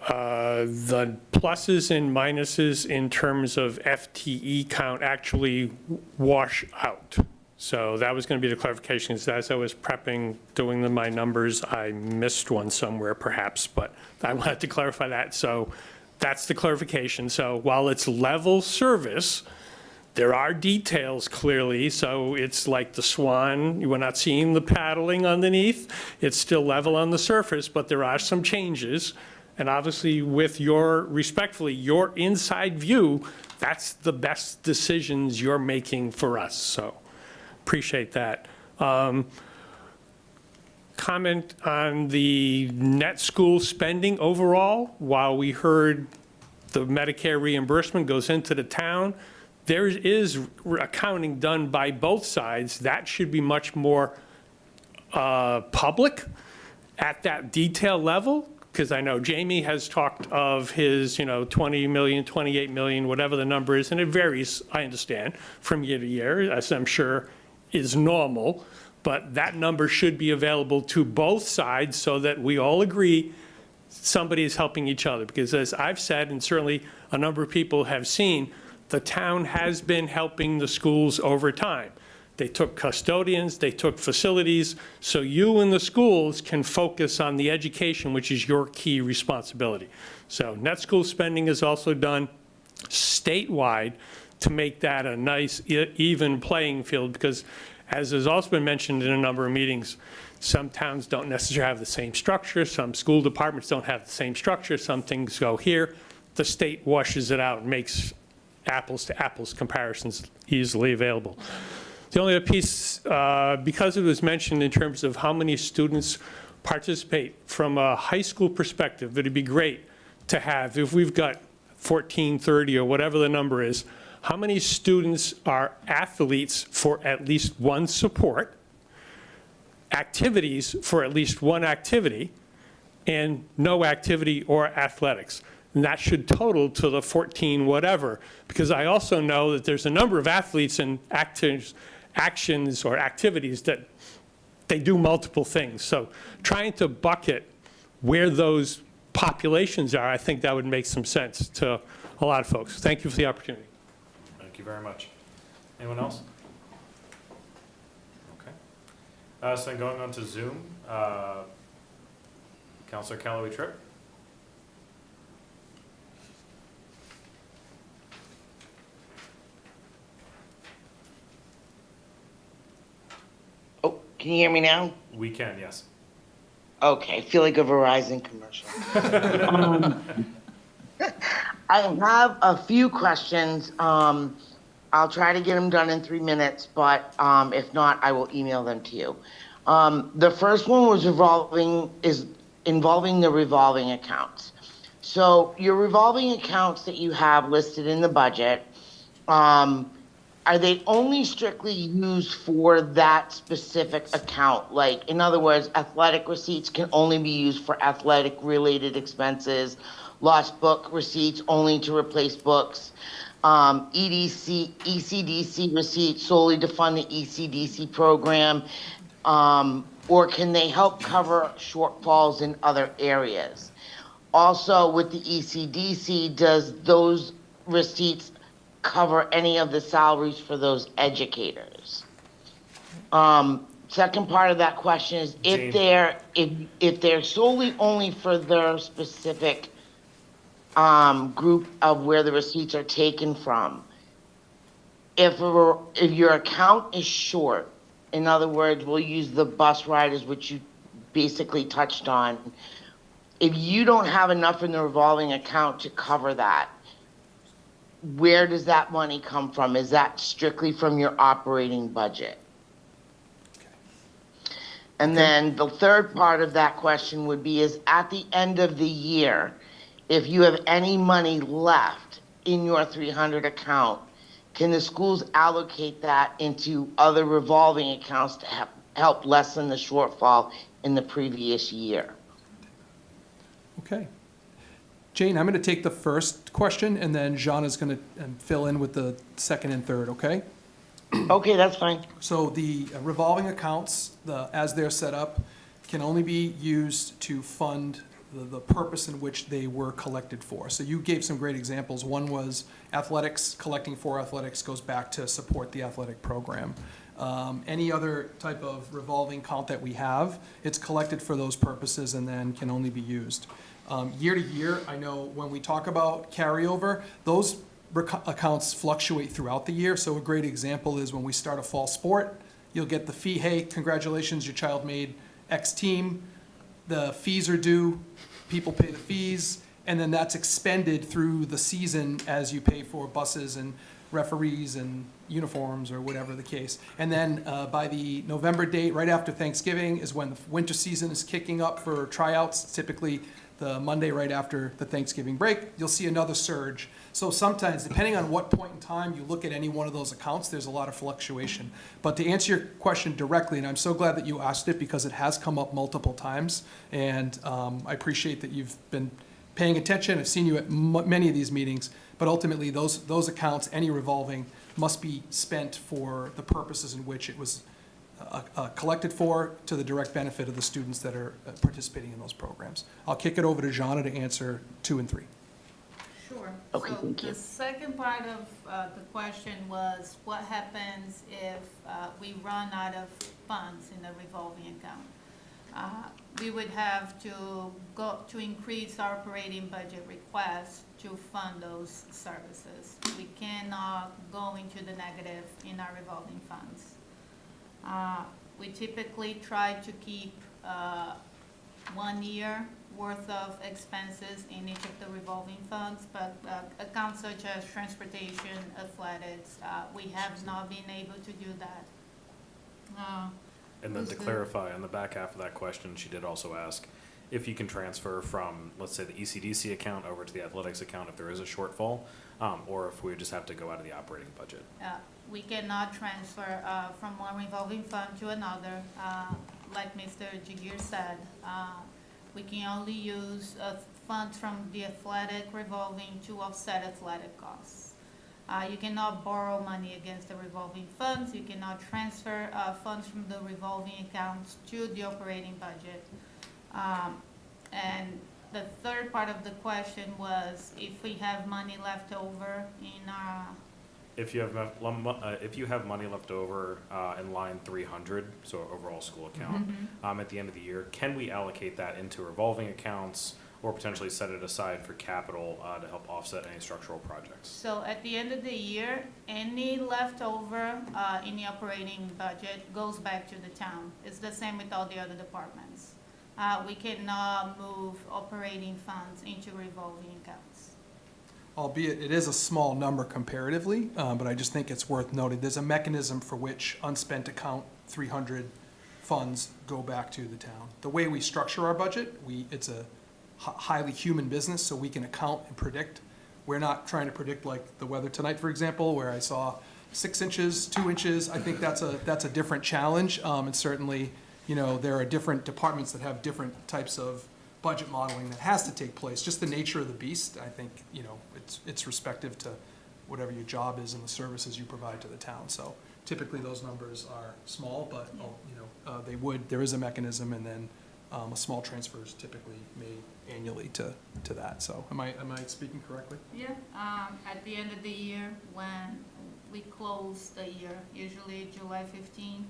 the pluses and minuses in terms of FTE count actually wash out. So that was going to be the clarification. As I was prepping, doing my numbers, I missed one somewhere perhaps, but I wanted to clarify that. So that's the clarification. So while it's level service, there are details clearly, so it's like the swan, you are not seeing the paddling underneath. It's still level on the surface, but there are some changes. And obviously with respectfully, your inside view, that's the best decisions you're making for us, so appreciate that. Comment on the net school spending overall. While we heard the Medicare reimbursement goes into the town, there is accounting done by both sides. That should be much more public at that detail level, because I know Jamie has talked of his, 20 million, 28 million, whatever the number is, and it varies, I understand, from year to year, as I'm sure is normal, but that number should be available to both sides so that we all agree somebody is helping each other. Because as I've said, and certainly a number of people have seen, the town has been helping the schools over time. They took custodians, they took facilities, so you and the schools can focus on the education, which is your key responsibility. So net school spending is also done statewide to make that a nice, even playing field, because as has also been mentioned in a number of meetings, some towns don't necessarily have the same structure, some school departments don't have the same structure, some things go here. The state washes it out and makes apples to apples comparisons easily available. The only other piece, because it was mentioned in terms of how many students participate from a high school perspective, it'd be great to have, if we've got 14, 30, or whatever the number is, how many students are athletes for at least one sport, activities for at least one activity, and no activity or athletics. And that should total to the 14 whatever, because I also know that there's a number of athletes and actions or activities that they do multiple things. So trying to bucket where those populations are, I think that would make some sense to a lot of folks. Thank you for the opportunity. Thank you very much. Anyone else? Okay. So then going on to Zoom, Councilor Callaway Tripp. Oh, can you hear me now? We can, yes. Okay, I feel like a Verizon commercial. I have a few questions. I'll try to get them done in 3 minutes, but if not, I will email them to you. The first one was involving the revolving accounts. So your revolving accounts that you have listed in the budget, are they only strictly used for that specific account? Like, in other words, athletic receipts can only be used for athletic related expenses, lost book receipts only to replace books, ECDC receipts solely to fund the ECDC program? Or can they help cover shortfalls in other areas? Also, with the ECDC, does those receipts cover any of the salaries for those educators? Second part of that question is Jane. if they're solely only for their specific group of where the receipts are taken from, if your account is short, in other words, we'll use the bus riders, which you basically touched on. If you don't have enough in the revolving account to cover that, where does that money come from? Is that strictly from your operating budget? And then the third part of that question would be is at the end of the year, if you have any money left in your 300 account, can the schools allocate that into other revolving accounts to help lessen the shortfall in the previous year? Okay. Jane, I'm going to take the first question, and then Jean is going to fill in with the second and third, okay? Okay, that's fine. So the revolving accounts, as they're set up, can only be used to fund the purpose in which they were collected for. So you gave some great examples. One was athletics, collecting for athletics goes back to support the athletic program. Any other type of revolving account that we have, it's collected for those purposes and then can only be used. Year to year, I know when we talk about carryover, those accounts fluctuate throughout the year. So a great example is when we start a fall sport, you'll get the fee, hey, congratulations, your child made X team. The fees are due, people pay the fees, and then that's expended through the season as you pay for buses and referees and uniforms or whatever the case. And then by the November date, right after Thanksgiving, is when the winter season is kicking up for tryouts, typically the Monday right after the Thanksgiving break, you'll see another surge. So sometimes, depending on what point in time you look at any one of those accounts, there's a lot of fluctuation. But to answer your question directly, and I'm so glad that you asked it because it has come up multiple times, and I appreciate that you've been paying attention. I've seen you at many of these meetings, but ultimately those accounts, any revolving, must be spent for the purposes in which it was collected for, to the direct benefit of the students that are participating in those programs. I'll kick it over to Jana to answer 2 and 3. Sure. Okay, So thank you. the second part of the question was what happens if we run out of funds in the revolving account? We would have to go to increase our operating budget request to fund those services. We cannot go into the negative in our revolving funds. We typically try to keep 1 year worth of expenses in each of the revolving funds, but accounts such as transportation, athletics, we have not been able to do that. And then to Who's the- clarify, on the back half of that question, she did also ask if you can transfer from, let's say, the ECDC account over to the athletics account if there is a shortfall, or if we just have to go out of the operating budget. We cannot transfer from one revolving fund to another. Like Mr. Jagir said, we can only use funds from the athletic revolving to offset athletic costs. You cannot borrow money against the revolving funds. You cannot transfer funds from the revolving accounts to the operating budget. And the third part of the question was if we have money left over in our If you have money left over in line 300, so overall school account, at the end of the year, can we allocate that into revolving accounts or potentially set it aside for capital to help offset any structural projects? So at the end of the year, any leftover in the operating budget goes back to the town. It's the same with all the other departments. We cannot move operating funds into revolving accounts. Albeit it is a small number comparatively, but I just think it's worth noting. There's a mechanism for which unspent account 300 funds go back to the town. The way we structure our budget, it's a highly human business, so we can account and predict. We're not trying to predict like the weather tonight, for example, where I saw 6 inches, 2 inches. I think that's a different challenge, and certainly, there are different departments that have different types of budget modeling that has to take place. Just the nature of the beast, I think, it's respective to whatever your job is and the services you provide to the town. So typically, those numbers are small, but, there is a mechanism, and then a small transfer is typically made annually to that. So am I speaking correctly? Yeah, at the end of the year, when we close the year, usually July 15th,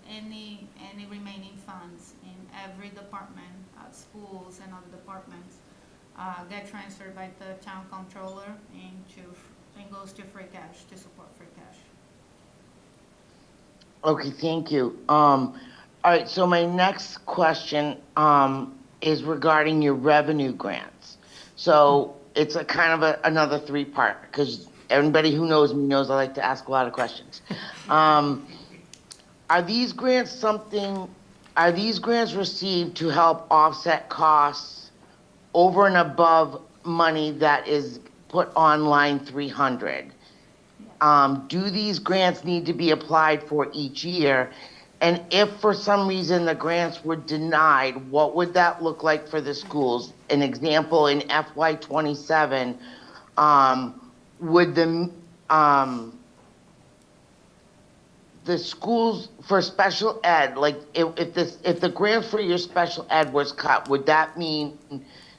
any remaining funds in every department, schools and other departments, get transferred by the town comptroller and goes to free cash, to support free cash. Okay, thank you. All right, so my next question is regarding your revenue grants. So it's a kind of another three-part, because everybody who knows me knows I like to ask a lot of questions. Are these grants received to help offset costs over and above money that is put on line 300? Do these grants need to be applied for each year? And if for some reason the grants were denied, what would that look like for the schools? An example, in FY '27, would the schools for special ed, like if the grant for your special ed was cut, would that mean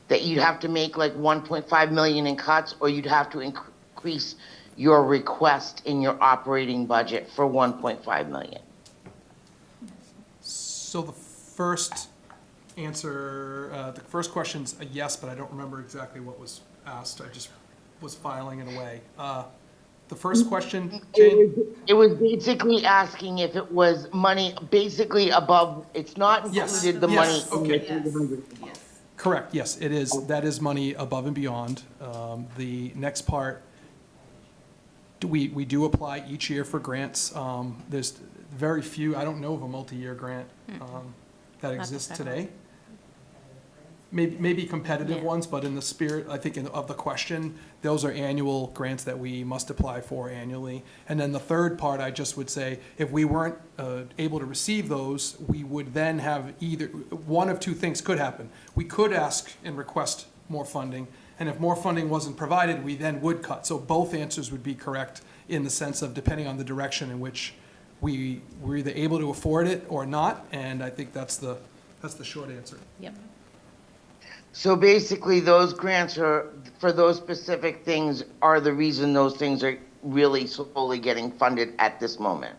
that you'd have to make like 1.5 million in cuts, or you'd have to increase your request in your operating budget for 1.5 million? So the first answer, the first question's a yes, but I don't remember exactly what was asked. I just was filing it away. The first question, Jane? It was basically asking if it was money basically above, it's not Yes, included the yes, money in the okay. 300. Yes. Correct, yes, it is. That is money above and beyond. The next part, we do apply each year for grants. There's very few, I don't know of a multi-year grant that exists today. Maybe competitive ones, but in the spirit, I think, of the question, those are annual grants that we must apply for annually. And then the third part, I just would say, if we weren't able to receive those, we would then have either, one of two things could happen. We could ask and request more funding, and if more funding wasn't provided, we then would cut. So both answers would be correct in the sense of depending on the direction in which we were either able to afford it or not, and I think that's the short answer. Yep. So basically, those grants are, for those specific things, are the reason those things are really solely getting funded at this moment?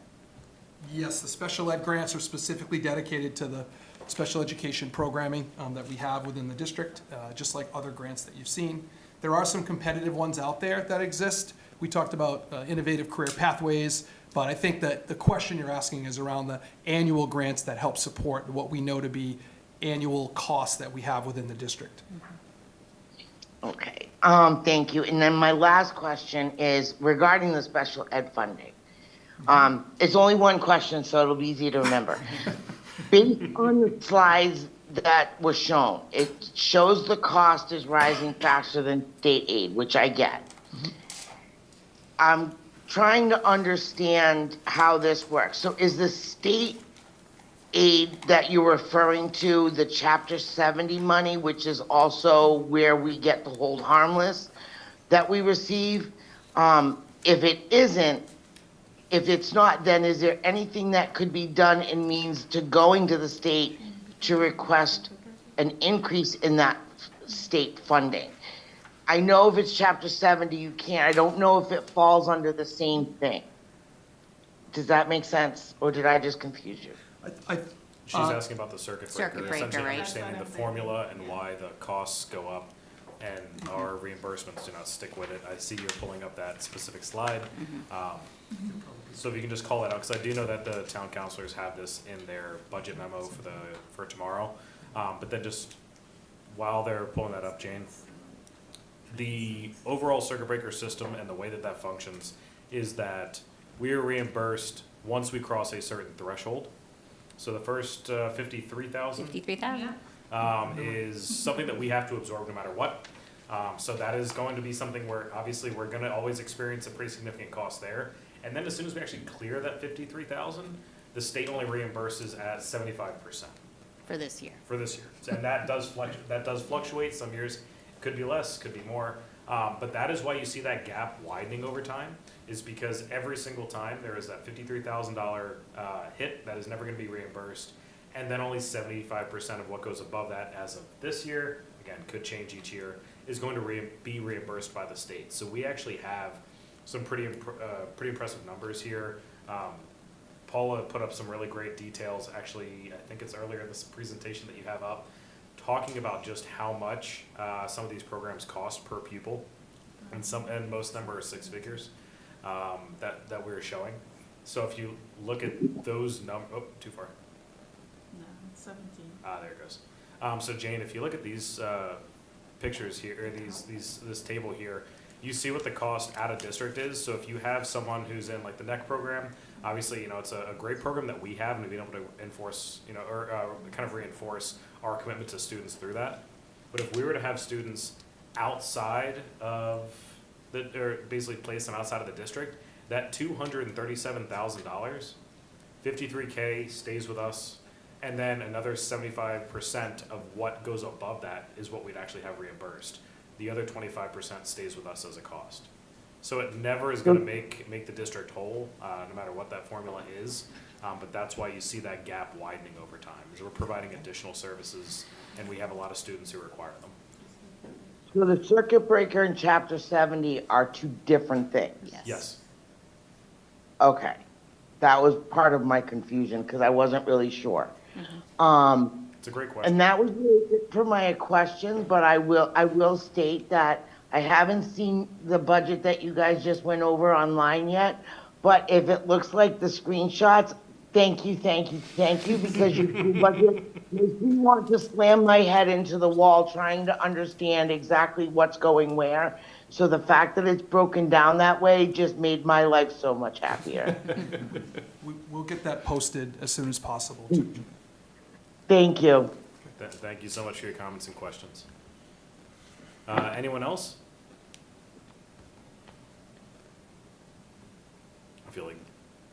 Yes, the special ed grants are specifically dedicated to the special education programming that we have within the district, just like other grants that you've seen. There are some competitive ones out there that exist. We talked about innovative career pathways, but I think that the question you're asking is around the annual grants that help support what we know to be annual costs that we have within the district. Okay, thank you. And then my last question is regarding the special ed funding. It's only one question, so it'll be easy to remember. Based on the slides that were shown, it shows the cost is rising faster than state aid, which I get. I'm trying to understand how this works. So is the state aid that you're referring to the Chapter 70 money, which is also where we get the hold harmless that we receive? If it isn't, if it's not, then is there anything that could be done in means to going to the state to request an increase in that state funding? I know if it's Chapter 70, you can't. I don't know if it falls under the same thing. Does that make sense, or did I just confuse you? She's asking about the circuit breaker, Circuit breaker, essentially right. understanding the formula and why the costs go up and our reimbursements do not stick with it. I see you're pulling up that specific slide. So if you can just call it out, because I do know that the town councilors have this in their budget memo for tomorrow. But then just while they're pulling that up, Jane, the overall circuit breaker system and the way that that functions is that we are reimbursed once we cross a certain threshold. So the first 53,000 53,000? is something that we have to absorb no matter what. So that is going to be something where obviously we're going to always experience a pretty significant cost there. And then as soon as we actually clear that 53,000, the state only reimburses at 75%. For this year. For this year. And that does fluctuate. Some years could be less, could be more. But that is why you see that gap widening over time, is because every single time there is that $53,000 hit that is never gonna be reimbursed. And then only 75% of what goes above that as of this year, again, could change each year, is going to be reimbursed by the state. So we actually have some pretty impressive numbers here. Paula put up some really great details, actually, I think it's earlier in this presentation that you have up, talking about just how much some of these programs cost per pupil, and most of them are six figures that we're showing. So if you look at those too far. No, it's 17. There it goes. So Jane, if you look at these pictures here, or this table here, you see what the cost out of district is. So if you have someone who's in like the NEC program, obviously, it's a great program that we have, and we've been able to enforce, or kind of reinforce our commitment to students through that. But if we were to have students outside of or basically place them outside of the district, that $237,000, $53K stays with us, and then another 75% of what goes above that is what we'd actually have reimbursed. The other 25% stays with us as a cost. So it never is gonna make the district whole, no matter what that formula is, but that's why you see that gap widening over time, because we're providing additional services, and we have a lot of students who require them. So the circuit breaker and chapter 70 are two different things? Yes. Okay. That was part of my confusion, because I wasn't really sure. It's a great question. And that was really it for my question, but I will state that I haven't seen the budget that you guys just went over online yet, but if it looks like the screenshots, thank you, because your budget makes me want to slam my head into the wall trying to understand exactly what's going where. So the fact that it's broken down that way just made my life so much happier. We'll get that posted as soon as possible. Thank you. Thank you so much for your comments and questions. Anyone else? I feel like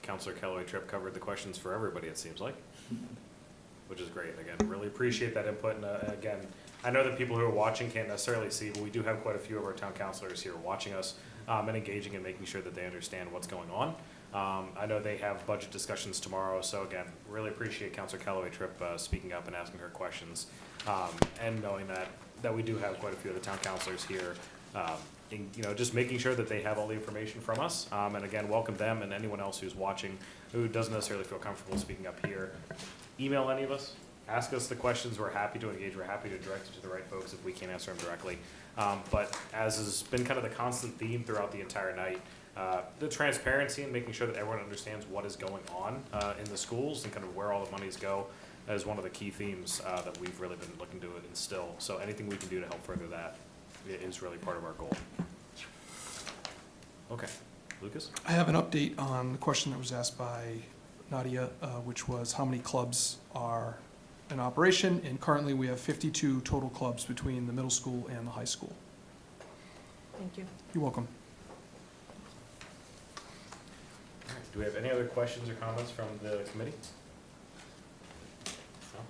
Counselor Kellaway-Tripp covered the questions for everybody, it seems like, which is great. Again, really appreciate that input. And again, I know that people who are watching can't necessarily see, but we do have quite a few of our town councilors here watching us and engaging and making sure that they understand what's going on. I know they have budget discussions tomorrow, so again, really appreciate Counselor Kellaway-Tripp speaking up and asking her questions, and knowing that we do have quite a few of the town councilors here, just making sure that they have all the information from us. And again, welcome them and anyone else who's watching who doesn't necessarily feel comfortable speaking up here. Email any of us, ask us the questions. We're happy to engage. We're happy to direct you to the right folks if we can't answer them directly. But as has been kind of the constant theme throughout the entire night, the transparency and making sure that everyone understands what is going on in the schools and kind of where all the monies go is one of the key themes that we've really been looking to instill. So anything we can do to help further that is really part of our goal. Okay, Lucas? I have an update on the question that was asked by Nadia, which was how many clubs are in operation, and currently we have 52 total clubs between the middle school and the high school. Thank you. You're welcome. All right, do we have any other questions or comments from the committee?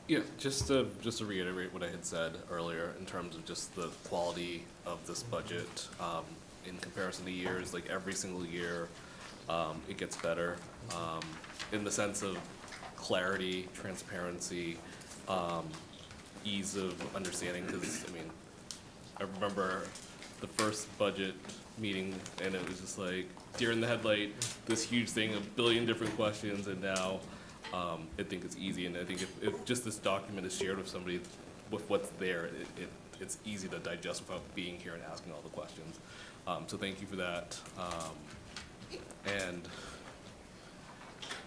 Yeah, just to reiterate what I had said earlier in terms of just the quality of this budget, in comparison to years, like every single year, it gets better, in the sense of clarity, transparency, ease of understanding, because, I remember the first budget meeting, and it was just like, deer in the headlight, this huge thing, a billion different questions, and now, I think it's easy, and I think if just this document is shared with somebody with what's there, it's easy to digest without being here and asking all the questions. So thank you for that. And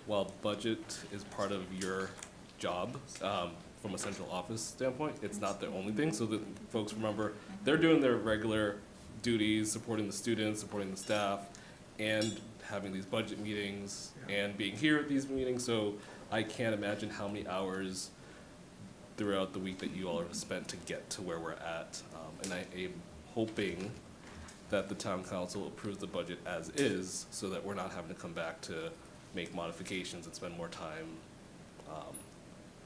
while budget is part of your job, from a central office standpoint, it's not the only thing, so that folks remember, they're doing their regular duties, supporting the students, supporting the staff, and having these budget meetings, and being here at these meetings, so I can't imagine how many hours throughout the week that you all have spent to get to where we're at. And I am hoping that the town council approves the budget as is, so that we're not having to come back to make modifications and spend more time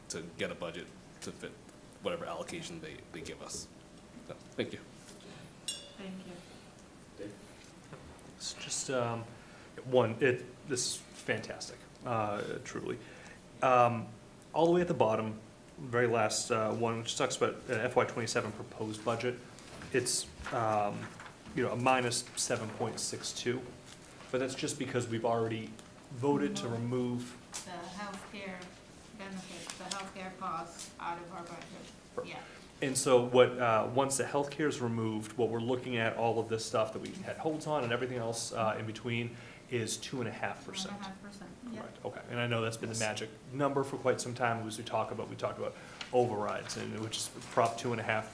to get a budget to fit whatever allocation they give us. So, thank you. Thank you. It's just, this is fantastic, truly. All the way at the bottom, very last one, which talks about FY '27 proposed budget. It's, a minus 7.62, but that's just because we've already voted to remove. The healthcare benefits, the healthcare costs out of our budget, yeah. And so once the healthcare is removed, what we're looking at, all of this stuff that we had holds on and everything else in between is 2.5%. 2.5%, yeah. Right, okay, and I know that's been the magic number for quite some time, as we talked about overrides, and which is Prop 2.5,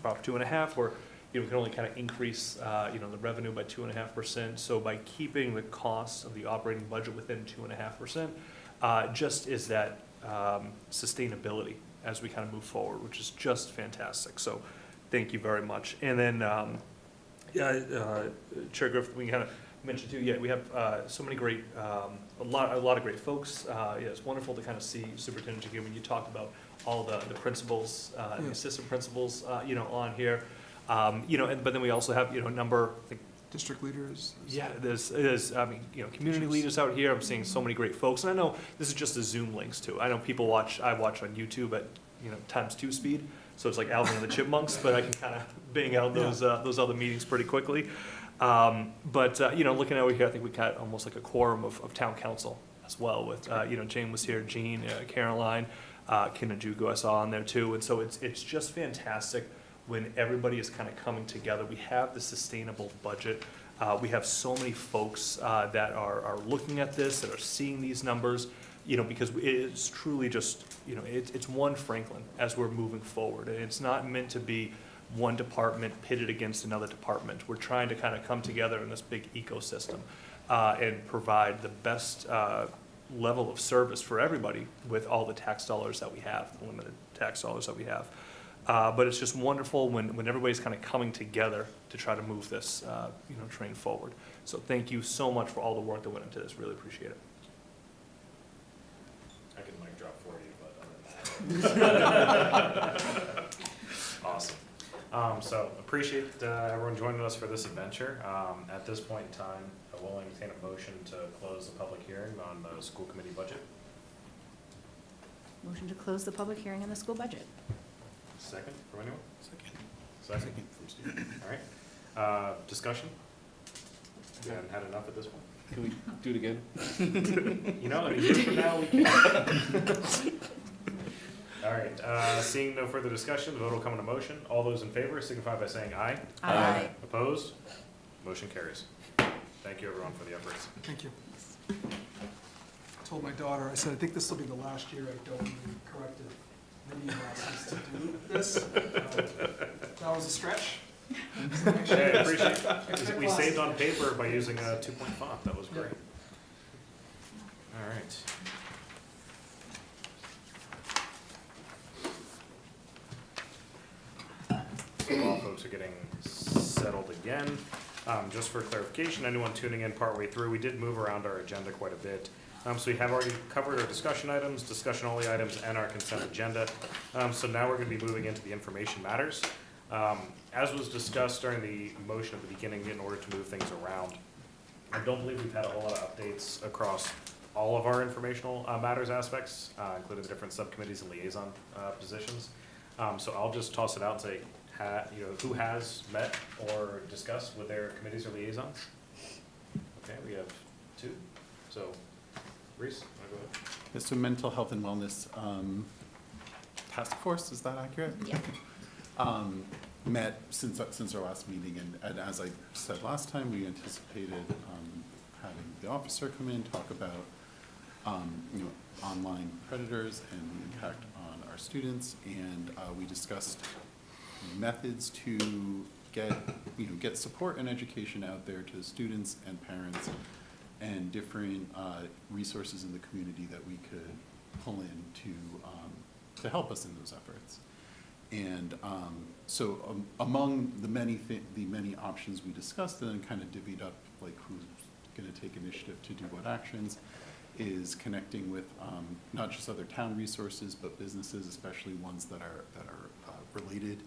Prop 2.5, where, we can only kind of increase, the revenue by 2.5%. So by keeping the costs of the operating budget within 2.5%, just is that sustainability as we kind of move forward, which is just fantastic. So thank you very much. And then, Chair Griffith, we kind of mentioned too, we have so many great, a lot of great folks. It's wonderful to kind of see Superintendent Jagir when you talked about all the principals and the assistant principals, on here. But then we also have, a number, I think, District leaders. yeah, there's, community leaders out here. I'm seeing so many great folks. And I know this is just the Zoom links too. I know I watch on YouTube at, ×2 speed. So it's like Alvin and the Chipmunks, but I can kind of bang out those other meetings pretty quickly. Looking over here, I think we got almost like a quorum of town council as well with, Jane was here, Jean, Caroline, Kinajugo I saw on there too. And so it's just fantastic when everybody is kind of coming together. We have the sustainable budget. We have so many folks that are looking at this, that are seeing these numbers, because it's truly just, it's one Franklin as we're moving forward. And it's not meant to be one department pitted against another department. We're trying to kind of come together in this big ecosystem and provide the best level of service for everybody with all the tax dollars that we have, the limited tax dollars that we have. But it's just wonderful when everybody's kind of coming together to try to move this, train forward. So thank you so much for all the work that went into this. Really appreciate it. I can mic drop for you, but other than that. Awesome. So appreciate everyone joining us for this adventure. At this point in time, I will entertain a motion to close the public hearing on the school committee budget. Motion to close the public hearing on the school budget. Second from anyone? Second from Steve. All right. Discussion? We haven't had enough at this point. Can we do it again? In a year from now, we can. All right, seeing no further discussion, the vote will come into motion. All those in favor signify by saying aye. Aye. Opposed? Motion carries. Thank you, everyone, for the efforts. Thank you. I told my daughter, I said, I think this will be the last year I don't need corrective reading glasses to do this. That was a stretch. Hey, I appreciate it. We saved on paper by using a 2-point font. That was great. All right. So while folks are getting settled again, just for clarification, anyone tuning in partway through, we did move around our agenda quite a bit. So we have already covered our discussion items, discussion-only items, and our consent agenda. So now we're going to be moving into the information matters. As was discussed during the motion at the beginning, in order to move things around, I don't believe we've had a whole lot of updates across all of our informational matters aspects, including the different subcommittees and liaison positions. So I'll just toss it out and say, who has met or discussed with their committees or liaisons? Okay, we have 2. So, Reese, wanna go ahead? It's a mental health and wellness task force, is that accurate? Yeah. Met since our last meeting, and as I said last time, we anticipated having the officer come in, talk about online predators and the impact on our students, and we discussed methods to get support and education out there to students and parents, and different resources in the community that we could pull in to help us in those efforts. And so among the many options we discussed, and then kind of divvied up like who's going to take initiative to do what actions, is connecting with not just other town resources, but businesses, especially ones that are related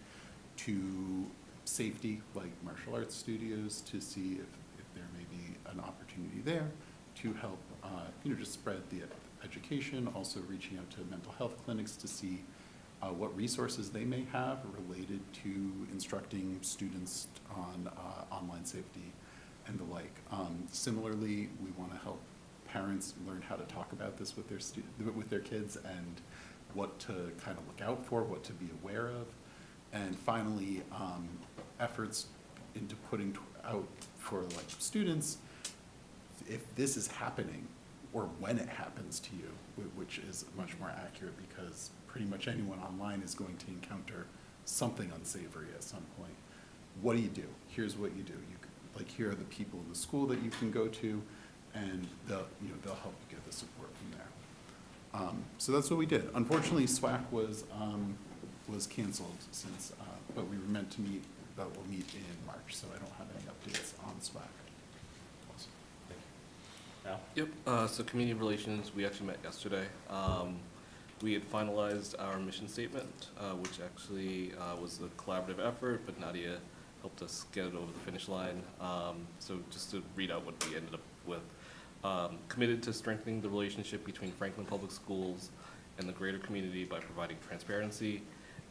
to safety, like martial arts studios, to see if there may be an opportunity there to help, just spread the education, also reaching out to mental health clinics to see what resources they may have related to instructing students on online safety and the like. Similarly, we want to help parents learn how to talk about this with their kids and what to kind of look out for, what to be aware of. And finally, efforts into putting out for like students, if this is happening or when it happens to you, which is much more accurate because pretty much anyone online is going to encounter something unsavory at some point. What do? Here's what you do. Here are the people in the school that you can go to, and they'll help you get the support from there. So that's what we did. Unfortunately, SWAC was canceled since, but we were meant to meet, but we'll meet in March, so I don't have any updates on SWAC. Awesome. Al? Yep, so community relations, we actually met yesterday. We had finalized our mission statement, which actually was a collaborative effort, but Nadia helped us get it over the finish line. So just to read out what we ended up with. Committed to strengthening the relationship between Franklin Public Schools and the greater community by providing transparency,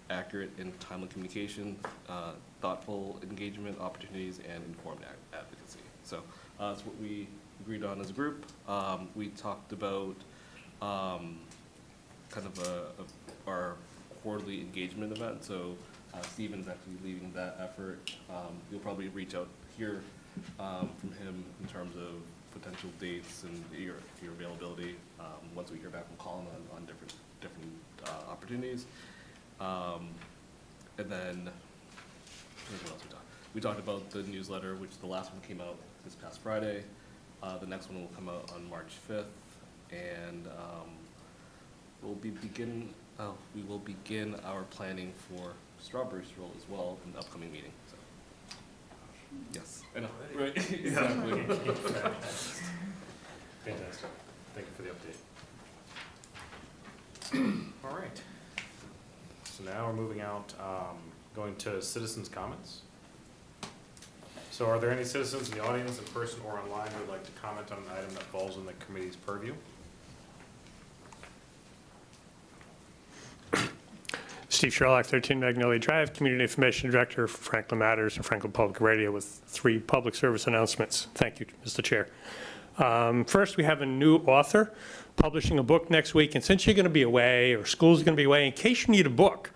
accurate and timely communication, thoughtful engagement opportunities, and informed advocacy. So that's what we agreed on as a group. We talked about kind of our quarterly engagement event. So Stephen's actually leading that effort. You'll probably reach out here from him in terms of potential dates and your availability once we hear back from Colin on different opportunities. And then what else we talked about the newsletter, which the last one came out this past Friday. The next one will come out on March 5th, and we will begin our planning for Strawberry Stroll as well in the upcoming meeting. So, yes, I know, right? Exactly. Fantastic. Thank you for the update. All right. So now we're moving out, going to citizens' comments. So are there any citizens in the audience, in person or online, who would like to comment on an item that falls in the committee's purview? Steve Sherlock, 13 Magnolia Drive, Community Information Director for Franklin Matters and Franklin Public Radio, with 3 public service announcements. Thank you, Mr. Chair. First, we have a new author publishing a book next week, and since you're going to be away or school's going to be away, in case you need a book,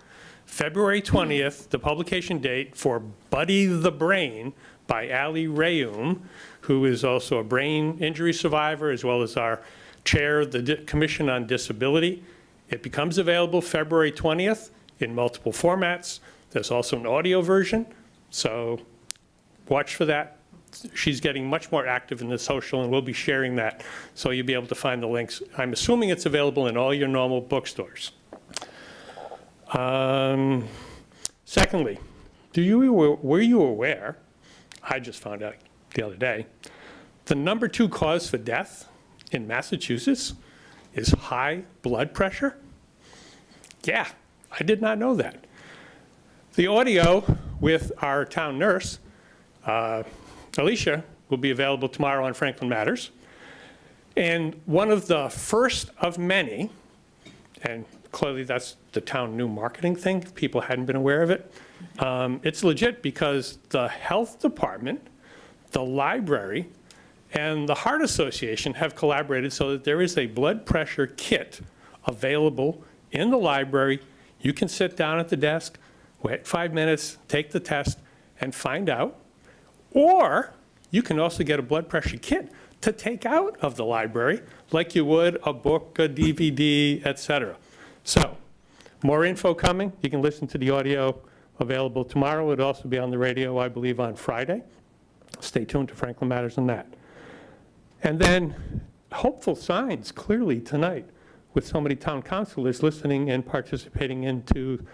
February 20th, the publication date for Buddy the Brain by Ali Rayum, who is also a brain injury survivor as well as our chair of the Commission on Disability. It becomes available February 20th in multiple formats. There's also an audio version, so watch for that. She's getting much more active in the social, and we'll be sharing that, so you'll be able to find the links. I'm assuming it's available in all your normal bookstores. Secondly, were you aware, I just found out the other day, the number 2 cause for death in Massachusetts is high blood pressure? Yeah, I did not know that. The audio with our town nurse, Alicia, will be available tomorrow on Franklin Matters. And one of the first of many, and clearly that's the town new marketing thing, if people hadn't been aware of it, it's legit because the health department, the library, and the Heart Association have collaborated so that there is a blood pressure kit available in the library. You can sit down at the desk, wait 5 minutes, take the test, and find out. Or you can also get a blood pressure kit to take out of the library like you would a book, a DVD, etc. So, more info coming. You can listen to the audio available tomorrow. It'll also be on the radio, I believe, on Friday. Stay tuned to Franklin Matters on that. And then, hopeful signs clearly tonight with so many town councilors listening and participating into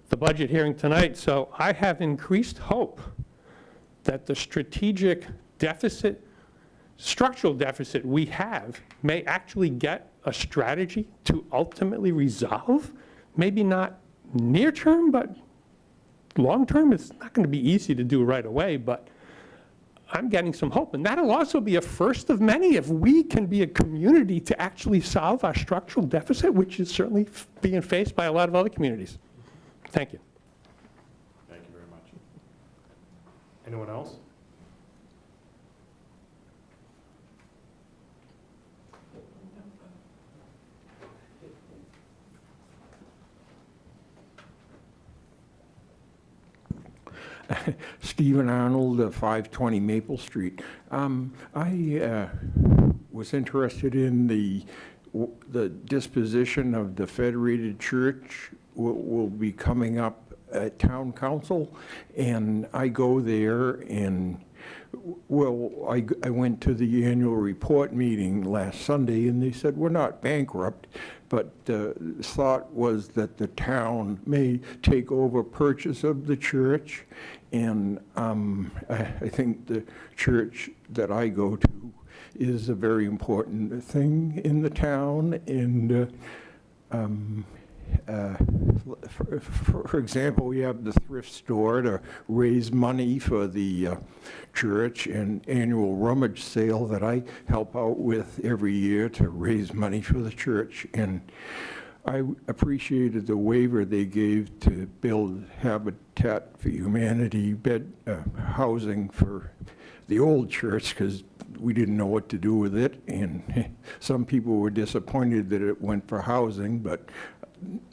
the budget hearing tonight. So I have increased hope that the strategic deficit, structural deficit we have may actually get a strategy to ultimately resolve, maybe not near term, but long-term, it's not going to be easy to do right away, but I'm getting some hope. And that'll also be a first of many if we can be a community to actually solve our structural deficit, which is certainly being faced by a lot of other communities. Thank you. Thank you very much. Anyone else? Stephen Arnold, 520 Maple Street. I was interested in the disposition of the Federated Church will be coming up at Town Council, and I go there and, well, I went to the annual report meeting last Sunday, and they said, we're not bankrupt, but the thought was that the town may take over purchase of the church, and I think the church that I go to is a very important thing in the town, and for example, we have the thrift store to raise money for the church, and annual rummage sale that I help out with every year to raise money for the church. And I appreciated the waiver they gave to build Habitat for Humanity bed housing for the old church, because we didn't know what to do with it, and some people were disappointed that it went for housing, but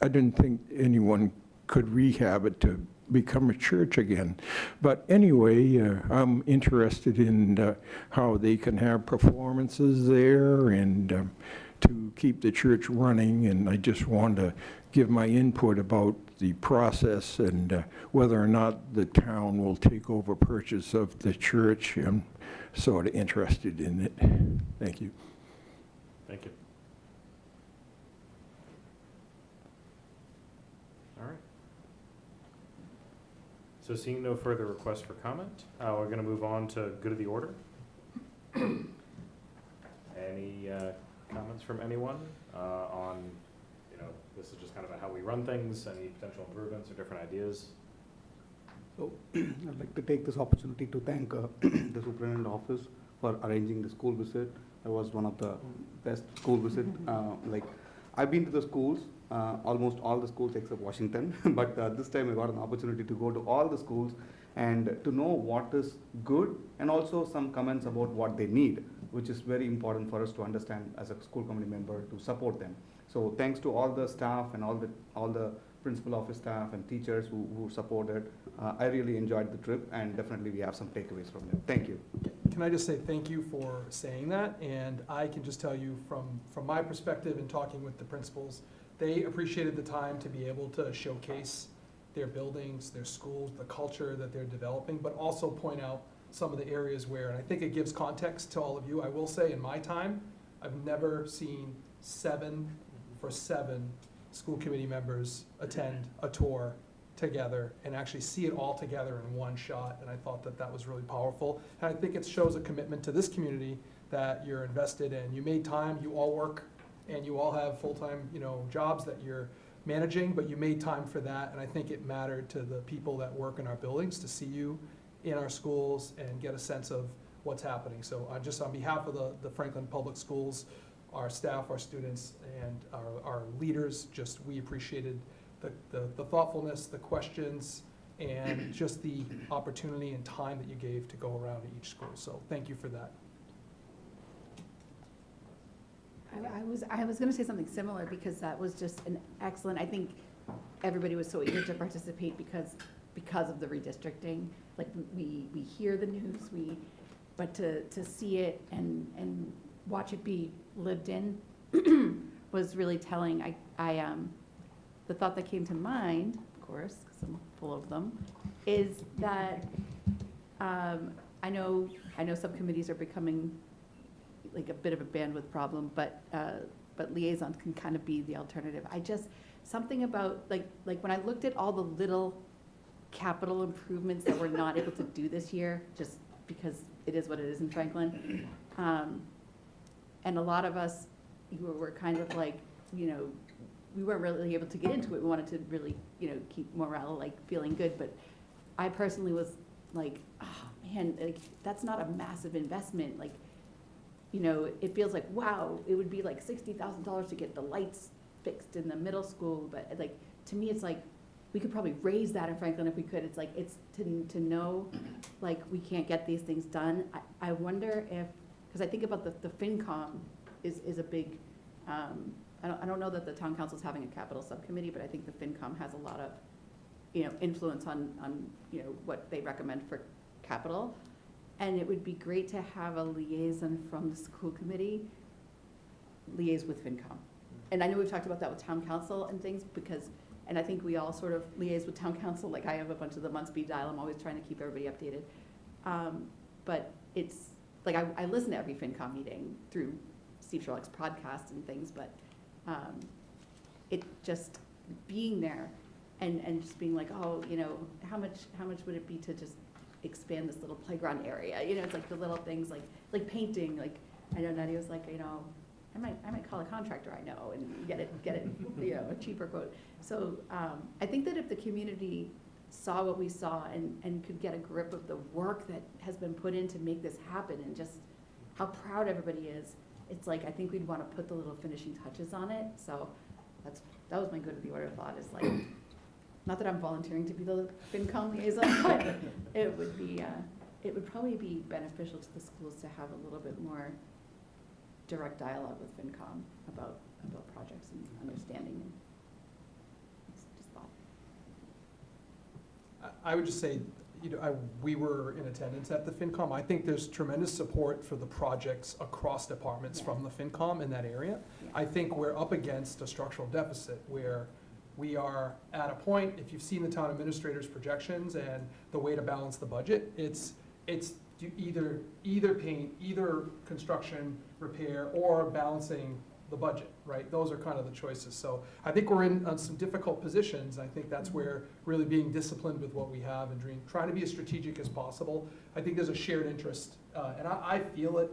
I didn't think anyone could rehab it to become a church again. But anyway, I'm interested in how they can have performances there and to keep the church running, and I just wanted to give my input about the process and whether or not the town will take over purchase of the church. I'm sort of interested in it. Thank you. Thank you. All right. So seeing no further requests for comment, we're going to move on to good of the order. Any comments from anyone on, this is just kind of how we run things, any potential improvements or different ideas? So I'd like to take this opportunity to thank the superintendent office for arranging the school visit. It was one of the best school visit. I've been to the schools, almost all the schools except Washington, but this time I got an opportunity to go to all the schools and to know what is good, and also some comments about what they need, which is very important for us to understand as a school committee member to support them. So thanks to all the staff and all the principal office staff and teachers who supported. I really enjoyed the trip, and definitely we have some takeaways from them. Thank you. Can I just say thank you for saying that? And I can just tell you from my perspective in talking with the principals, they appreciated the time to be able to showcase their buildings, their schools, the culture that they're developing, but also point out some of the areas where, and I think it gives context to all of you. I will say in my time, I've never seen 7 school committee members attend a tour together and actually see it all together in one shot, and I thought that that was really powerful. And I think it shows a commitment to this community that you're invested in. You made time, you all work, and you all have full-time, jobs that you're managing, but you made time for that, and I think it mattered to the people that work in our buildings to see you in our schools and get a sense of what's happening. So just on behalf of the Franklin Public Schools, our staff, our students, and our leaders, we appreciated the thoughtfulness, the questions, and just the opportunity and time that you gave to go around to each school. So thank you for that. I was going to say something similar, because that was just an excellent, I think everybody was so eager to participate because of the redistricting. Like, we hear the news, but to see it and watch it be lived in was really telling. The thought that came to mind, of course, because I'm full of them, is that I know subcommittees are becoming like a bit of a bandwidth problem, but liaisons can kind of be the alternative. Something about, like when I looked at all the little capital improvements that we're not able to do this year, just because it is what it is in Franklin, and a lot of us were kind of like, we weren't really able to get into it. We wanted to really, you know, keep morale, like, feeling good, but I personally was like, oh, man, like, that's not a massive investment, like, you know, it feels like, wow, it would be like $60,000 to get the lights fixed in the middle school, but like, to me, it's like, we could probably raise that in Franklin if we could. It's like, it's to know, like, we can't get these things done. I wonder if, because I think about the FinCom is a big, I don't know that the town council's having a capital subcommittee, but I think the FinCom has a lot of, you know, influence on, you know, what they recommend for capital. And it would be great to have a liaison from the school committee liaise with FinCom. And I know we've talked about that with town council and things, because, and I think we all sort of liaise with town council, like I have a bunch of them on speed dial, I'm always trying to keep everybody updated. But it's, like, I listen to every FinCom meeting through Steve Sherlock's podcast and things, but it just being there and just being like, oh, you know, how much would it be to just expand this little playground area? You know, it's like the little things, like painting, like, I know Nadia was like, you know, I might call a contractor I know and get it, you know, a cheaper quote. So I think that if the community saw what we saw and could get a grip of the work that has been put in to make this happen and just how proud everybody is, it's like, I think we'd want to put the little finishing touches on it. So that was my good of the order thought, is like, not that I'm volunteering to be the FinCom liaison, but it would probably be beneficial to the schools to have a little bit more direct dialogue with FinCom about projects and understanding. And it's just thought. I would just say, you know, we were in attendance at the FinCom. I think there's tremendous support for the projects across departments from the FinCom in that area. Yeah. I think we're up against a structural deficit where we are at a point, if you've seen the town administrator's projections and the way to balance the budget, it's either paint, either construction, repair, or balancing the budget, right? Those are kind of the choices. So I think we're in some difficult positions. I think that's where really being disciplined with what we have and trying to be as strategic as possible. I think there's a shared interest, and I feel it,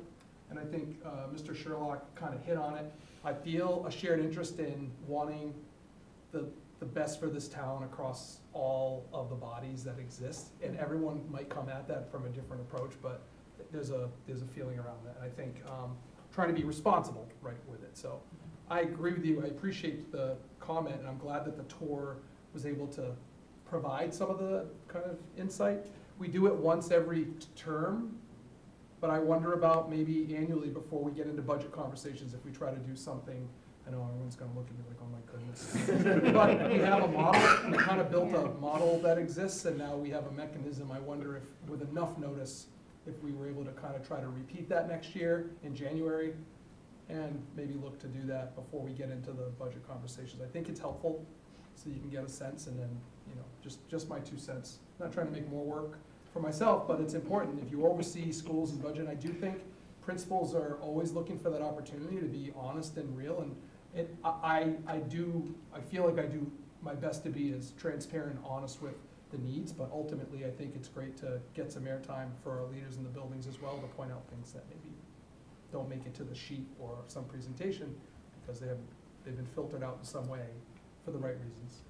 and I think Mr. Sherlock kind of hit on it. I feel a shared interest in wanting the best for this town across all of the bodies that exist, and everyone might come at that from a different approach, but there's a feeling around that. And I think trying to be responsible, right, with it. So I agree with you. I appreciate the comment, and I'm glad that the tour was able to provide some of the kind of insight. We do it once every term, but I wonder about maybe annually before we get into budget conversations, if we try to do something. I know everyone's gonna look at me like, oh my goodness. But we have a model, we kind of built a model that exists, and now we have a mechanism. I wonder if, with enough notice, if we were able to kind of try to repeat that next year in January, and maybe look to do that before we get into the budget conversations. I think it's helpful, so you can get a sense, and then, you know, just my 2 cents. Not trying to make more work for myself, but it's important. If you oversee schools and budget, I do think principals are always looking for that opportunity to be honest and real, and I feel like I do my best to be as transparent and honest with the needs, but ultimately I think it's great to get some airtime for our leaders in the buildings as well, to point out things that maybe don't make it to the sheet or some presentation because they've been filtered out in some way for the right reasons.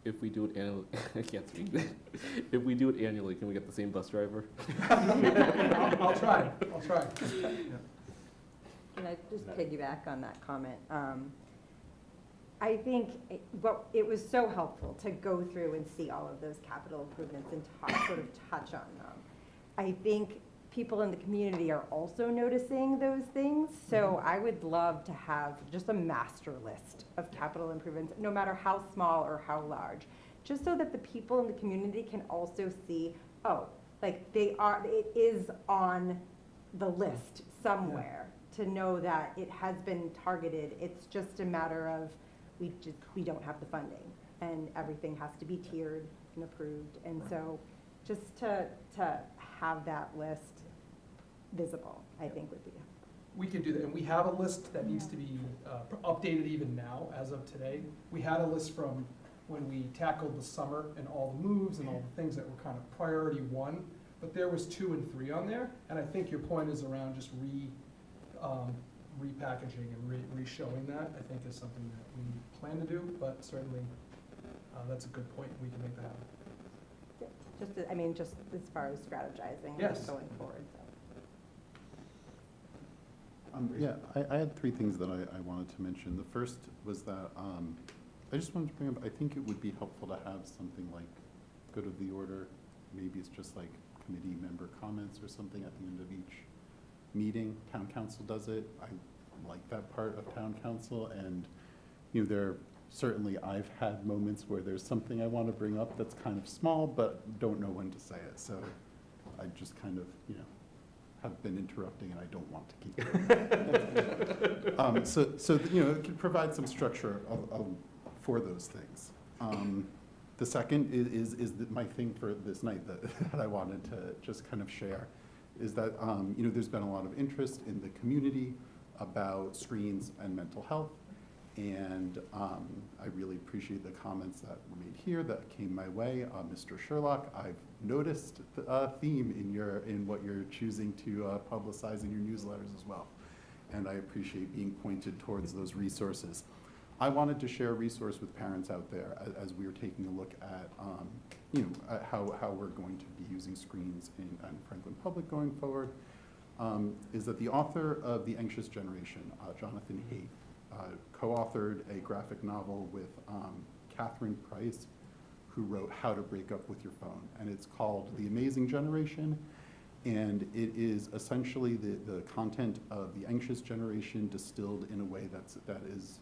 If we do it annually, I can't speak. If we do it annually, can we get the same bus driver? I'll try. Yeah. Can I just piggyback on that comment? I think it was so helpful to go through and see all of those capital improvements and sort of touch on them. I think people in the community are also noticing those things, so I would love to have just a master list of capital improvements, no matter how small or how large, just so that the people in the community can also see, oh, like it is on the list somewhere, to know that it has been targeted. It's just a matter of we don't have the funding, and everything has to be tiered and approved. And so just to have that list visible, I think would be. We can do that, and we have a list that needs to be updated even now, as of today. We had a list from when we tackled the summer and all the moves and all the things that were kind of priority 1, but there was 2 and 3 on there, and I think your point is around just repackaging and re-showing that, I think is something that we plan to do, but certainly, that's a good point, we can make that happen. Just as far as strategizing Yes. going forward, so. Yeah, I had three things that I wanted to mention. The first was that I just wanted to bring up, I think it would be helpful to have something like good of the order. Maybe it's just like committee member comments or something at the end of each meeting. Town council does it. I like that part of town council. And, certainly I've had moments where there's something I want to bring up that's kind of small, but don't know when to say it. So I just kind of, have been interrupting and I don't want to keep doing it. It can provide some structure for those things. The second is my thing for this night that I wanted to just kind of share is that, there's been a lot of interest in the community about screens and mental health. And I really appreciate the comments that were made here that came my way. Mr. Sherlock, I've noticed a theme in what you're choosing to publicize in your newsletters as well. And I appreciate being pointed towards those resources. I wanted to share a resource with parents out there as we were taking a look at, at how we're going to be using screens in Franklin Public going forward, is that the author of The Anxious Generation, Jonathan Haidt, co-authored a graphic novel with Catherine Price, who wrote How to Break Up with Your Phone. And it's called The Amazing Generation. And it is essentially the content of the anxious generation distilled in a way that is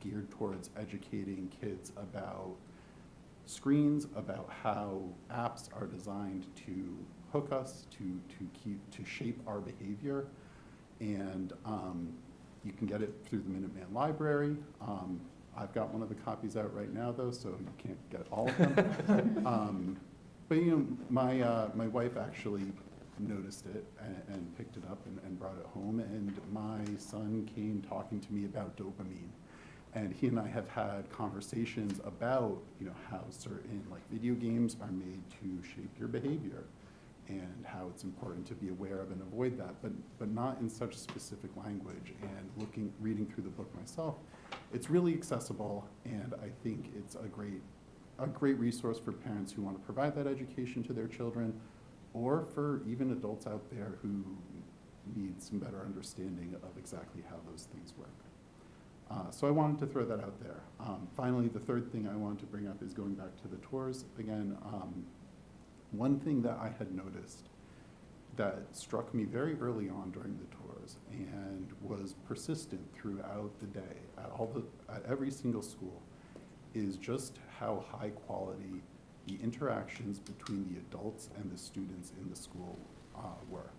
geared towards educating kids about screens, about how apps are designed to hook us, to shape our behavior. And you can get it through the Minuteman Library. I've got one of the copies out right now, though, so you can't get all of them. But my wife actually noticed it and picked it up and brought it home. And my son came talking to me about dopamine. And he and I have had conversations about how certain video games are made to shape your behavior, and how it's important to be aware of and avoid that, but not in such specific language. And reading through the book myself, it's really accessible, and I think it's a great resource for parents who want to provide that education to their children, or for even adults out there who need some better understanding of exactly how those things work. So I wanted to throw that out there. Finally, the third thing I wanted to bring up is going back to the tours again. One thing that I had noticed that struck me very early on during the tours and was persistent throughout the day at every single school is just how high quality the interactions between the adults and the students in the school were.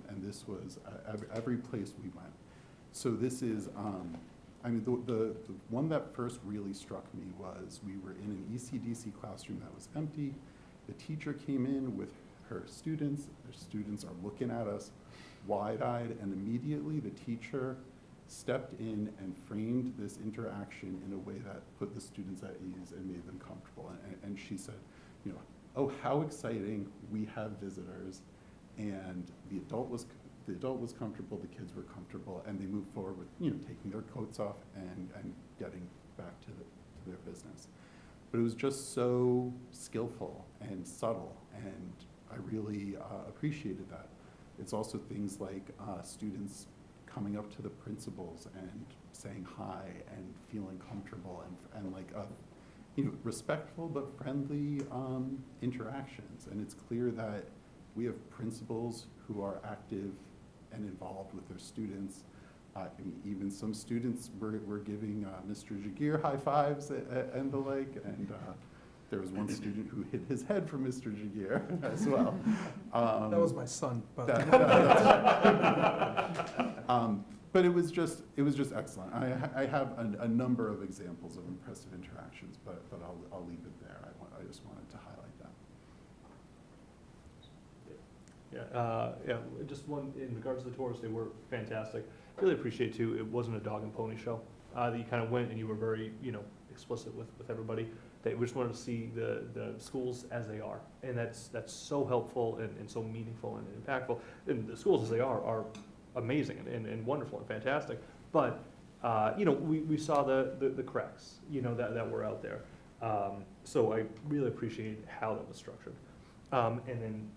And this was every place we went. So this is, the one that first really struck me was we were in an ECDC classroom that was empty. The teacher came in with her students. The students are looking at us wide-eyed, and immediately the teacher stepped in and framed this interaction in a way that put the students at ease and made them comfortable. And she said, oh, how exciting, we have visitors. And the adult was comfortable, the kids were comfortable, and they moved forward with taking their coats off and getting back to their business. But it was just so skillful and subtle, and I really appreciated that. It's also things like students coming up to the principals and saying hi and feeling comfortable and respectful but friendly interactions. And it's clear that we have principals who are active and involved with their students. Even some students were giving Mr. Jagir high fives and the like, and there was one student who hit his head for Mr. Jagir as well. That was my son, but. But it was just excellent. I have a number of examples of impressive interactions, but I'll leave it there. I just wanted to highlight that. Yeah, just one, in regards to the tours, they were fantastic. Really appreciate too, it wasn't a dog and pony show. That you kind of went and you were very, explicit with everybody. That we just wanted to see the schools as they are. And that's so helpful and so meaningful and impactful. And the schools as they are amazing and wonderful and fantastic. But, you know, we saw the cracks, you know, that were out there. So I really appreciate how that was structured. And then,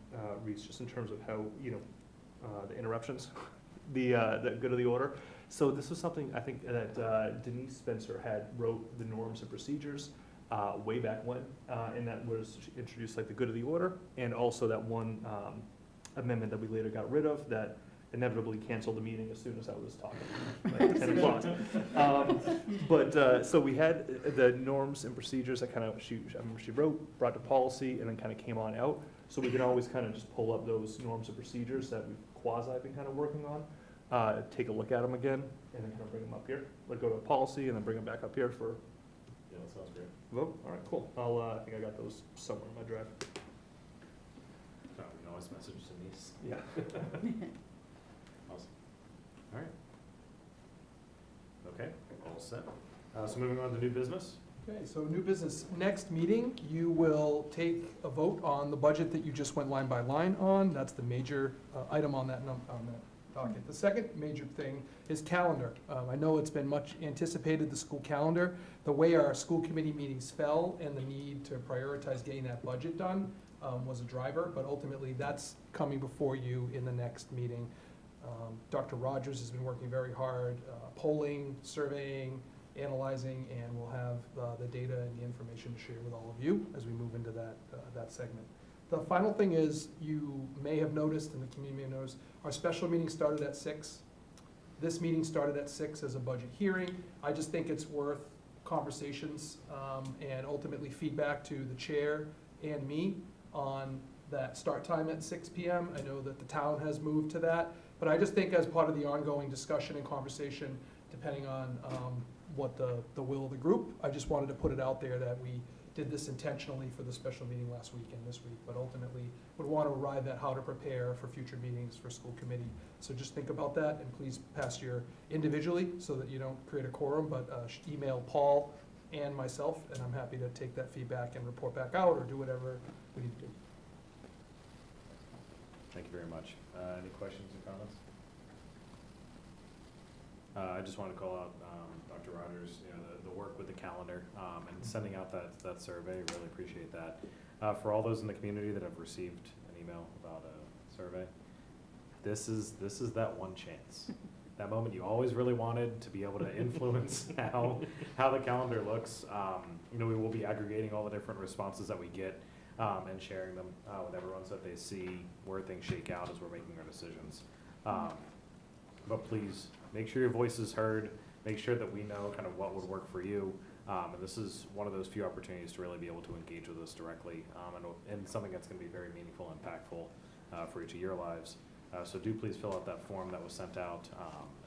Reese, just in terms of how, you know, the interruptions, the good of the order. So this was something I think that Denise Spencer wrote the norms and procedures way back when, and that was introduced like the good of the order, and also that one amendment that we later got rid of that inevitably canceled the meeting as soon as I was talking, like 10 o'clock. So we had the norms and procedures that kind of, I remember she wrote, brought to policy, and then kind of came on out. So we can always kind of just pull up those norms and procedures that we've quasi been kind of working on, take a look at them again, and then kind of bring them up here. Like go to policy and then bring them back up here for Yeah, that sounds great. vote. All right, cool. I think I got those somewhere in my drive. We can always message Denise. Yeah. Awesome. All right. Okay, all set. So moving on to new business. Okay, so new business. Next meeting, you will take a vote on the budget that you just went line by line on. That's the major item on that docket. The second major thing is calendar. I know it's been much anticipated, the school calendar. The way our school committee meetings fell and the need to prioritize getting that budget done was a driver, but ultimately that's coming before you in the next meeting. Dr. Rogers has been working very hard, polling, surveying, analyzing, and we'll have the data and the information to share with all of you as we move into that segment. The final thing is, you may have noticed, and the community may have noticed, our special meeting started at 6. This meeting started at 6 as a budget hearing. I just think it's worth conversations and ultimately feedback to the chair and me on that start time at 6 p.m. I know that the town has moved to that, but I just think as part of the ongoing discussion and conversation, depending on what the will of the group, I just wanted to put it out there that we did this intentionally for the special meeting last week and this week, but ultimately would want to arrive at how to prepare for future meetings for school committee. So just think about that, and please pass your individually so that you don't create a quorum, but email Paul and myself, and I'm happy to take that feedback and report back out or do whatever we need to do. Thank you very much. Any questions or comments? I just want to call out Dr. Rogers, you know, the work with the calendar and sending out that survey. Really appreciate that. For all those in the community that have received an email about a survey, this is that one chance. That moment you always really wanted to be able to influence how the calendar looks. You know, we will be aggregating all the different responses that we get and sharing them with everyone so that they see where things shake out as we're making our decisions. But please, make sure your voice is heard. Make sure that we know kind of what would work for you. And this is one of those few opportunities to really be able to engage with us directly and something that's going to be very meaningful and impactful for each of your lives. So do please fill out that form that was sent out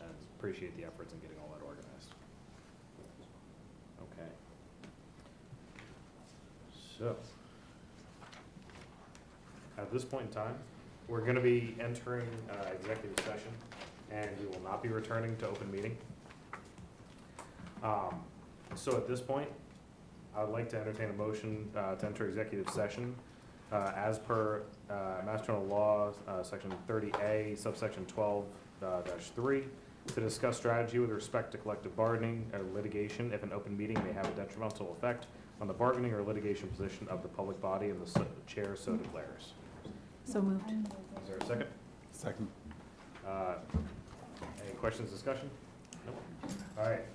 and appreciate the efforts in getting all that organized. Okay. So, at this point in time, we're going to be entering executive session, and we will not be returning to open meeting. So at this point, I would like to entertain a motion to enter executive session as per Mass General Law, Section 30A, subsection 12-3, to discuss strategy with respect to collective bargaining or litigation if an open meeting may have a detrimental effect on the bargaining or litigation position of the public body, and the chair so declares. So moved. Is there a second? Second. Any questions, discussion? No? All right,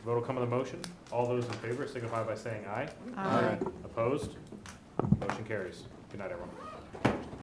vote will come on the motion. All those in favor signify by saying aye. Aye. Opposed? Motion carries. Good night, everyone.